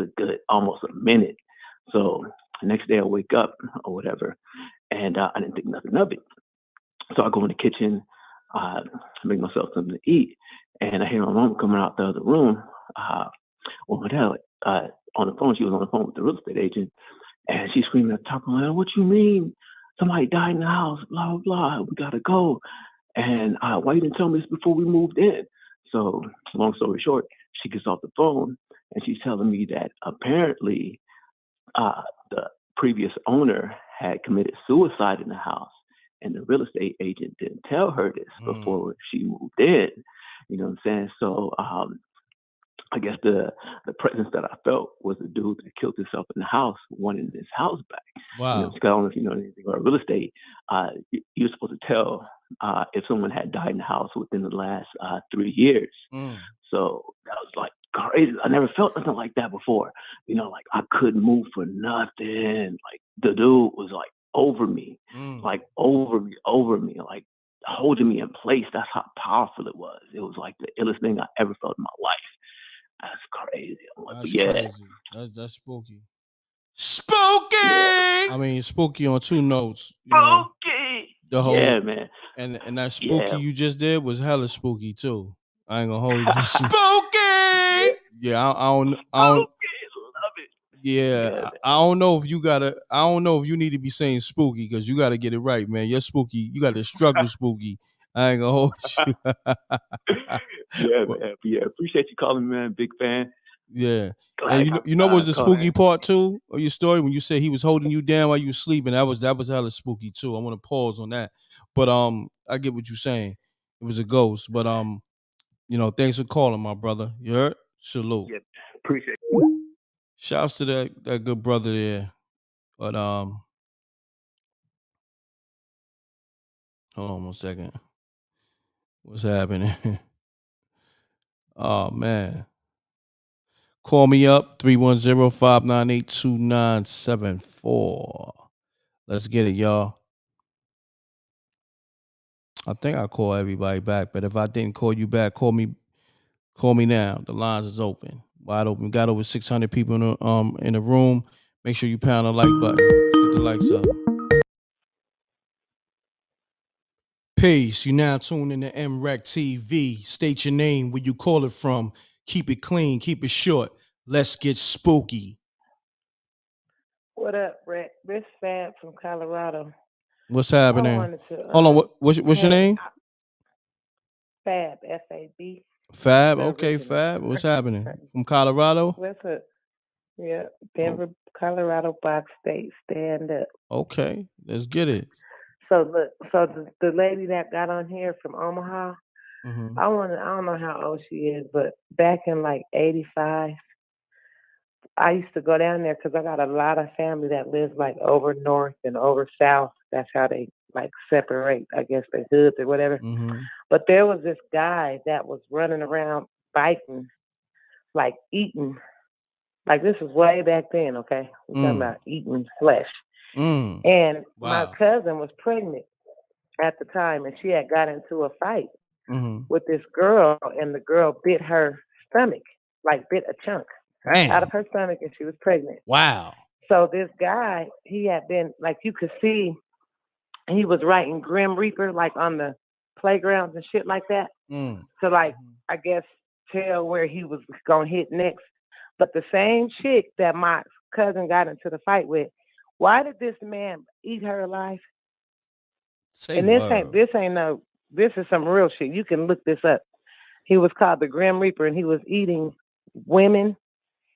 a good almost a minute. So the next day I wake up or whatever, and I didn't think nothing of it. So I go in the kitchen, make myself something to eat, and I hear my mom coming out the other room. Well, my dad on the phone. She was on the phone with the real estate agent, and she's screaming at the top of my head, "What you mean? Somebody died in the house, blah, blah, blah. We got to go. And why you didn't tell me this before we moved in?" So long story short, she gets off the phone, and she's telling me that apparently the previous owner had committed suicide in the house, and the real estate agent didn't tell her this before she moved in. You know what I'm saying? So I guess the presence that I felt was the dude that killed himself in the house, wanting his house back. Wow. You know, I don't know if you know anything about real estate. You're supposed to tell if someone had died in the house within the last 3 years. So that was like crazy. I never felt nothing like that before. You know, like I couldn't move for nothing. Like the dude was like over me, like over me, like holding me in place. That's how powerful it was. It was like the illest thing I ever felt in my life. That's crazy. That's crazy. That's spooky. Spooky. Yeah. I mean, spooky on two notes. You know, spooky. The whole man. And that spooky you just did was hella spooky too. I ain't gonna hold you. Spooky. Yeah, I don't. Love it. Yeah, I don't know if you gotta. I don't know if you need to be saying spooky because you gotta get it right, man. You're spooky. You got to struggle spooky. I ain't gonna hold you. Yeah, man. Yeah, appreciate you calling me, man. Big fan. Yeah, and you know what's the spooky part too of your story when you said he was holding you down while you were sleeping. That was hella spooky too. I want to pause on that, but I get what you're saying. It was a ghost, but you know, thanks for calling, my brother. You heard? Salute. Yeah, appreciate it. Shouts to that good brother there, but hold on 1 second. What's happening? Oh man. Call me up 310-598-2974. Let's get it, y'all. I think I call everybody back, but if I didn't call you back, call me now. The lines is open. Wide open. We got over 600 people in the room. Make sure you pound the like button. Let's get the likes up. Peace. You now tuned in to Mrecktv. State your name, where you call it from. Keep it clean, keep it short. Let's get spooky. What up, Brett? This Fab from Colorado. What's happening? Hold on. What's your name? Fab, F-A-B. Fab. Okay, Fab. What's happening? From Colorado? What's up? Yeah, Denver, Colorado, Box State. Stand up. Okay, let's get it. So look, the lady that got on here from Omaha, I don't know how old she is, but back in like 85, I used to go down there because I got a lot of family that lives like over north and over south. That's how they like separate, I guess, the hoods or whatever. But there was this guy that was running around biting, like eating. Like this was way back then, okay? We're talking about eating flesh. And my cousin was pregnant at the time, and she had got into a fight with this girl, and the girl bit her stomach, like bit a chunk out of her stomach, and she was pregnant. Wow. So this guy, he had been, like you could see, he was writing Grim Reaper, like on the playgrounds and shit like that. To like, I guess, tell where he was going to hit next. But the same chick that my cousin got into the fight with, why did this man eat her alive? This is some real shit. You can look this up. He was called the Grim Reaper, and he was eating women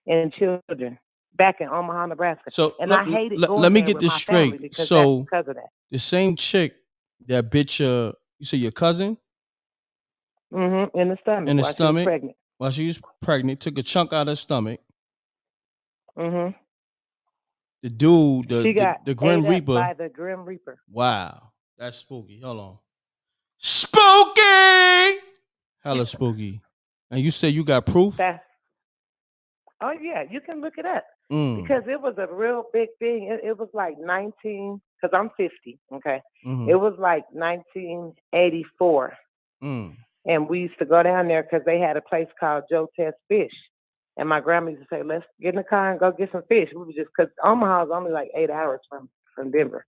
and children back in Omaha, Nebraska. So I hated going let me there get with this my straight. family because So that's because of that. the same chick that bit you say your cousin? In the stomach. In the while stomach. She was pregnant. While she was pregnant, took a chunk out of her stomach. The dude, the Grim Reaper. By the Grim Reaper. Wow. That's spooky. Hold on. Spooky! Hella spooky. And you say you got proof? Oh, yeah. You can look it up. Because it was a real big thing. It was like 19 because I'm 50, okay? It was like 1984. And we used to go down there because they had a place called Joe Test Fish. And my grandma used to say, let's get in the car and go get some fish. We would just, because Omaha is only like 8 hours from Denver.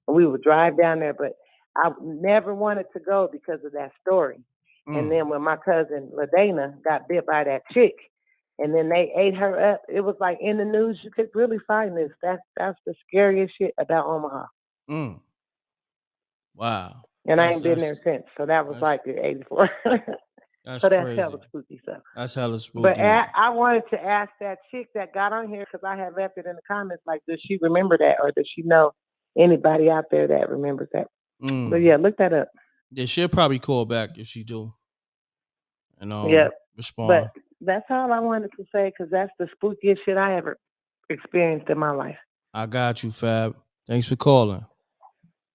And we would drive down there, but I never wanted to go because of that story. And then when my cousin LaDana got bit by that chick, and then they ate her up, it was like in the news. You could really find this. That's the scariest shit about Omaha. Wow. And I ain't been there since. So that was like in 84. That's so that's crazy. hella spooky stuff. That's hella spooky. But I wanted to ask that chick that got on here, because I have left it in the comments, like, does she remember that, or does she know anybody out there that remembers that? But yeah, look that up. Yeah, she'll probably call back if she do. And respond. But that's all I wanted to say, because that's the spookiest shit I ever experienced in my life. I got you, Fab. Thanks for calling.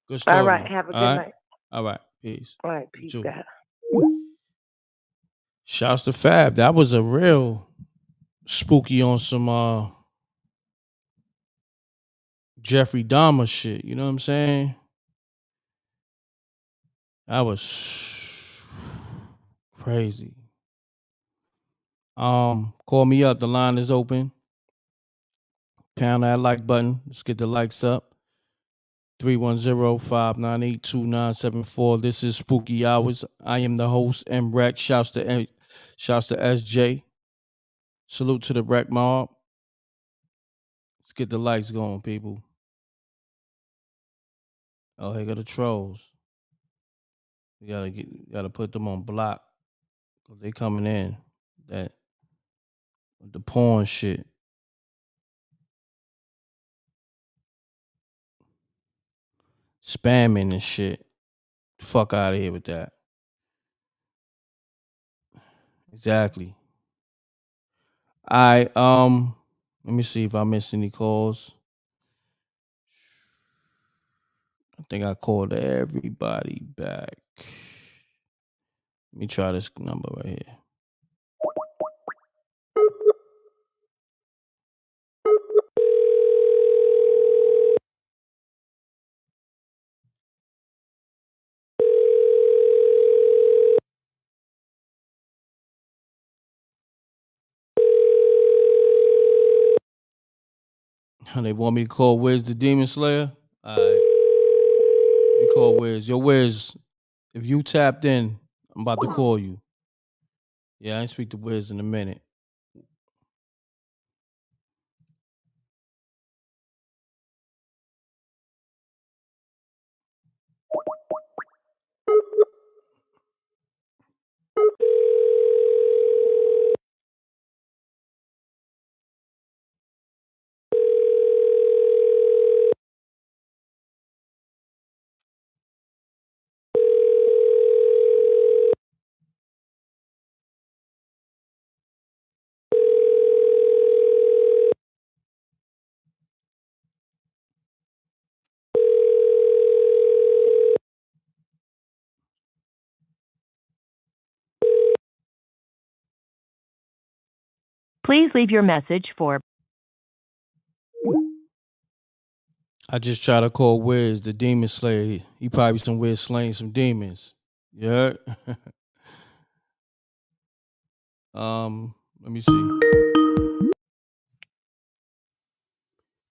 Good story. All right, have a good night. All right, peace. All right, peace, God. Shouts to Fab. That was a real spooky on some Jeffrey Dahmer shit. You know what I'm saying? That was crazy. Call me up. The line is open. Pound that like button. Let's get the likes up. 310-598-2974. This is Spooky Hours. I am the host, M.Reck. Shouts to SJ. Salute to the Wreck Mob. Let's get the lights going, people. Oh, here go the trolls. We gotta put them on block. They coming in. That the porn shit. Spamming and shit. Fuck out of here with that. Exactly. Let me see if I missed any calls. I think I called everybody back. Let me try this number right here. They want me to call Wiz the Demon Slayer? All right. We call Wiz. Yo, Wiz, if you tapped in, I'm about to call you. Yeah, I ain't speak to Wiz in a minute. Please leave your message for... I just try to call Wiz the Demon Slayer. He probably some Wiz slaying some demons. Yeah. Let me see.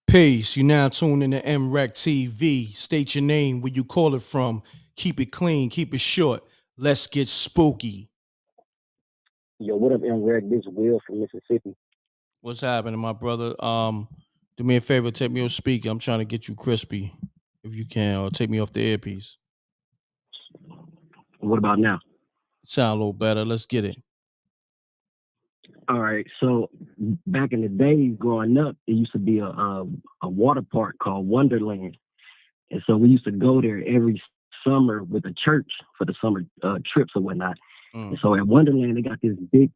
Peace. You now tuned in to Mrecktv. State your name, where you call it from. Keep it clean, keep it short. Let's get spooky. Yo, what up, M.Reck? This is Will from Mississippi. What's happening, my brother? Do me a favor, take me off speaker. I'm trying to get you crispy, if you can, or take me off the earpiece. What about now? Sound a little better. Let's get it. All right. So back in the days, growing up, there used to be a water park called Wonderland, and so we used to go there every summer with the church for the summer trips or whatnot. And so at Wonderland, they got this big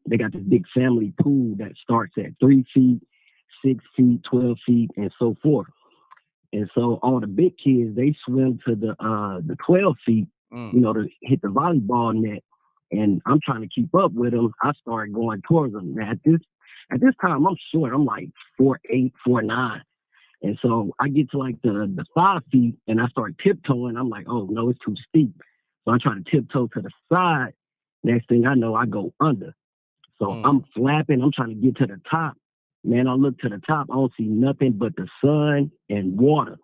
family pool that starts at 3 feet, 6 feet, 12 feet, and so forth. And so all the big kids, they swim to the 12 feet, to hit the volleyball net. And I'm trying to keep up with them. I started going towards them. Now, at this time, I'm short. I'm like 4'8", 4'9". And so I get to like the 5 feet and I start tiptoeing. I'm like, oh no, it's too steep. So I try to tiptoe to the side. Next thing I know, I go under. So I'm flapping. I'm trying to get to the top. Man, I look to the top. I don't see nothing but the sun and water.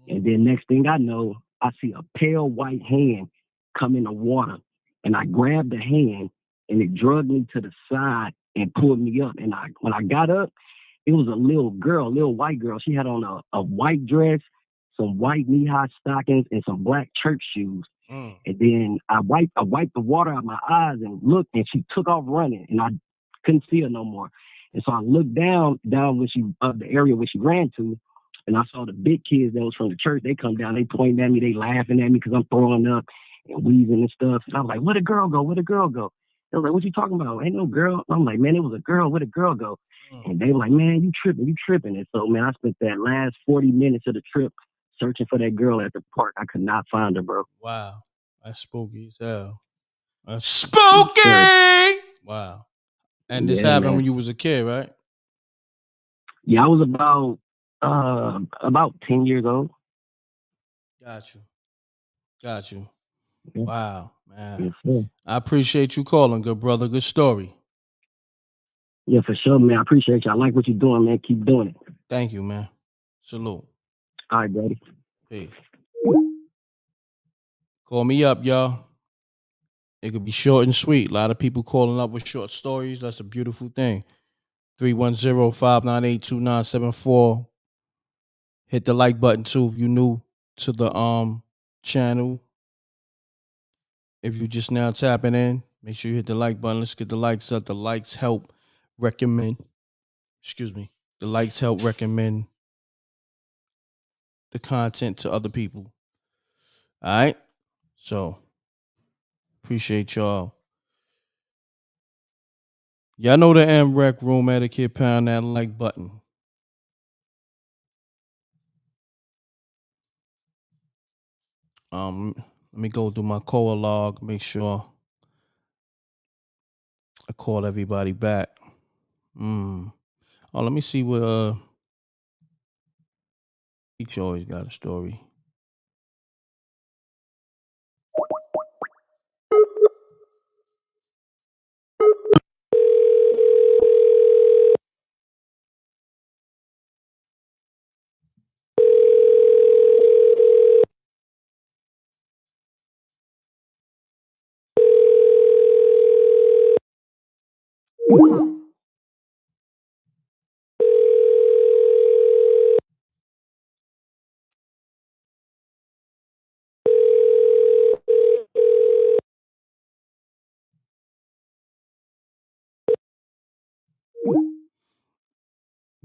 And then next thing I know, I see a pale white hand come in the water. And I grabbed the hand and it dragged me to the side and pulled me up. And when I got up, it was a little girl, a little white girl. She had on a white dress, some white knee-high stockings, and some black church shoes. And then I wiped the water out of my eyes and looked, and she took off running, and I couldn't see her no more. And so I looked down when the area where she ran to, and I saw the big kids that was from the church. They come down, they pointing at me, they laughing at me because I'm throwing up and wheezing and stuff. And I was like, where'd the girl go? Where'd the girl go? They was like, what you talking about? Ain't no girl. I'm like, man, it was a girl. Where'd the girl go? And they were like, man, you tripping. And so, man, I spent that last 40 minutes of the trip searching for that girl at the park. I could not find her, bro. Wow. That's spooky as hell. That's spooky! Wow. And this happened when you was a kid, right? Yeah, I was about 10 years old. Got you. Yeah. Wow, man. Yes, I appreciate you calling, good brother. Good story. Yeah, for sure, man. I appreciate you. I like what you're doing, man. Keep doing it. Thank you, man. Salute. All right, buddy. Peace. Call me up, y'all. It could be short and sweet. A lot of people calling up with short stories. That's a beautiful thing. 310-598-2974. Hit the like button too if you're new to the channel. If you're just now tapping in, make sure you hit the like button. Let's get the likes up. The likes help recommend. The likes help recommend the content to other people. All right? So, appreciate y'all. Y'all know the M.Reck room etiquette. Pound that like button. Let me go through my call log. Make sure I call everybody back. Oh, let me see what each always got a story.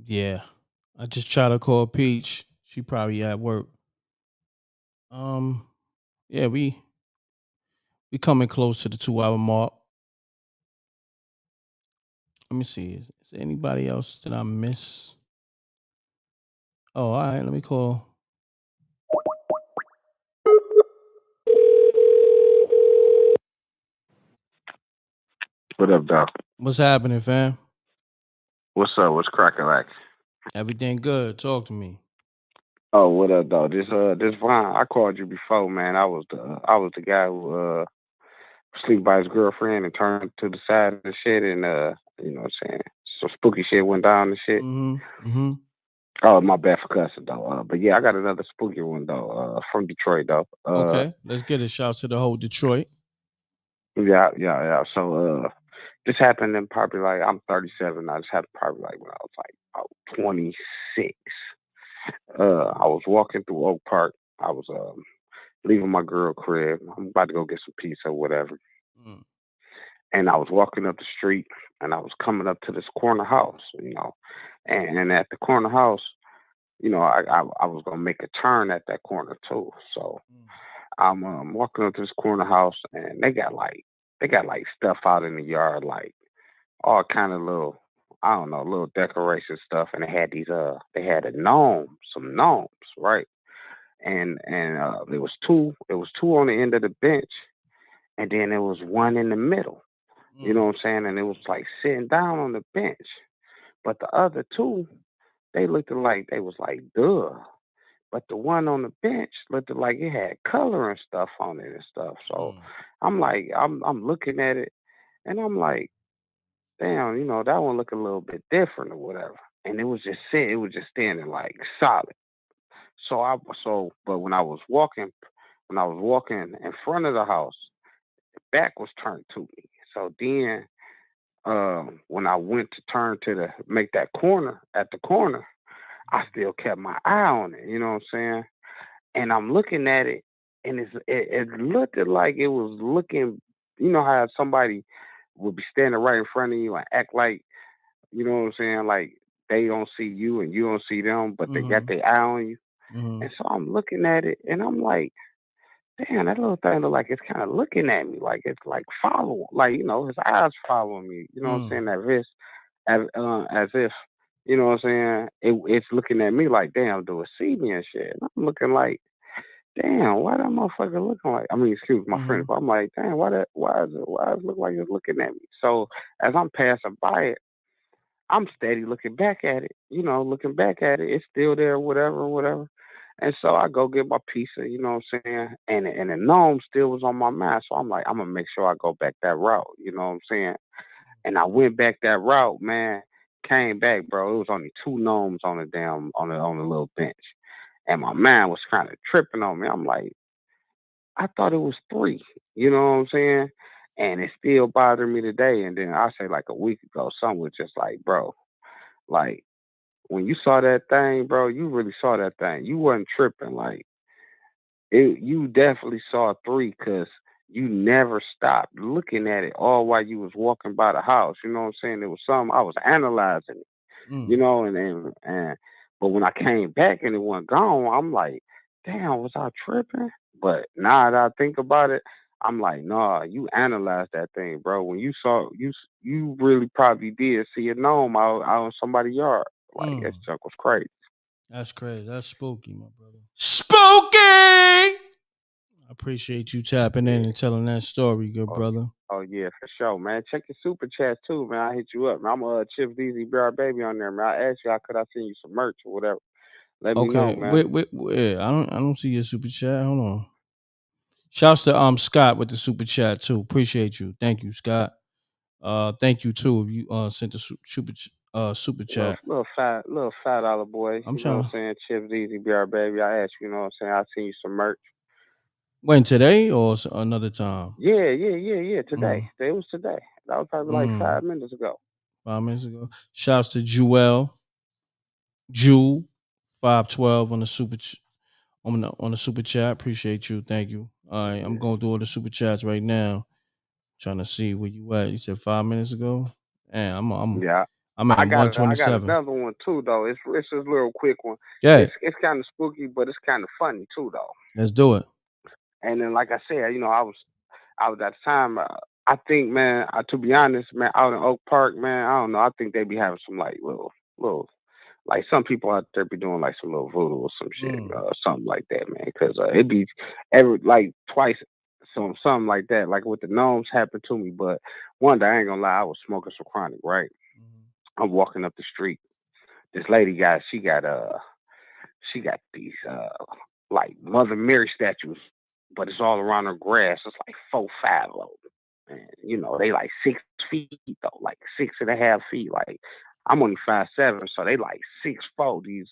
Yeah, I just tried to call Peach. She probably at work. Yeah, we coming close to the 2-hour mark. Let me see. Is there anybody else that I miss? Oh, all right. Let me call. What up, dog? What's happening, fam? What's up? What's cracking like? Everything good. Talk to me. Oh, what up, dog? This Vaughn. I called you before, man. I was the guy who sleep by his girlfriend and turned to the side of the shit, and you know what I'm saying, some spooky shit went down and shit. Mm-hmm. Oh, my bad for cussing though. But yeah, I got another spooky one though. From Detroit though. Okay, let's get a shout to the whole Detroit. Yeah. So this happened in probably like, I'm 37 now. This happened probably like when I was like about 26. I was walking through Oak Park. I was leaving my girl crib. I'm about to go get some pizza or whatever. And I was walking up the street, and I was coming up to this corner house, you know. And at the corner house, you know, I was gonna make a turn at that corner too. So I'm walking up to this corner house, and they got like stuff out in the yard, like all kind of little, I don't know, little decoration stuff. And they had some gnomes, right? And there was two on the end of the bench, and then there was one in the middle. You know what I'm saying? And it was like sitting down on the bench. But the other two they looked like they was like, duh. But the one on the bench looked like it had color and stuff on it and stuff. So I'm like, I'm looking at it and I'm like, damn, that one look a little bit different or whatever. And it was just standing like solid. But when I was walking in front of the house, the back was turned to me. So then, when I went to turn to make that corner at the corner, I still kept my eye on it. You know what I'm saying? And I'm looking at it, and it looked like it was looking. You know how somebody would be standing right in front of you and act like, you know what I'm saying, like they don't see you and you don't see them, but they got their eye on you. And so I'm looking at it, and I'm like, damn, that little thing look like it's kind of looking at me, like it's like following, like his eyes following me. You know what I'm saying? As if, you know what I'm saying? It's looking at me like, damn, do it see me and shit? And I'm looking like, damn, why that motherfucker looking like? I mean, excuse my friend, but I'm like, damn, why does it look like it's looking at me? So as I'm passing by it, I'm steady looking back at it. It's still there, whatever. And so I go get my pizza, you know what I'm saying? And the gnome still was on my mind. So I'm like, I'm gonna make sure I go back that route, you know what I'm saying? And I went back that route, man. Came back, bro. It was only 2 gnomes on the little bench. And my man was kind of tripping on me. I'm like, I thought it was 3. You know what I'm saying? And it still bothered me today. And then I say like a week ago, someone was just like, bro, like when you saw that thing, bro, you really saw that thing. You wasn't tripping. Like you definitely saw 3 because you never stopped looking at it all while you was walking by the house. You know what I'm saying? It was something I was analyzing it, and but when I came back and it wasn't gone, I'm like, damn, was I tripping? But now that I think about it, I'm like, nah, you analyzed that thing, bro. When you saw you really probably did see a gnome out in somebody's yard. Like that junk was crazy. That's crazy. That's spooky, my brother. Spooky! I appreciate you tapping in and telling that story, good brother. Oh yeah, for sure, man. Check your super chat too, man. I hit you up, man. I'm Chief DZ BR Baby on there, man. I asked you how could I send you some merch or whatever. Let me know, man. Wait. I don't see your super chat. Hold on. Shouts to Scott with the super chat too. Appreciate you. Thank you, Scott. Thank you too if you sent the super chat. Little fat dollar boy. I'm you know trying. what I'm saying? Chief DZ BR Baby. I asked you, you know what I'm saying? I send you some merch. When today or another time? Yeah. Today. It was today. That was probably like 5 minutes ago. 5 minutes ago. Shouts to Jewel. Jew 512 on the super chat. Appreciate you. Thank you. All right, I'm going through all the super chats right now. Trying to see where you at. You said 5 minutes ago. I'm at I got 127. another one too though. It's just a little quick one. Yeah. It's kind of spooky, but it's kind of funny too though. Let's do it. And then, like I said, I was at the time. I think, man, to be honest, man, out in Oak Park, man, I don't know. I think they be having some like little, like some people out there be doing like some little voodoo or some shit, something like that, man. Because it be every like twice, something like that. Like with the gnomes happened to me, but one day I ain't gonna lie, I was smoking some chronic, right? I'm walking up the street. This lady she got these like Mother Mary statues, but it's all around her grass. It's like 4, 5 of them. And they like 6 feet though, like 6.5 feet. Like I'm only 5'7", so they like 6'4". These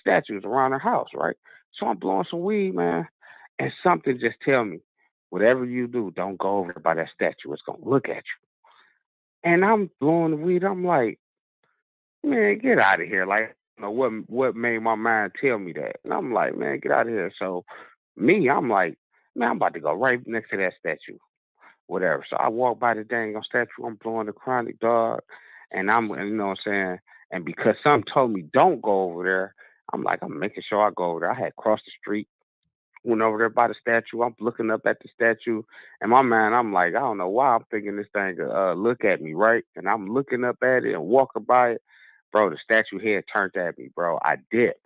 statues around her house, right? So I'm blowing some weed, man, and something just tell me, whatever you do, don't go over by that statue. It's gonna look at you. And I'm blowing the weed. I'm like, man, get out of here. Like, what made my mind tell me that? And I'm like, man, get out of here. So I'm like, man, I'm about to go right next to that statue, whatever. So I walk by the dang statue. I'm blowing the chronic, dog. And you know what I'm saying? And because something told me don't go over there, I'm like, I'm making sure I go over there. I had crossed the street, went over there by the statue. I'm looking up at the statue. And my man, I'm like, I don't know why I'm thinking this thing look at me, right? And I'm looking up at it and walking by it. Bro, the statue head turned at me, bro. I dipped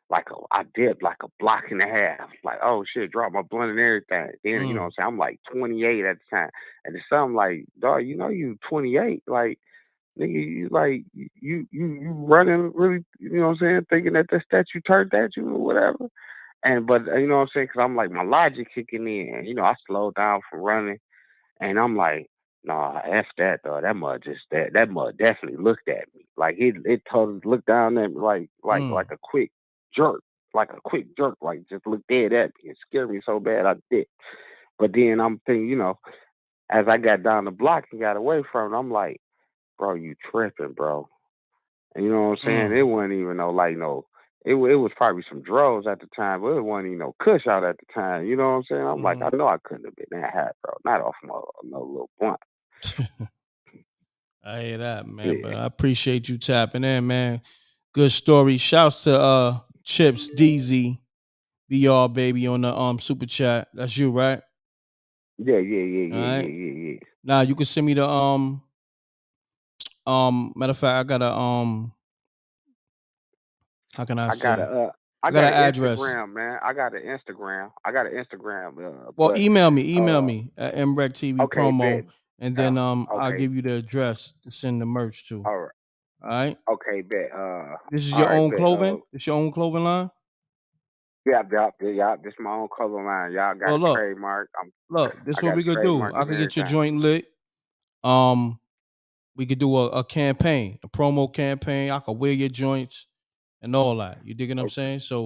like a block and a half. Like, oh shit, drop my blunt and everything. Then you know what I'm saying? I'm like 28 at the time. And it's something like, dog, you 28. Like, nigga, you like you running really, you know what I'm saying, thinking that the statue turned at you or whatever. But you know what I'm saying, because I'm like my logic kicking in. You know, I slowed down from running, and I'm like, nah, F that though. That mud definitely looked at me. Like it totally looked down at me like a quick jerk, like just looked dead at me. It scared me so bad I did. But then I'm thinking, you know, as I got down the block and got away from it, I'm like, bro, you tripping, bro. And you know what I'm saying? It wasn't even it was probably some drugs at the time, but it wasn't even no kush out at the time. You know what I'm saying? I'm like, I know I couldn't have been that high, bro. Not off no little blunt. I hear that, man. Yeah. But I appreciate you tapping in, man. Good story. Shouts to Chips DZ. Be all baby on the super chat. That's you, right? Yeah. Now you can send me the matter of fact, I got a how can I say? I got an address. Instagram, man. I got an Instagram. Well, email me at Mrecktv promo, bet. and then I'll give you the address to send the merch to. All right. All right. Okay, bet. This is your own clothing. It's your own clothing line. Yeah. This is my own clothing line. Y'all got a trademark. This is what we could do. I could get your joint lit. We could do a campaign, a promo campaign. I could wear your joints and all that. You digging what I'm saying? So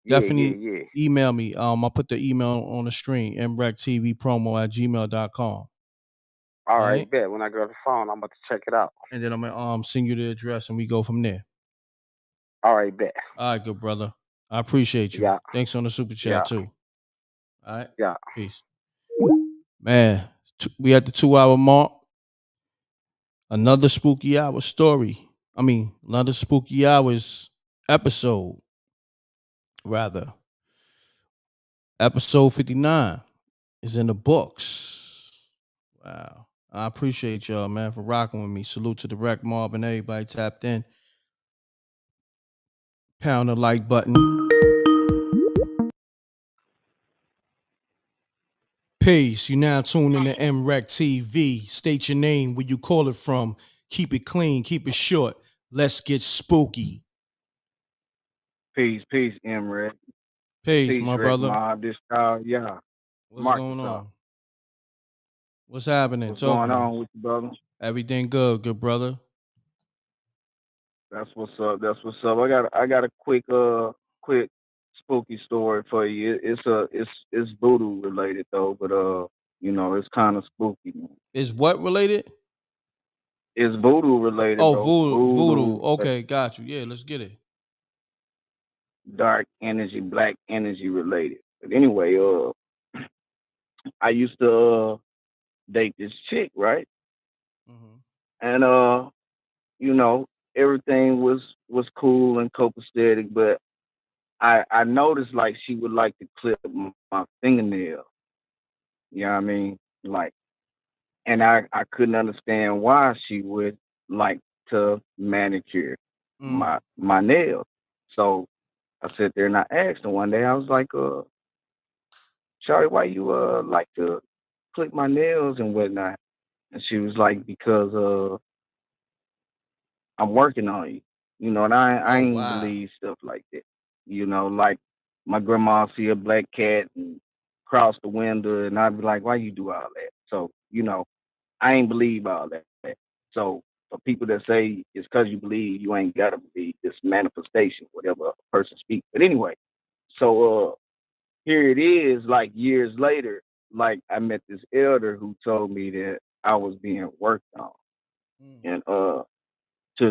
definitely email me. I'll put the email on the screen, mrecktv@gmail.com. All right, bet. When I go to the phone, I'm about to check it out. And then I'm gonna send you the address and we go from there. All right, bet. All right, good brother. I appreciate you. Yeah. Thanks on the super chat too. All right. Yeah. Peace. Man, we at the 2-hour mark. Another spooky hour story. Another spooky hours episode. Rather. Episode 59 is in the books. Wow. I appreciate y'all, man, for rocking with me. Salute to the Rec Mob and everybody tapped in. Pound the like button. Peace. You now tune in to Mrecktv. State your name, where you call it from. Keep it clean, keep it short. Let's get spooky. Peace, M.Reck. Peace, my brother. Mob, this yeah. What's going on? What's happening? What's going on with you, brother? Everything good brother. That's what's up. I got a quick spooky story for you. It's voodoo related though, but you know, it's kind of spooky. Is what related? It's voodoo related. Oh, voodoo. Okay, got you. Yeah, let's get it. Dark energy, black energy related. But anyway, I used to date this chick, right? Mm-hmm. And you know, everything was cool and copacetic, but I noticed like she would like to clip my fingernail. You know what I mean? Like, and I couldn't understand why she would like to manicure my nails. So I sat there and I asked her one day, I was like, Shawty, why you like to clip my nails and whatnot? And she was like, because I'm working on you. You know, and I ain't believe stuff like that. You know, like my grandma see a black cat and cross the window and I'd be like, why you do all that? So, you know, I ain't believe all that. So for people that say it's because you believe, you ain't gotta believe this manifestation, whatever a person speaks. But anyway, so here it is, like years later, like I met this elder who told me that I was being worked on. And to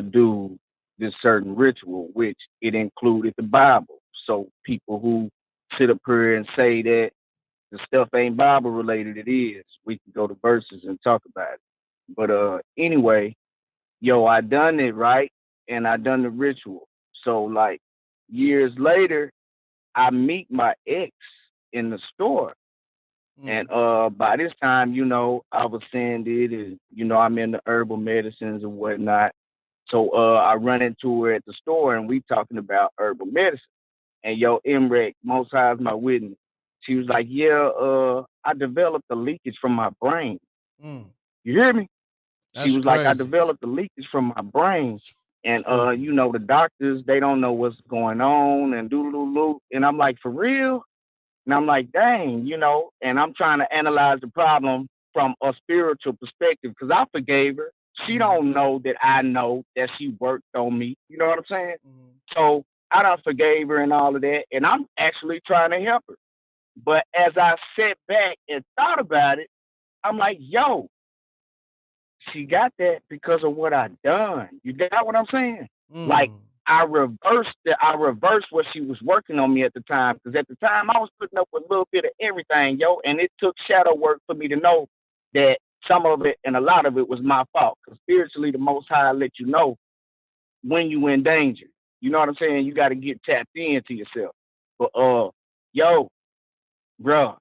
do this certain ritual, which it included the Bible. So people who sit up here and say that the stuff ain't Bible related, it is. We can go to verses and talk about it. But anyway, I done it, right? And I done the ritual. So like years later, I meet my ex in the store. And by this time, you know, I was saying it, and you know, I'm in the herbal medicines and whatnot. So I run into her at the store and we talking about herbal medicine. And M.Reck, Most High is my witness. She was like, yeah, I developed a leakage from my brain. You hear me? That's she was crazy. like, I developed the leakage from my brain. And you know, the doctors, they don't know what's going on and do. And I'm like, for real? And I'm like, dang, you know, and I'm trying to analyze the problem from a spiritual perspective because I forgave her. She don't know that I know that she worked on me. You know what I'm saying? So I done forgave her and all of that, and I'm actually trying to help her. But as I sat back and thought about it, I'm like, yo, she got that because of what I done. You got what I'm saying? Like I reversed what she was working on me at the time. Because at the time I was putting up with a little bit of everything, yo. And it took shadow work for me to know that some of it and a lot of it was my fault. Because spiritually, the Most High let you know when you in danger. You know what I'm saying? You got to get tapped into yourself. But yo, bro,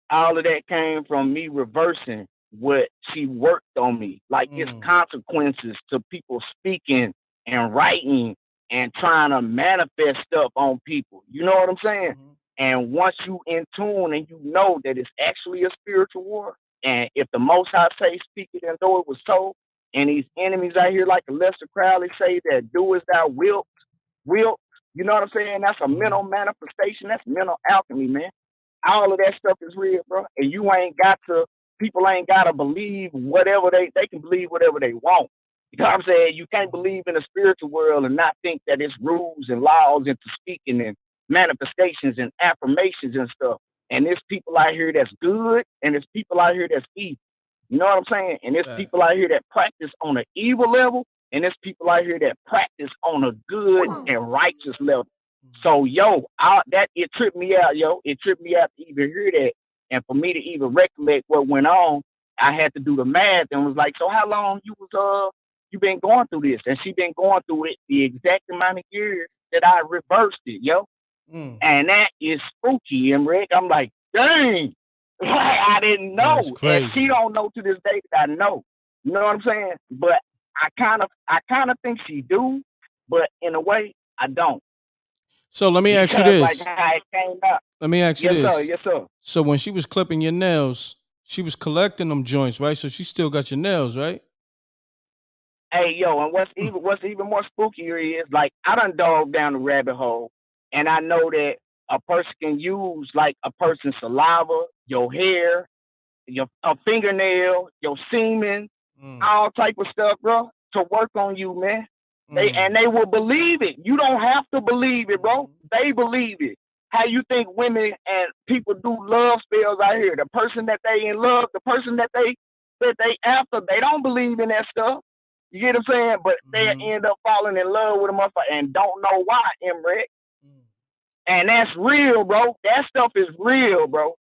all of that came from me reversing what she worked on me. Like it's consequences to people speaking and writing and trying to manifest stuff on people. You know what I'm saying? And once you in tune and you know that it's actually a spiritual war, and if the Most High say speak it and though it was so, and these enemies out here like Lester Crowley say that do as thou wilt, you know what I'm saying? That's a mental manifestation. That's mental alchemy, man. All of that stuff is real, bro. And people ain't got to believe whatever they can believe whatever they want. You know what I'm saying? You can't believe in the spiritual world and not think that it's rules and laws into speaking and manifestations and affirmations and stuff. And there's people out here that's good and there's people out here that's evil. You know what I'm saying? And there's people out here that practice on an evil level and there's people out here that practice on a good and righteous level. So, yo, it tripped me out, yo. It tripped me out to even hear that. And for me to even recollect what went on, I had to do the math and was like, so how long you been going through this? And she been going through it the exact amount of years that I reversed it, yo. And that is spooky, M.Reck. I'm like, dang, I didn't know. And she don't know to this day that I know. You know what I'm saying? But I kind of think she do, but in a way, I don't. So let me ask you this. Like how it came out. Let me ask you this. Yes, sir. So when she was clipping your nails, she was collecting them joints, right? So she still got your nails, right? Hey, yo, and what's even more spookier is like I done dove down the rabbit hole, and I know that a person can use like a person's saliva, your hair, a fingernail, your semen, all type of stuff, bro, to work on you, man. They will believe it. You don't have to believe it, bro. They believe it. How you think women and people do love spells out here? The person that they in love, the person that they after, they don't believe in that stuff. You get what I'm saying? But they end up falling in love with a motherfucker and don't know why, M.Reck. And that's real, bro. That stuff is real, bro.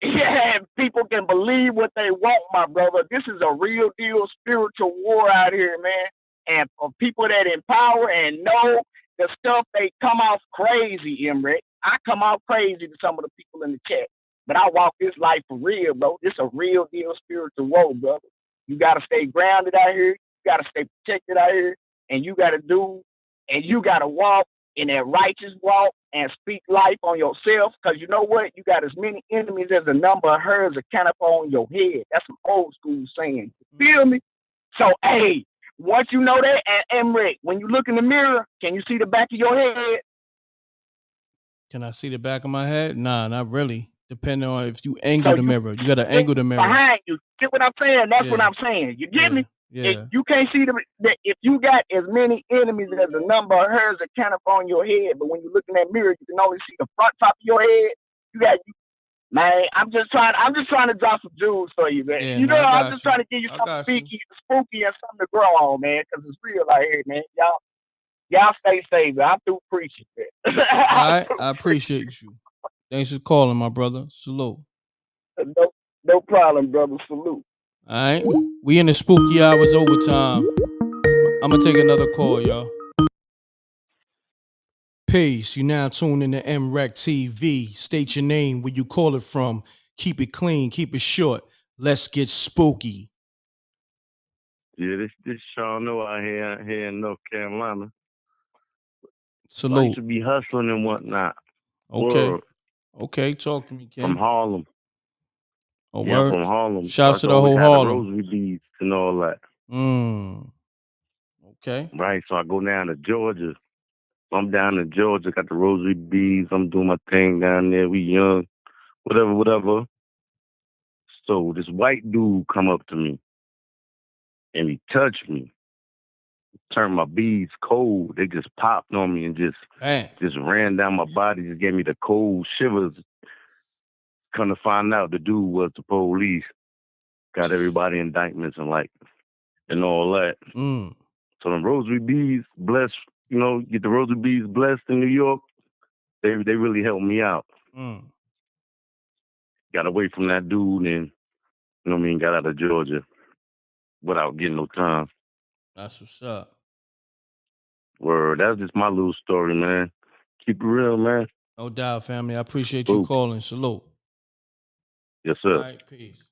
Yeah, people can believe what they want, my brother. This is a real deal spiritual war out here, man. And for people that empower and know the stuff, they come off crazy, M.Reck. I come off crazy to some of the people in the chat. But I walk this life for real, bro. This a real deal spiritual war, brother. You got to stay grounded out here. You got to stay protected out here. And you got to walk in that righteous walk and speak life on yourself. Because you know what? You got as many enemies as the number of hairs that count up on your head. That's some old school saying. You feel me? So, hey, once you know that, and M.Reck, when you look in the mirror, can you see the back of your head? Can I see the back of my head? Nah, not really. Depending on if you angle the mirror. You got to angle the mirror. Behind you. Get what I'm saying? That's what I'm saying. You get me? Yeah. If you can't see if you got as many enemies as the number of hairs that count up on your head, but when you look in that mirror, you can only see the front top of your head. Man, I'm just trying to drop some jewels for you, man. Yeah, you know, I'm just you. trying to give you something spooky and something to grow on, man, because it's real out here, man. Y'all stay safe, man. I'm through preaching, man. All right, I appreciate you. Thanks for calling, my brother. Salute. No problem, brother. Salute. All right, we in the spooky hours overtime. I'm gonna take another call, y'all. Peace. You now tuned in to Mrecktv. State your name, where you call it from. Keep it clean, keep it short. Let's get spooky. Yeah, this Sean Noah out here in North Carolina. Salute. I used to be hustling and whatnot. Okay. Word. Okay, talk to me, Ken. From Harlem. Oh, yeah, word. from Harlem. Shouts to the whole Harlem. Harlem. Rosary beads and all that. Okay. Right. So I go down to Georgia. I'm down in Georgia, got the Rosary bees. I'm doing my thing down there. We young, whatever. So this white dude come up to me and he touched me, turned my beads cold. They just popped on me and just ran down my body, just gave me the cold shivers. Come to find out, the dude was the police. Got everybody indictments and all that. So the Rosary bees, blessed, get the Rosary bees blessed in New York. They really helped me out. Got away from that dude and, got out of Georgia without getting no time. That's what's up. Word, that's just my little story, man. Keep it real, man. No doubt, family. I appreciate you calling. Salute. Yes, sir. All right, peace.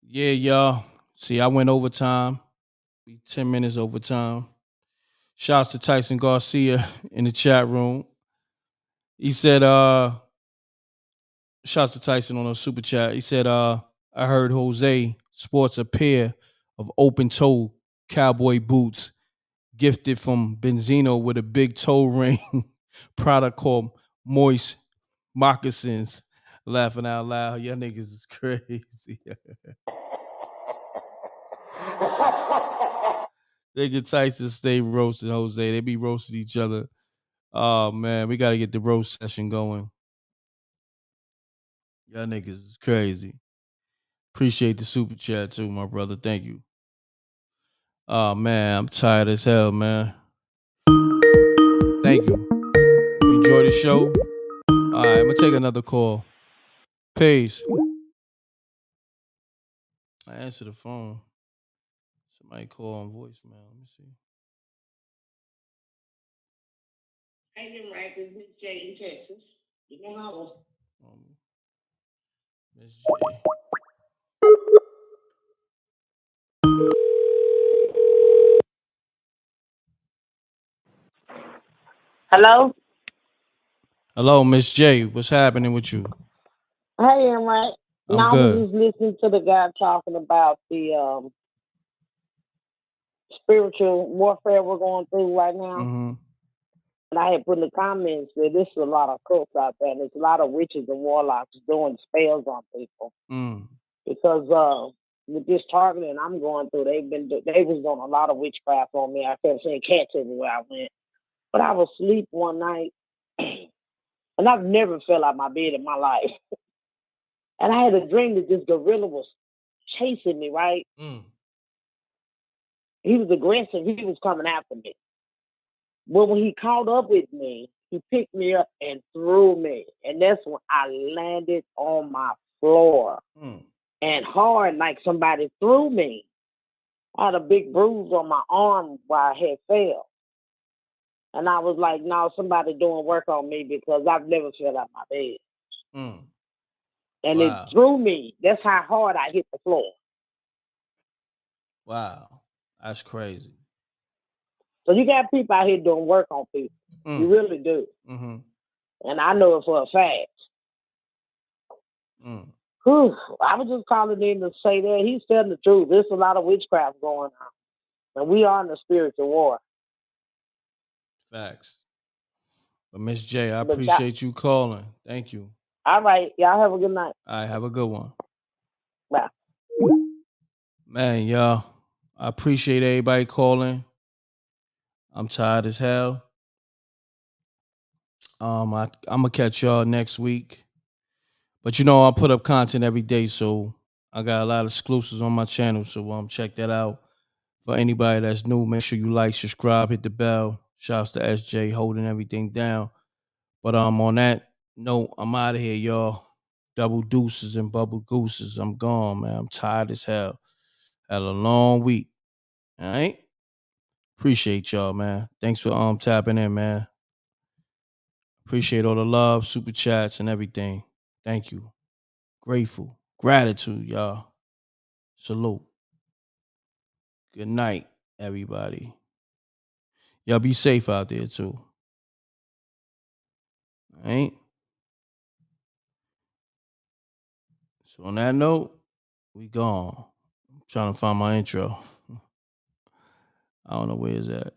Yeah, y'all. See, I went overtime. 10 minutes overtime. Shouts to Tyson Garcia in the chat room. He said, shouts to Tyson on a super chat. He said, I heard Jose sports a pair of open-toe cowboy boots gifted from Benzino with a big toe ring product called Moist Moccasins. Laughing out loud. Y'all niggas is crazy. Nigga Tyson stay roasting Jose. They be roasting each other. Oh man, we gotta get the roast session going. Y'all niggas is crazy. Appreciate the super chat too, my brother. Thank you. Oh man, I'm tired as hell, man. Thank you. Enjoy the show. All right, I'm gonna take another call. Peace. I answer the phone. Somebody call on voicemail. Let me see. Hey, M.Reck, this is Jay in Texas. You know how Miss J. Hello? Hello, Miss J. What's happening with you? Hey, M.Reck. I'm Now I good. was just listening to the guy talking about the spiritual warfare we're going through right now. And I had put in the comments that there's a lot of cults out there, and there's a lot of witches and warlocks doing spells on people. Because with this targeting I'm going through, they was doing a lot of witchcraft on me. I kept seeing cats everywhere I went. But I was asleep one night, and I've never fell out my bed in my life. And I had a dream that this gorilla was chasing me, right? He was aggressive. He was coming after me. But when he caught up with me, he picked me up and threw me. And that's when I landed on my floor. And hard, like somebody threw me. I had a big bruise on my arm while I had fell. And I was like, no, somebody doing work on me because I've never fell out my bed. And it threw me. That's how hard I hit the floor. Wow. That's crazy. So you got people out here doing work on people. You really do. And I know it for a fact. Whew, I was just calling in to say that he's telling the truth. There's a lot of witchcraft going on. And we are in the spiritual war. Facts. But Miss J, I appreciate you calling. Thank you. All right. Y'all have a good night. All right, have a good one. Bye. Man, y'all, I appreciate everybody calling. I'm tired as hell. I'm gonna catch y'all next week. But I put up content every day, so I got a lot of exclusives on my channel. So check that out. For anybody that's new, make sure you like, subscribe, hit the bell. Shouts to SJ holding everything down. But on that note, I'm out of here, y'all. Double deuces and bubble gooses. I'm gone, man. I'm tired as hell. Had a long week. All right. Appreciate y'all, man. Thanks for tapping in, man. Appreciate all the love, super chats, and everything. Thank you. Grateful. Gratitude, y'all. Salute. Good night, everybody. Y'all be safe out there, too. All right? So on that note, we gone. Trying to find my intro. I don't know where it's at.